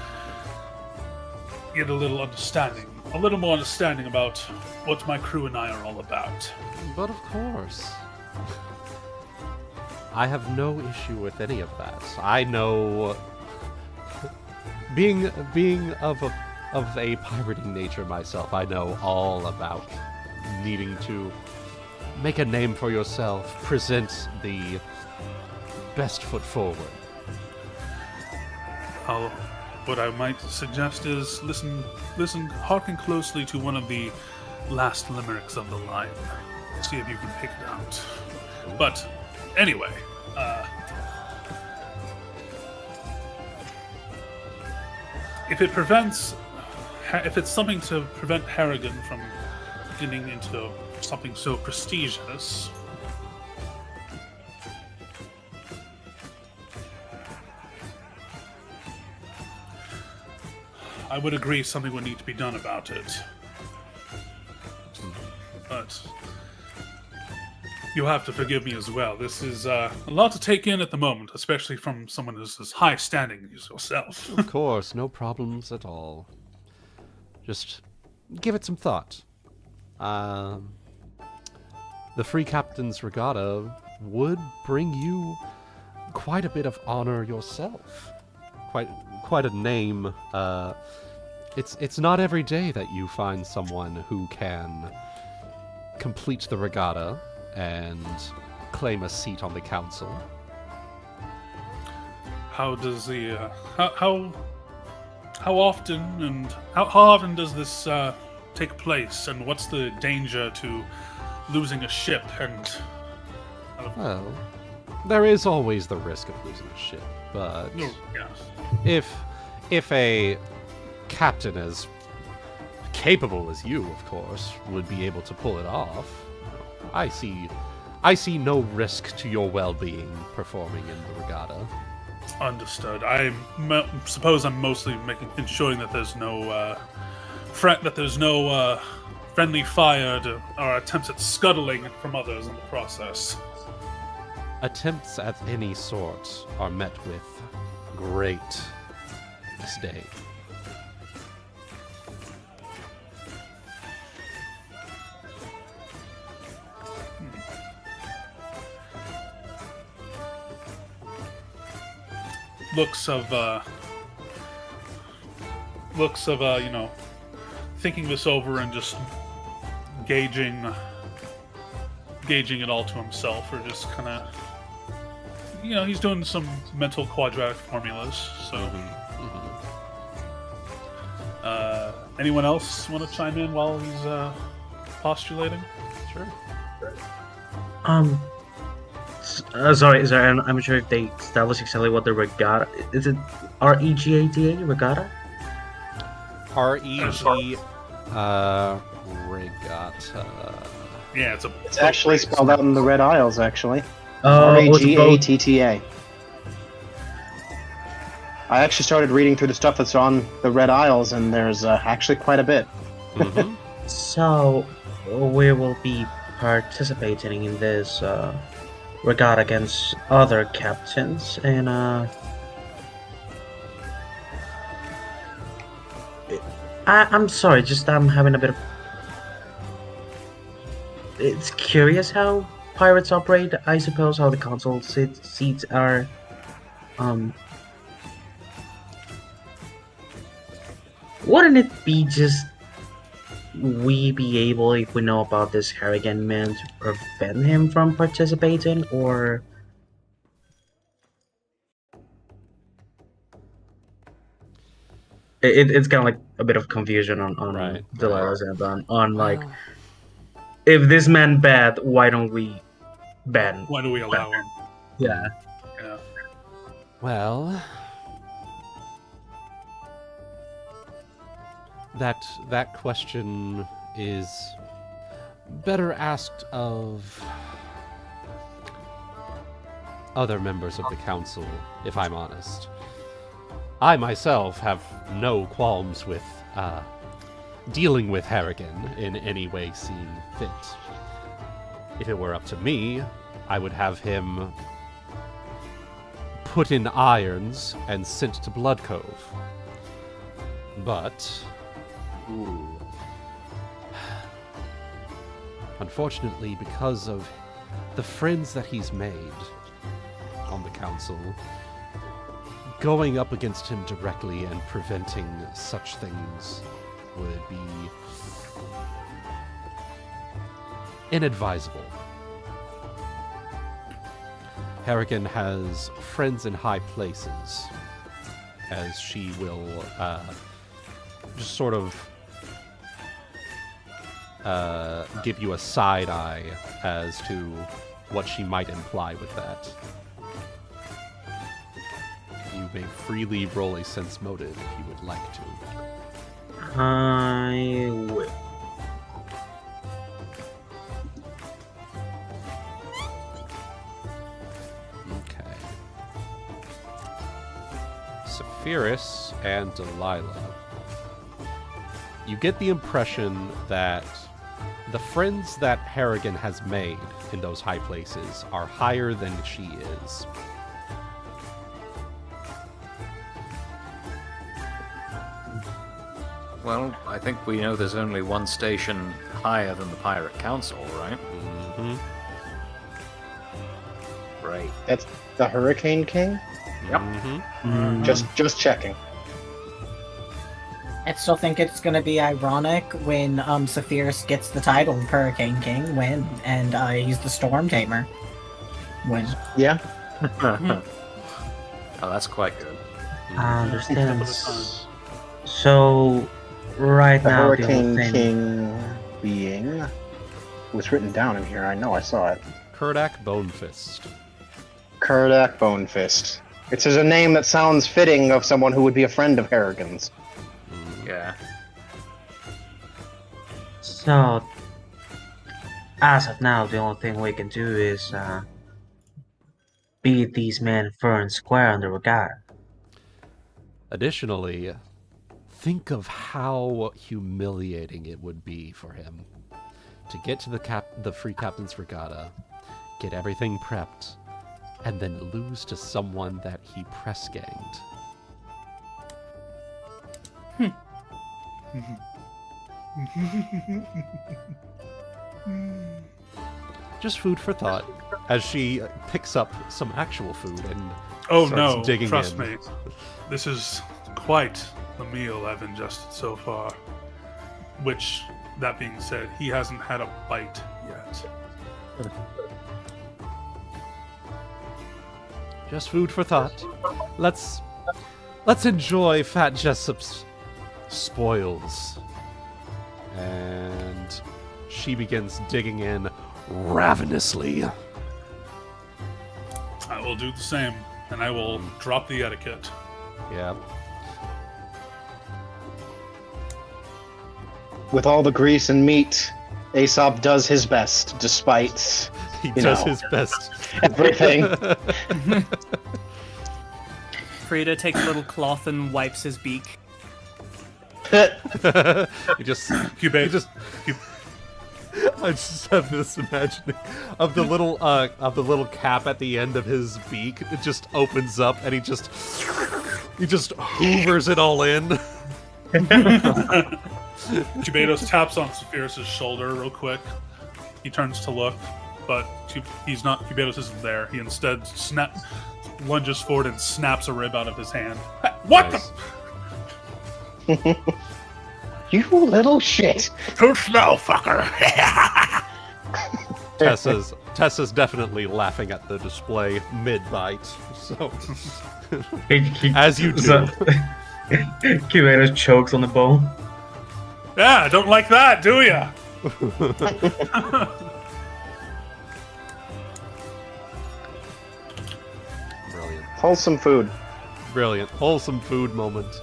get a little more understanding about what my crew and I are all about. But of course. I have no issue with any of that. I know, being of a pirating nature myself, I know all about needing to make a name for yourself, present the best foot forward. What I might suggest is hearken closely to one of the last limericks of the line. See if you can pick it out. But anyway, if it's something to prevent Harrigan from getting into something so prestigious, I would agree something would need to be done about it. But you'll have to forgive me as well. This is a lot to take in at the moment, especially from someone who's as high standing as yourself. Of course, no problems at all. Just give it some thought. The Free Captain's Regatta would bring you quite a bit of honor yourself. Quite a name. It's not every day that you find someone who can complete the regatta and claim a seat on the council. How does the how often does this take place, and what's the danger to losing a ship? And well, there is always the risk of losing a ship, but if a captain as capable as you, of course, would be able to pull it off, I see no risk to your well-being performing in the regatta. Understood. I suppose I'm mostly ensuring that there's no friendly fire or attempts at scuttling from others in the process. Attempts at any sort are met with great disdain. Looks of thinking this over and just gauging it all to himself, or just kind of, he's doing some mental quadratic formulas. So, anyone else want to chime in while he's postulating? Sure. Sorry, I'm not sure if they established exactly what the regatta is. It REGATA regatta? Regatta. Yeah, it's actually spelled out in the Red Isles. Actually, REGATTA. I actually started reading through the stuff that's on the Red Isles, and there's actually quite a bit. So we will be participating in this regard against other captains, and I'm sorry, just I'm having a bit of. It's curious how pirates operate. I suppose how the council seats are. Wouldn't it be just we be able, if we know about this Harrigan man, to prevent him from participating, or? It's kind of like a bit of confusion on Delilah's end on like, if this man bad, why don't we ban? Why do we allow him? Yeah. Yeah. Well, that question is better asked of other members of the council, if I'm honest. I myself have no qualms with dealing with Harrigan in any way seen fit. If it were up to me, I would have him put in irons and sent to Blood Cove. But unfortunately, because of the friends that he's made on the council, going up against him directly and preventing such things would be inadvisable. Harrigan has friends in high places, as she will just sort of give you a side eye as to what she might imply with that. You may freely roll a sense motive if you would like to. I will. Okay. Saphyrus and Delilah. You get the impression that the friends that Harrigan has made in those high places are higher than she is. Well, I think we know there's only one station higher than the Pirate Council, right? Mm-hmm. Right. That's the Hurricane King? Yep. Mm-hmm. Just checking. I still think it's gonna be ironic when Saphyrus gets the title of Hurricane King and he's the Storm Tamer. When. Yeah. Oh, that's quite good. I understand. So, right The now, Hurricane the King being was written down in here. I know, I saw it. Kurdak Bonefist. Kurdak Bonefist. It is a name that sounds fitting of someone who would be a friend of Harrigan's. Yeah. So, as of now, the only thing we can do is beat these men fair and square on the regatta. Additionally, think of how humiliating it would be for him to get to the Free Captain's Regatta, get everything prepped, and then lose to someone that he press ganged. Just food for thought, as she picks up some actual food and starts digging trust in. me. This is quite the meal I've ingested so far. Which, that being said, he hasn't had a bite yet. Just food for thought. Let's enjoy Fat Jessup's spoils. And she begins digging in ravenously. I will do the same, and I will drop the etiquette. Yeah. With all the grease and meat, Aesop does his best, despite He does his best. everything. Frieda takes a little cloth and wipes his beak. He just I just have this imagining of the little cap at the end of his beak. It just opens up, and he just hoovers it all in. Cubados taps on Saphyrus' shoulder real quick. He turns to look, but he's not. Cubados isn't there. He instead lunges forward and snaps a rib out of his hand. What Nice. You little shit! Too slow, fucker! Tessa's definitely laughing at the display mid-bite. So, as you do. Cubados chokes on the bone. Yeah, don't like that, do ya? Brilliant. Wholesome food. Brilliant. Wholesome food moment.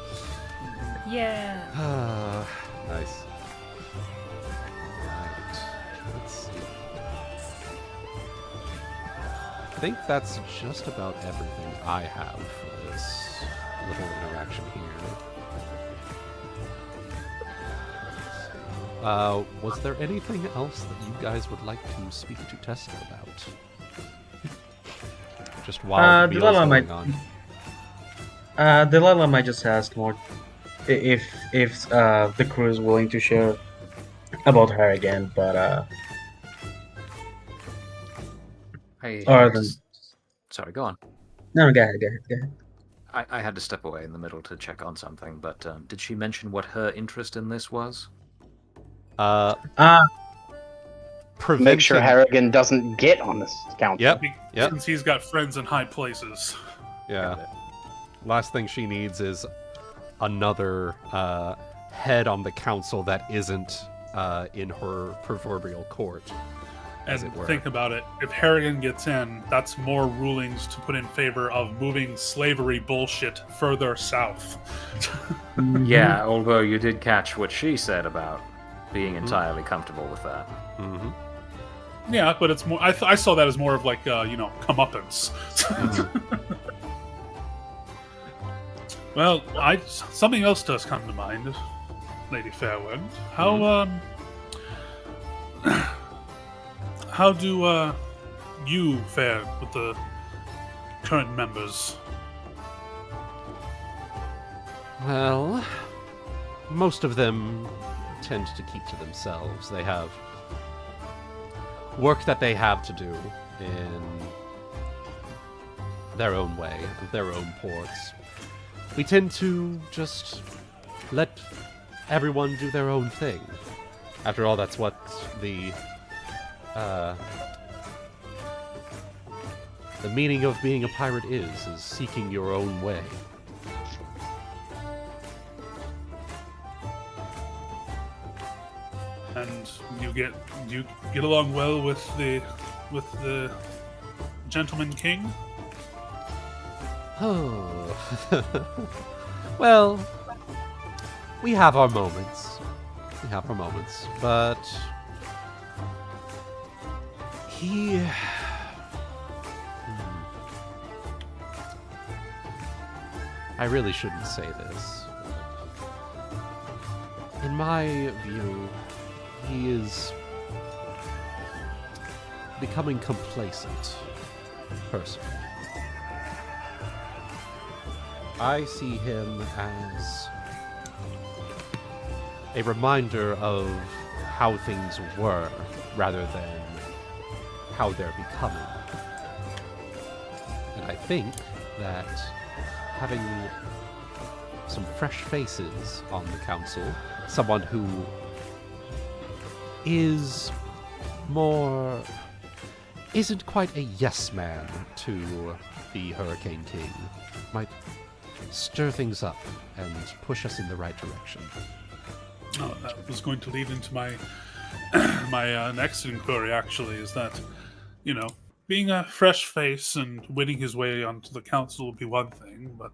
Yeah. Nice. Right. Let's see. I think that's just about everything I have for this little interaction here. Was there anything else that you guys would like to speak to Tessa about? Just while the meal's Delilah going might- on. Delilah might just ask more if the crew is willing to share about her again, but Sorry, go on. no, go ahead. I had to step away in the middle to check on something, but did she mention what her interest in this was? Preventing... Make sure Harrigan doesn't get on this council. Yep. Since he's got friends in high places. Yeah. Last thing she needs is another head on the council that isn't in her proverbial court. And think about it. If Harrigan gets in, that's more rulings to put in favor of moving slavery bullshit further south. Yeah, although you did catch what she said about being entirely comfortable with that. Mm-hmm. Yeah, but it's more. I saw that as more of like comeuppance. Well, something else does come to mind, Lady Fairwind. How do you fare with the current members? Well, most of them tend to keep to themselves. They have work that they have to do in their own way, of their own ports. We tend to just let everyone do their own thing. After all, that's what the meaning of being a pirate is seeking your own way. And do you get along well with the gentleman king? Oh. Well, we have our moments. But he... I really shouldn't say this. In my view, he is becoming complacent, personally. I see him as a reminder of how things were, rather than how they're becoming. And I think that having some fresh faces on the council, someone who isn't quite a yes man to the Hurricane King, might stir things up and push us in the right direction. Oh, that was going to lead into my next inquiry, actually, is that, being a fresh face and winning his way onto the council would be one thing, but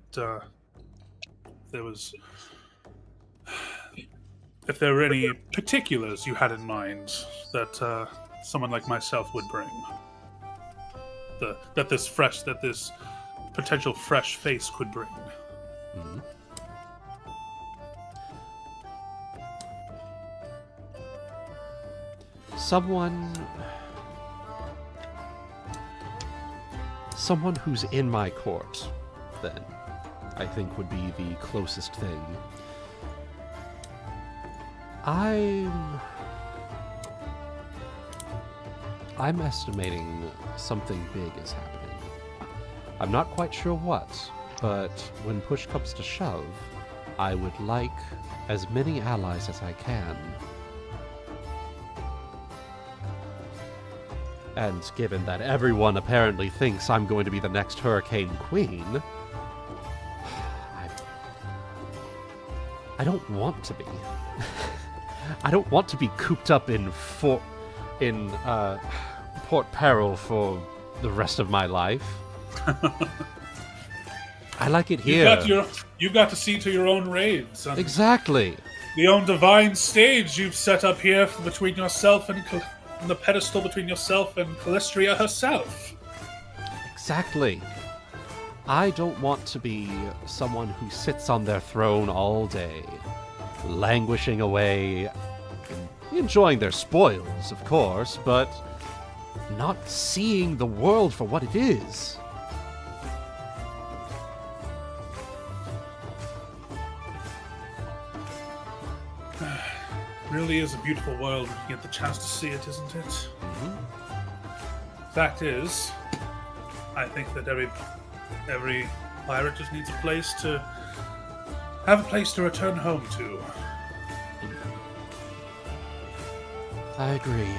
if there were any particulars you had in mind that someone like myself would bring, that this potential fresh face could bring. Mm-hmm. someone who's in my court, then, I think would be the closest thing. I'm estimating something big is happening. I'm not quite sure what, but when push comes to shove, I would like as many allies as I can. And given that everyone apparently thinks I'm going to be the next Hurricane Queen, I don't want to be. I don't want to be cooped up in Port Peril for the rest of my life. I like it here. You got to see to your own raids. Exactly. The own divine stage you've set up here between yourself and the pedestal between yourself and Calistria herself. Exactly. I don't want to be someone who sits on their throne all day, languishing away, enjoying their spoils, of course, but not seeing the world for what it is. Really is a beautiful world when you get the chance to see it, isn't it? Mm-hmm. Fact is, I think that every pirate just needs a place to return home to. I agree.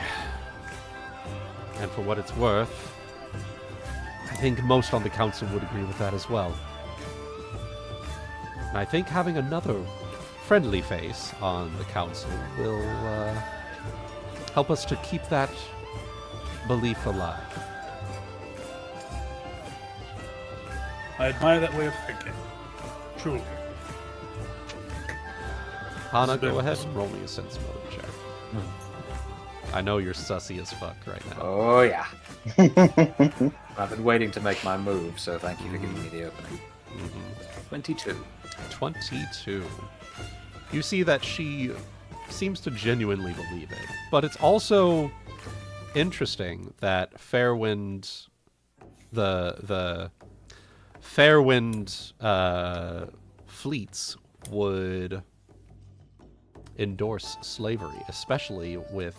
And for what it's worth, I think most on the council would agree with that as well. And I think having another friendly face on the council will help us to keep that belief alive. I admire that way of thinking. Truly. Hana, go ahead and roll me a sense motive check. I know you're sussy as fuck right now. Oh, yeah. I've been waiting to make my move, so thank you for giving me the opening. 22. 22. You see that she seems to genuinely believe it, but it's also interesting that Fairwind, the Fairwind fleets would endorse slavery, especially with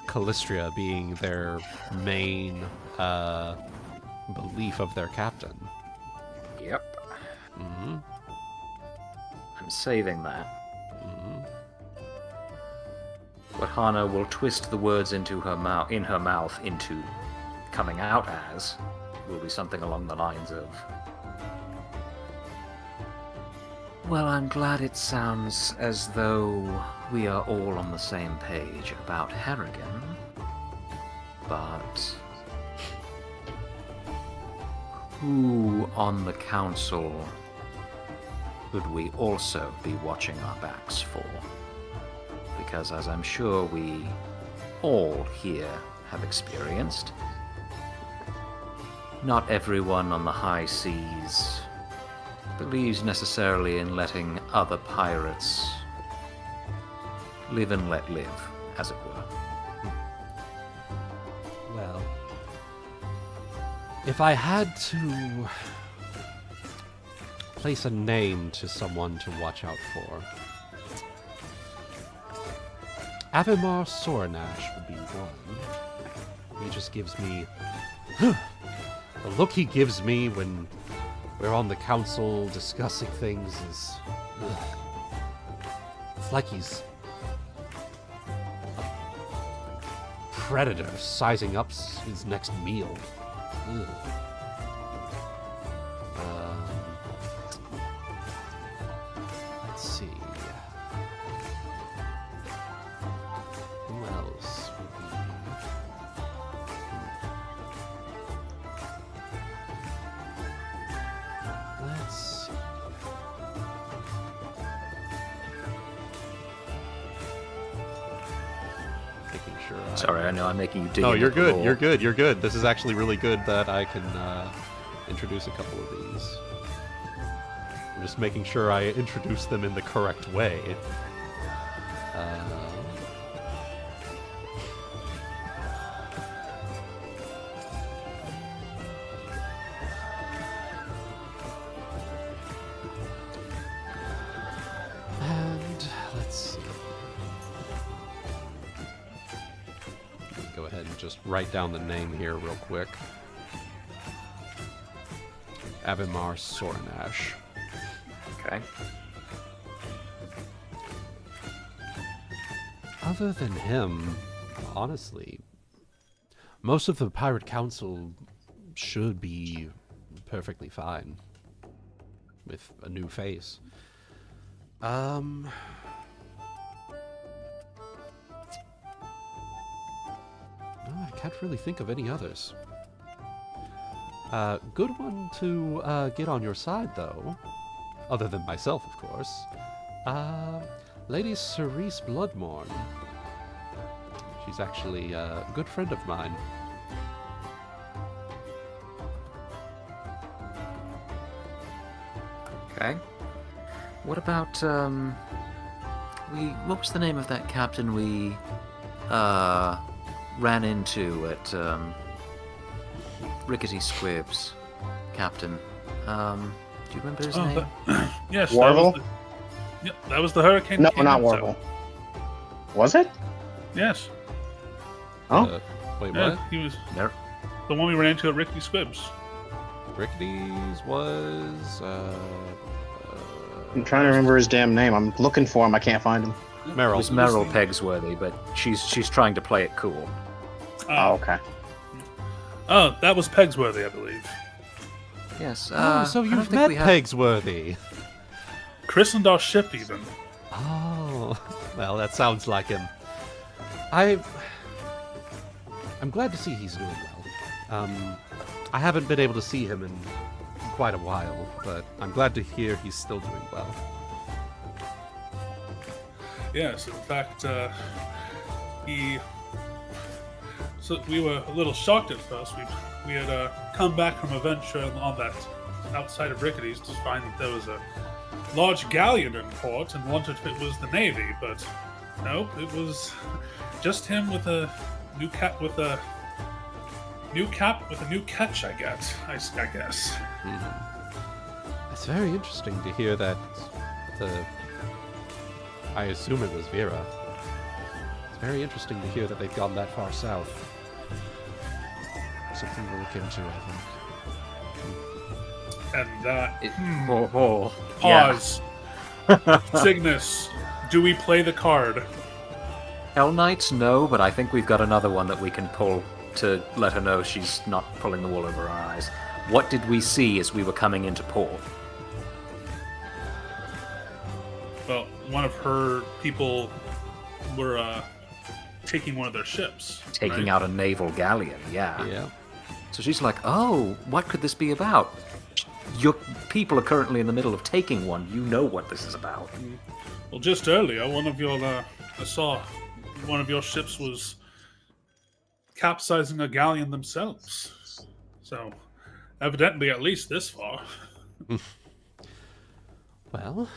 Calistria being their main belief of their captain. Yep. Mm-hmm. I'm saving that. Mm-hmm. What Hana will twist the words into her mouth into coming out as will be something along the lines of, well, I'm glad it sounds as though we are all on the same page about Harrigan, but who on the council would we also be watching our backs for? Because as I'm sure we all here have experienced, not everyone on the high seas believes necessarily in letting other pirates live and let live, as it were. Well, if I had to place a name to someone to watch out for, Avimar Soranash would be one. He just gives me the look he gives me when we're on the council discussing things is, it's like he's a predator sizing up his next meal. Ugh. Let's see. Who else would be? Let's see. Making sure. Sorry, I know I'm making you dig. No, into you're the good. lore. You're good. You're good. This is actually really good that I can introduce a couple of these. I'm just making sure I introduce them in the correct way. go ahead and just write down the name here real quick. Abimar Sornash. Okay. Other than him, honestly, most of the Pirate Council should be perfectly fine with a new face. No, I can't really think of any others. Good one to get on your side, though. Other than myself, of course. Lady Cerise Bloodmorn. She's actually a good friend of mine. Okay. What about, what was the name of that captain we, ran into at, Rickety Squibs? Captain. Do you remember his name? Yes. Warble? That was the hurricane. No, came not in, Warble. Was it? Yes. Oh. Wait, Yeah, what? he was There. the one we ran into at Rickety Squibs. Rickety's was, I'm trying to remember his damn name. I'm looking for him. I can't find him. It Merrill. was Merrill Pegsworthy, but she's trying to play it cool. Oh, okay. Oh, that was Pegsworthy, I believe. Yes. Oh, so I don't you've think met we have- Pegsworthy. Christened our ship, even. Oh, well, that sounds like him. I'm glad to see he's doing well. I haven't been able to see him in quite a while, but I'm glad to hear he's still doing well. Yes, in fact, So we were a little shocked at first. We had come back from a venture on that outside of Rickety's to find that there was a large galleon in port and wondered if it was the Navy, but no, it was just him with a new cap with a new catch. I guess. It's very interesting to hear that I assume it was Vera. It's very interesting to hear that they've gone that far south. Something to look into, I think. And that Yeah. pause. Cygnus, do we play the card? Hell Knights, no, but I think we've got another one that we can pull to let her know she's not pulling the wool over our eyes. What did we see as we were coming into port? Well, one of her people were taking one of their ships. Taking right? out a naval galleon, yeah. Yeah. So she's like, oh, what could this be about? Your people are currently in the middle of taking one. You know what this is about. Well, just earlier, one of your I saw one of your ships was capsizing a galleon themselves. So, evidently, at least this far. Well,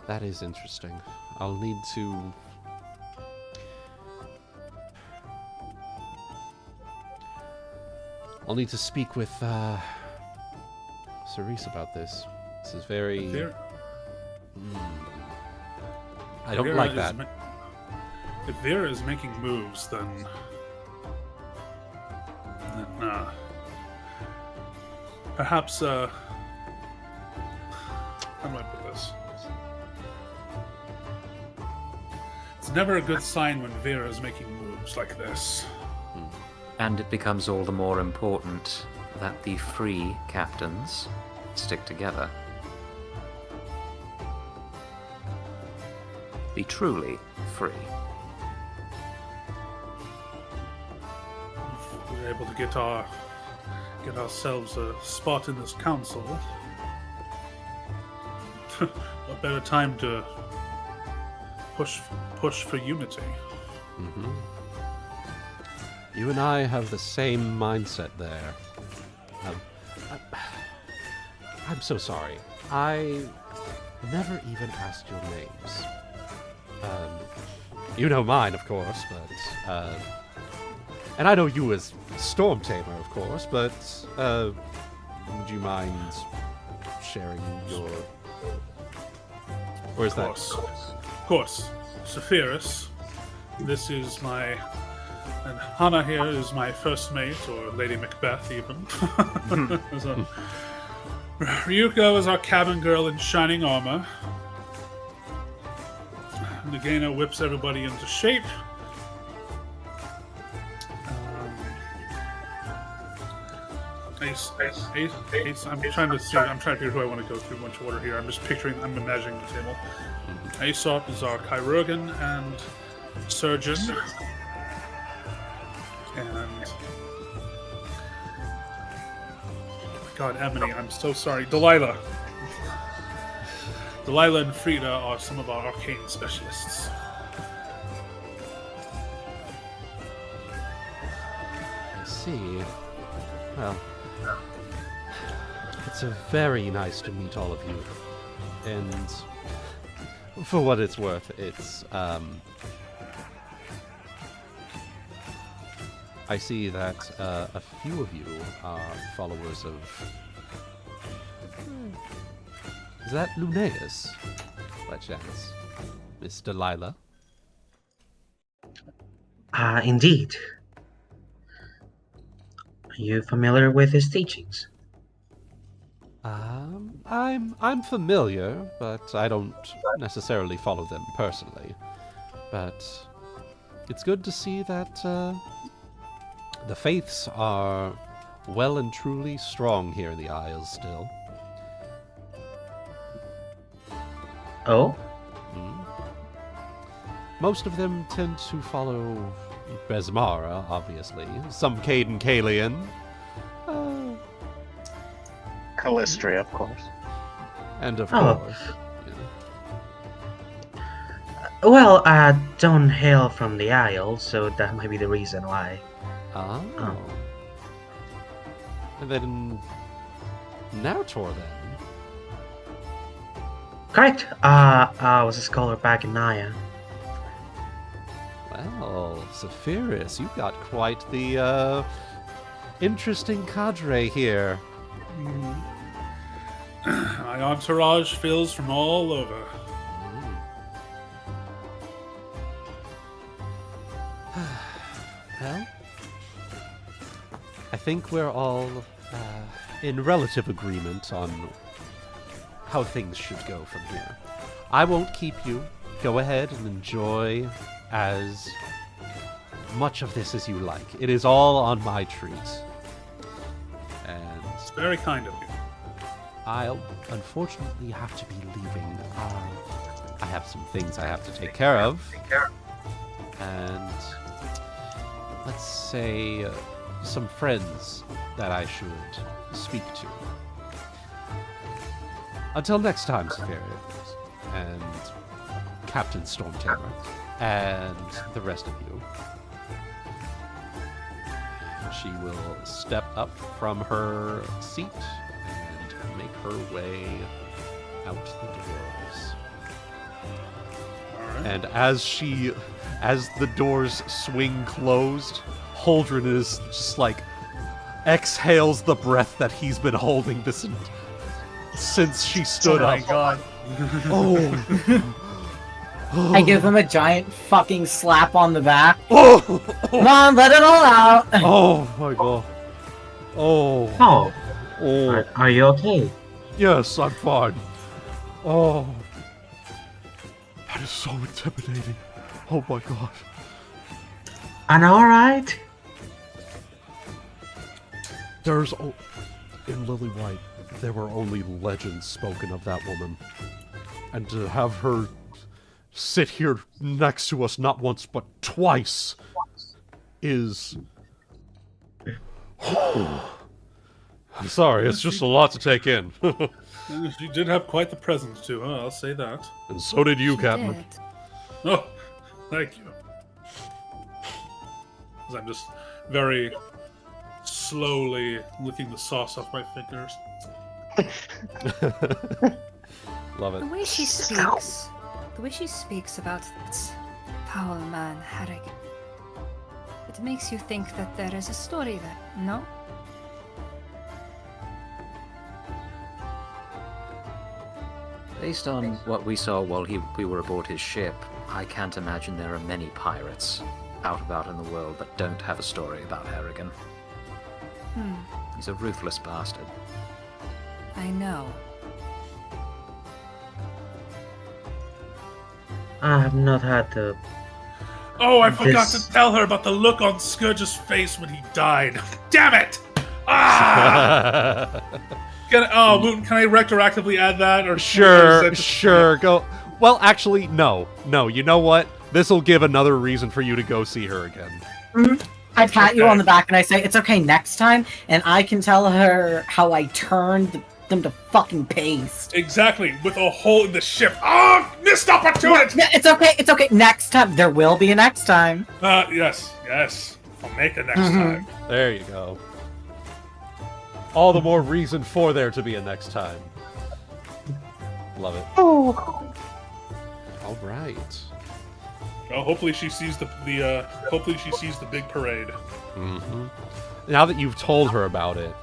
that is interesting. I'll need to... I'll need to speak with, Cerise about this. This is very... I don't like that. If Vera is making moves, then perhaps, how do I put this? It's never a good sign when Vera is making moves like this. And it becomes all the more important that the free captains stick together. Be truly free. If we're able to get ourselves a spot in this council, what better time to push for unity? Mm-hmm. You and I have the same mindset there. I'm so sorry. I never even asked your names. You know mine, of course, but... and I know you as Storm Tamer, of course, but... would you mind sharing your... Or is that... Of course. Saphyrus, this is my... And Hana here is my first mate, or Lady Macbeth, even. So, Ryuuko is our cabin girl in shining armor. Nagaina whips everybody into shape. Ace, I'm trying to figure who I want to go through a bunch of order here. I'm imagining the table. Aesop is our Chirurgeon and Surgeon. And... God, Emily, I'm so sorry. Delilah. Delilah and Frieda are some of our arcane specialists. I see. Well, it's very nice to meet all of you. And for what it's worth, it's, I see that a few of you are followers of... Is that Lunaeus, by chance? Miss Delilah? Indeed. Are you familiar with his teachings? I'm familiar, but I don't necessarily follow them personally. But it's good to see that the faiths are well and truly strong here in the Isles still. Oh? Most of them tend to follow Besmara, obviously. Some Caden Kalian. Callistria, of course. And of course. Well, I don't hail from the Isle, so that might be the reason why. Oh. And then Narr'tor, then? Correct. I was a scholar back in Naya. Well, Saphyrus, you've got quite the interesting cadre here. My entourage fills from all over. Well, I think we're all in relative agreement on how things should go from here. I won't keep you. Go ahead and enjoy as much of this as you like. It is all on my treat. And it's very kind of you. I'll unfortunately have to be leaving. I have some things I have to take care of. And let's say some friends that I should speak to. Until next time, Saphyrus, and Captain Stormterror, and the rest of you. She will step up from her seat and make her way out the doors. All right. And as the doors swing closed, Holdren is just like exhales the breath that he's been holding since she stood up. Oh my god. Oh. I give him a giant fucking slap on the back. Oh. Come on, let it all out. Oh my god. Oh. Oh. Oh. Are you okay? Yes, I'm fine. Oh. That is so intimidating. Oh my god. And alright? There's in Lily White, there were only legends spoken of that woman. And to have her sit here next to us not once but twice is... I'm sorry, it's just a lot to take in. You did have quite the presence too, huh? I'll say that. And so did you, She Captain. did. Oh, thank you. 'Cause I'm just very slowly licking the sauce off my fingers. Love it. The way she speaks about that foul man, Herrick, it makes you think that there is a story there, no? Based on what we saw while we were aboard his ship, I can't imagine there are many pirates out about in the world that don't have a story about Harrigan. He's a ruthless bastard. I know. I have not had the. Oh, I forgot This- to tell her about the look on Scourge's face when he died. Damn it! Ah! Wuten, can I retroactively add that? Or is Sure, that just- sure. Go. Well, actually, no. You know what? This will give another reason for you to go see her again. I pat you Okay. on the back and I say, it's okay next time, and I can tell her how I turned them to fucking paste. Exactly, with a hole in the ship. Oh, missed opportunity! Yeah, it's okay. Next time. There will be a next time. Yes. I'll make it next time. There you go. All the more reason for there to be a next time. Love it. Oh. All right. Oh, hopefully she sees the big parade. Mm-hmm. Now that you've told her about it,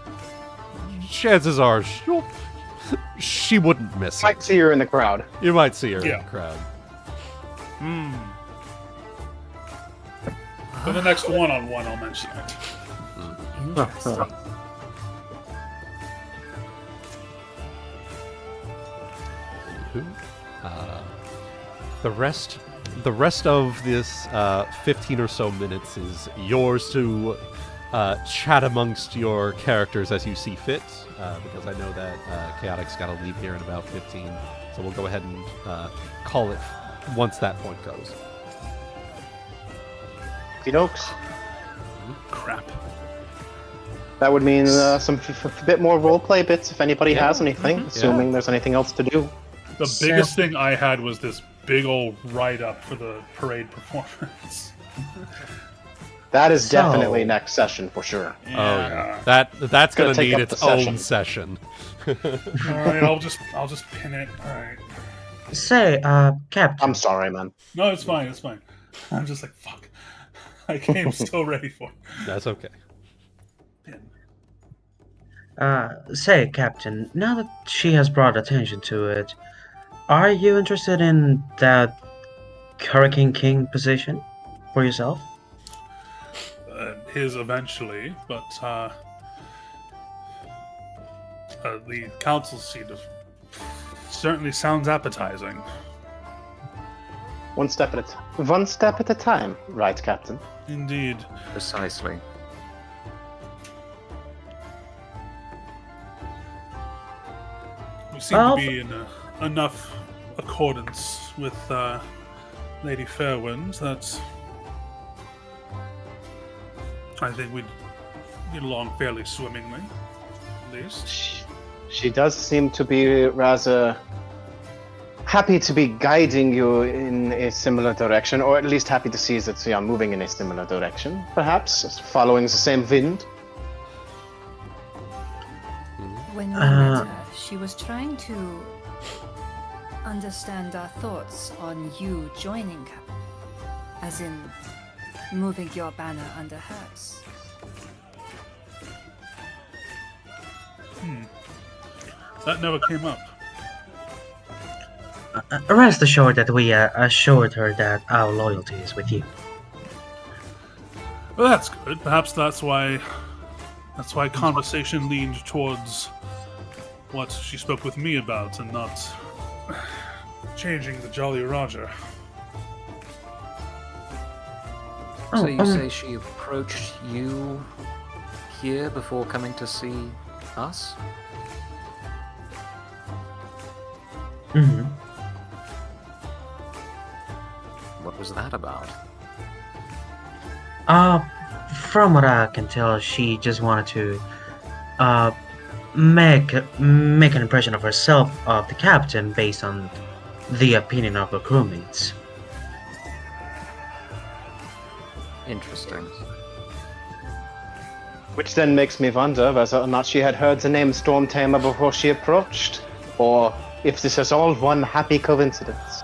chances are she wouldn't miss Might it. see her in the crowd. You might see her in Yeah. the crowd. For the next one-on-one, I'll mention it. Interesting. The rest of this 15 or so minutes is yours to chat amongst your characters as you see fit, because I know that Chaotic's got to leave here in about 15, so we'll go ahead and call it once that point goes. Dokes. Crap. That would mean some bit more roleplay bits if anybody has anything, Mm-hmm. assuming there's anything else to do. The biggest thing I had was this big old write-up for the parade performance. That is So- definitely next session for sure. Oh yeah, that's gonna gonna take need up its the own session. session. All right, I'll just pin it. All right. Say, Captain. I'm sorry, man. No, it's fine. I'm just like fuck. I came so ready for it. That's okay. Pin. Say, Captain, now that she has brought attention to it, are you interested in that Hurricane King position for yourself? His eventually, but the council seat certainly sounds appetizing. One step at a time, right, Captain? Indeed. Precisely. We seem Well- to be in enough accordance with Lady Fairwind that I think we'd get along fairly swimmingly, at least. She does seem to be rather happy to be guiding you in a similar direction, or at least happy to see that you are moving in a similar direction, perhaps following the same wind. When we met her, she was trying to understand our thoughts on you joining her, as in moving your banner under hers. That never came up. Rest assured that we assured her that our loyalty is with you. Well, that's good. Perhaps that's why conversation leaned towards what she spoke with me about, and not changing the Jolly Roger. So you say she approached you here before coming to see us? Mm-hmm. What was that about? From what I can tell, she just wanted to make an impression of herself of the captain based on the opinion of her crewmates. Interesting. Which then makes me wonder whether or not she had heard the name Stormtamer before she approached, or if this is all one happy coincidence.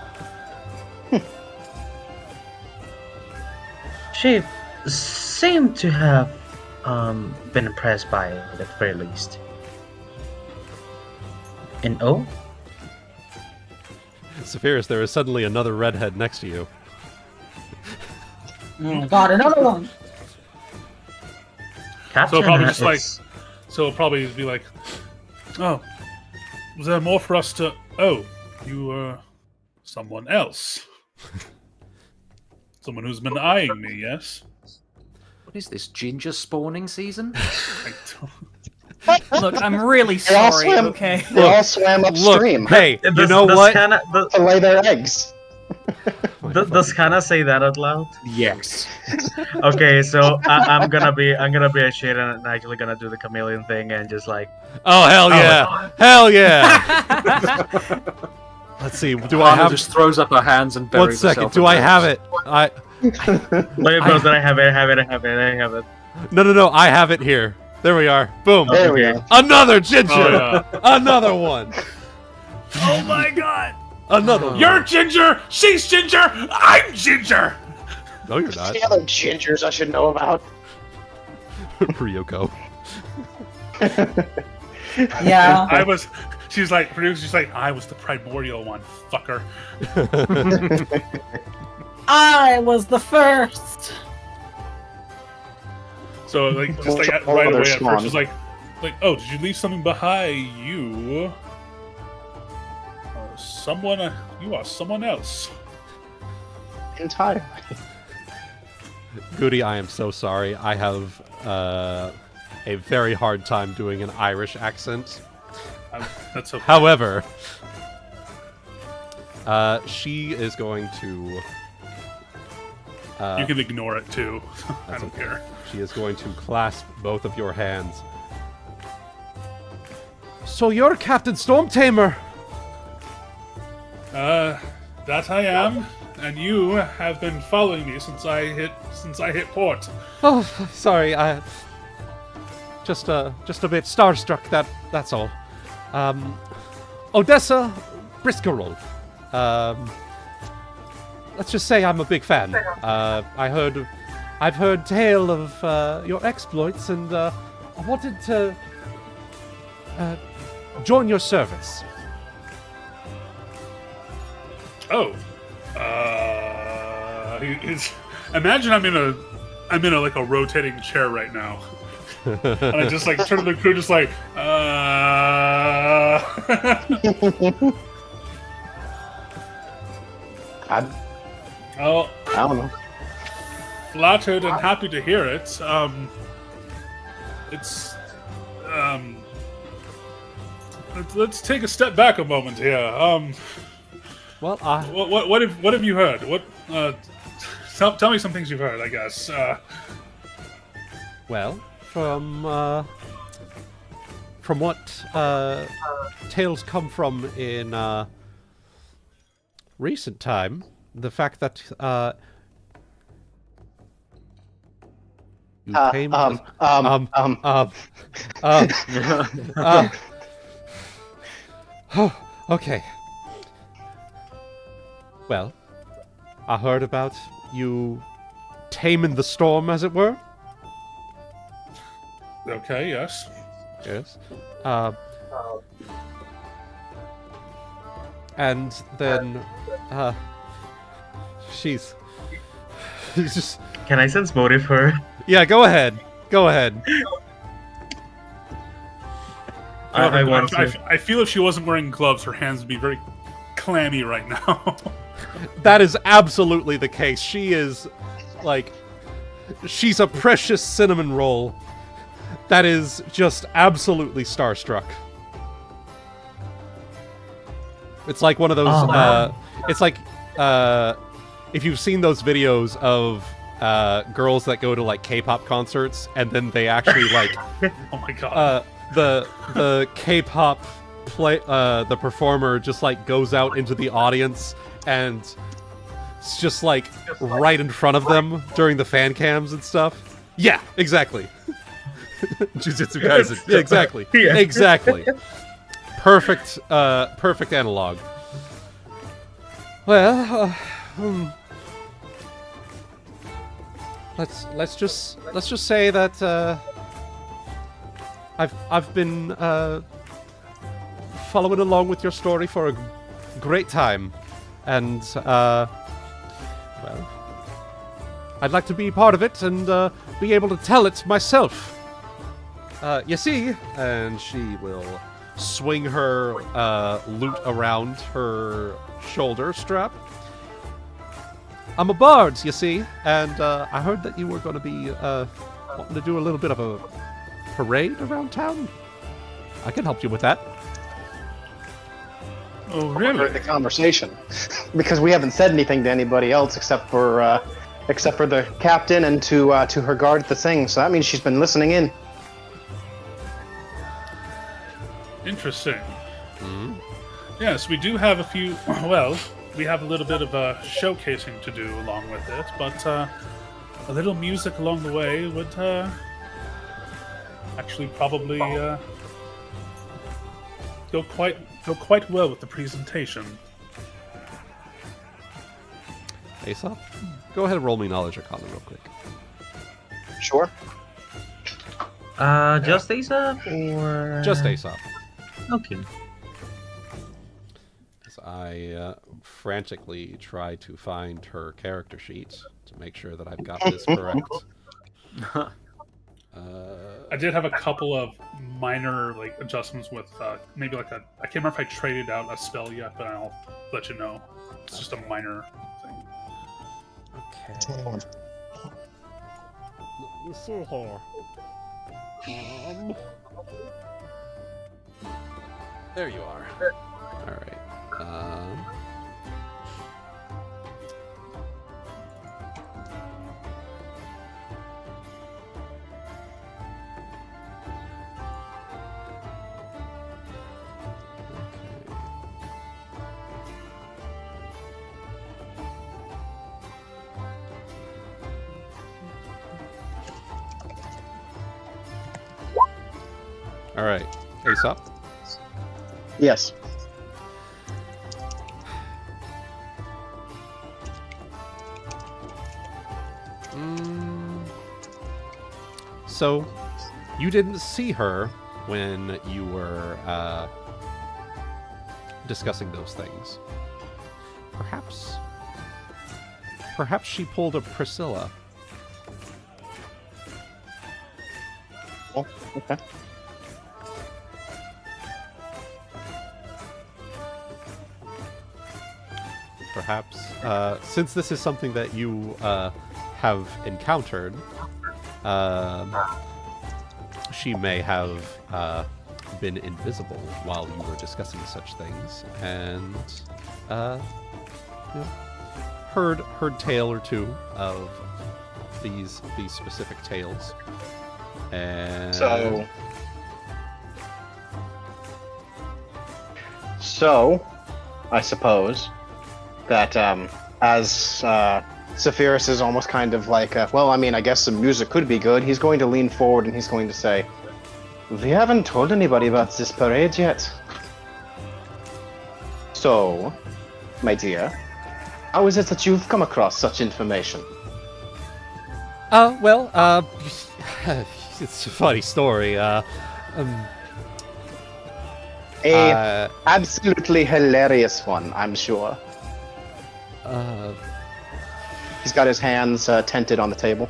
She seemed to have been impressed by it at the very least. And oh? Saphyrus, there is suddenly another redhead next to you. Oh my god, another one! So probably just like, so it'll probably be like, oh, was there more for us to? Oh, you someone else, someone who's been eyeing me. Yes. What is this, ginger spawning season? I don't... Look, I'm really They all sorry, swam. okay? They all swam upstream Hey, you know what? to lay their eggs. Does Hana say that out loud? Yes. Okay, so I'm gonna be a shit and actually gonna do the chameleon thing and just like. Oh hell yeah! Hell yeah! Let's see. Do I Hana have? just throws up her hands and One buries second. herself Do in I theirs. have it? Look at those that I have it. No. I have it here. There we are. Boom. There we go. Another ginger. Oh, yeah. Another one. Oh my god! Another one. You're Ginger. She's Ginger. I'm Ginger. No, you're not. The other gingers I should know about. Ryuuko. Yeah. I was. She's like, I was the primordial one, fucker. I was the first! So like, just like Oh, right they're away at swan. first, she's like, oh, did you leave something behind you? You are someone else. Entirely. Goody, I am so sorry. I have a very hard time doing an Irish accent. That's okay. However, she is going to. You can ignore it too. I don't care. She is going to clasp both of your hands. So you're Captain Stormtamer. That I am, and you have been following me since I hit port. Oh, sorry. I just a bit starstruck. That's all. Odessa Briskerol. Let's just say I'm a big fan. I've heard tale of your exploits, and I wanted to join your service. Oh, imagine I'm in a like a rotating chair right now, and I just like turn to the crew, just like, Oh, I don't know. flattered and happy to hear it. Let's take a step back a moment here. Well, What have you heard? Tell me some things you've heard, I guess. well, from what tales come from in recent time, the fact that you came to... Oh, okay. Well, I heard about you taming the storm, as it were. Okay, yes. Yes. And then, she's just... Can I sense motive her? Yeah, go ahead. Go ahead. I want to. I feel if she wasn't wearing gloves, her hands would be very clammy right now. That is absolutely the case. She is, like, she's a precious cinnamon roll that is just absolutely starstruck. It's like one of those, it's like, if you've seen those videos of girls that go to, like, K-pop concerts, and then they actually, like, Oh my god. the K-pop the performer just, like, goes out into the audience, and it's just, like, right in front of them during the fan cams and stuff. Yeah, exactly. Jujutsu Kaisen. Yeah, exactly. Yeah. Exactly. Perfect, perfect analog. Well, let's just say that I've been following along with your story for a great time. And, well, I'd like to be part of it and be able to tell it myself. You see, and she will swing her lute around her shoulder strap. I'm a bard, you see, and I heard that you were going to be wanting to do a little bit of a parade around town. I can help you with that. Oh, Heard really? the conversation because we haven't said anything to anybody else except for the captain and to her guard at the thing. So that means she's been listening in. Interesting. Yes, we do have a few. Well, we have a little bit of showcasing to do along with it, but a little music along the way would actually probably go quite well with the presentation. Aesop, go ahead and roll me knowledge arcana real quick. Sure. Just Aesop or Just Aesop. Okay. As I frantically try to find her character sheet to make sure that I've got this correct. I did have a couple of minor adjustments with maybe I can't remember if I traded out a spell yet, but I'll let you know. It's just a minor thing. Okay. Let's see here. There you are. All right. All right, Aesop. Yes. So, you didn't see her when you were discussing those things. Perhaps she pulled a Priscilla. Oh, okay. Perhaps, since this is something that you have encountered, she may have been invisible while you were discussing such things, and heard tale or two of these specific tales. And so I suppose that as Saphyrus is almost kind of like, well, I mean, I guess some music could be good. He's going to lean forward and he's going to say, "We haven't told anybody about this parade yet. So, my dear, how is it that you've come across such information?" It's a funny story. Absolutely hilarious one, I'm sure. He's got his hands tented on the table.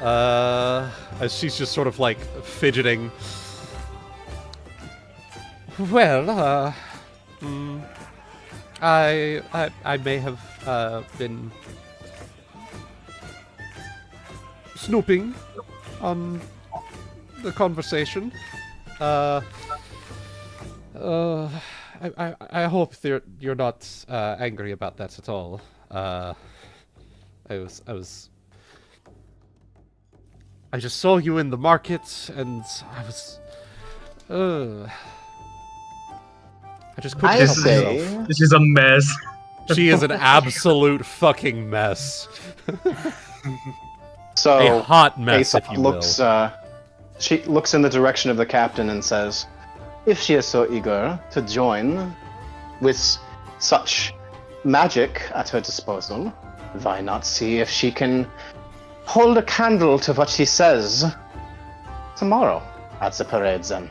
As she's just sort of like fidgeting. Well, I may have been snooping on the conversation. I hope you're not angry about that at all. I just saw you in the market, and I just couldn't help myself. This is a mess. She is an absolute fucking mess. So a hot mess, Aesop if you will. She looks in the direction of the captain and says, "If she is so eager to join with such magic at her disposal, why not see if she can hold a candle to what she says tomorrow at the parade then?"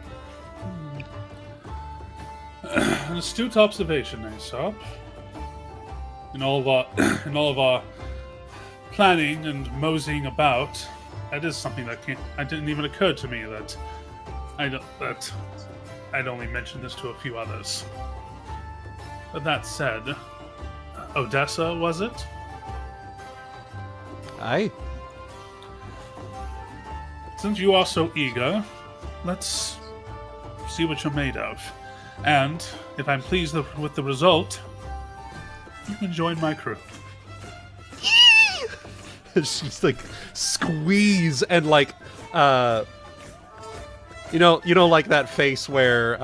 An astute observation, Aesop. in all of our planning and moseying about, that is something that didn't even occur to me that I'd only mentioned this to a few others. But that said, Odessa, was it? Aye. Since you are so eager, let's see what you're made of. And if I'm pleased with the result, you can join my crew. She's like squeeze and like you know like that face where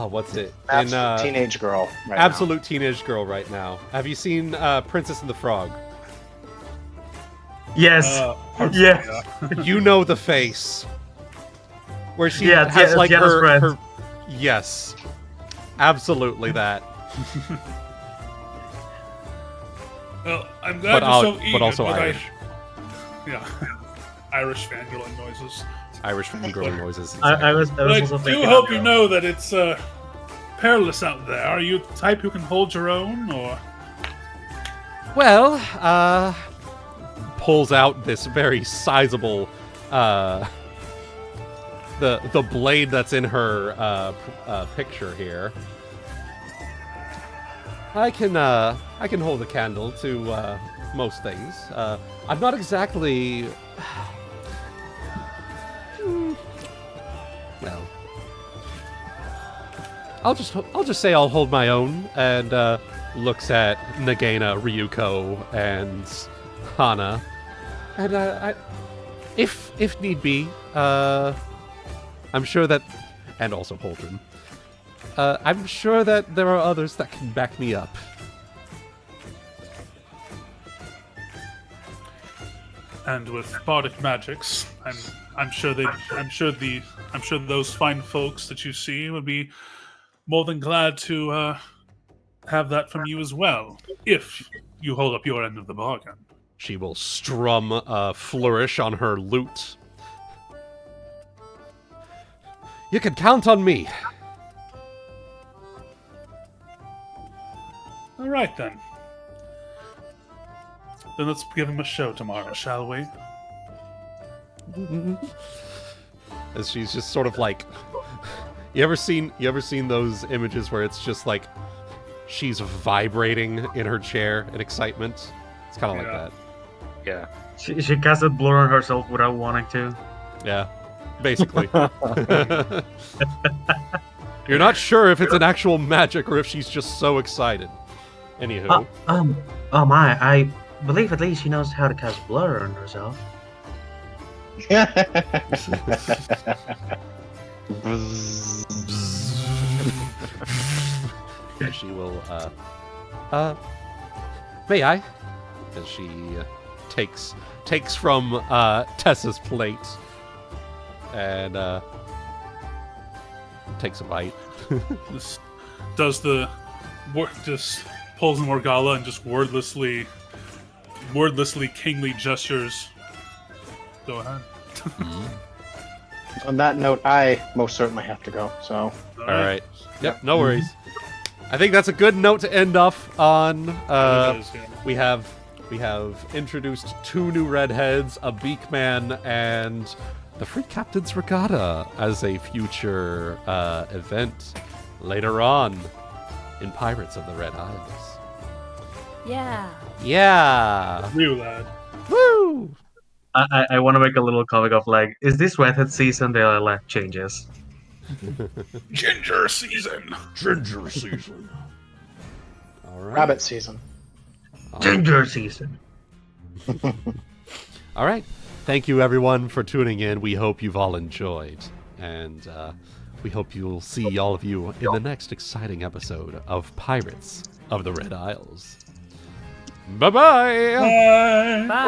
what's it? Absolute teenage girl right Absolute teenage girl right now. Have you seen Princess and the Frog? Yes. Yes. You know the face. Where she Yeah, has like Tiana's friend. her yes. Absolutely that. Well, I'm glad you're so eager, but also Irish. Yeah. Irish fangirling noises. Irish fangirling noises. I was But I also do thinking. hope you know that it's perilous out there. Are you the type who can hold your own, or? Well, pulls out this very sizable the blade that's in her picture here. I can hold a candle to most things. I'm not exactly well. I'll just say I'll hold my own, and looks at Nagaina, Ryuuko, and Hana, and if need be, I'm sure that, and also Poultron. I'm sure that there are others that can back me up. And with bardic magics, I'm sure those fine folks that you see would be more than glad to have that from you as well, if you hold up your end of the bargain. She will strum a flourish on her lute. You can count on me. All right, then. Then let's give him a show tomorrow, shall we? As she's just sort of like, you ever seen those images where it's just like she's vibrating in her chair in excitement? It's kind of like that. Yeah. She casted Blur on herself without wanting to. Yeah, basically. You're not sure if it's an actual magic or if she's just so excited. Anywho. Oh my, I believe at least she knows how to cast Blur on herself. And she will, may I? As she takes from Tessa's plate and takes a bite. Just does the just pulls an Morgala and just wordlessly kingly gestures. Go ahead. On that note, I most certainly have to go. So. All right. Yep. No worries. I think that's a good note to end off on. We have introduced 2 new redheads, a Beakman, and the Free Captain's Regatta as a future event later on in Pirates of the Red Isles. Yeah. Yeah. Real lad. Woo! I want to make a little comic of like, is this redhead season? There are like changes. Ginger season. Ginger season. All right. Rabbit season. Ginger season. All right. Thank you, everyone, for tuning in. We hope you've all enjoyed. And we hope you'll see all of you in the next exciting episode of Pirates of the Red Isles. Bye-bye! Bye. Bye.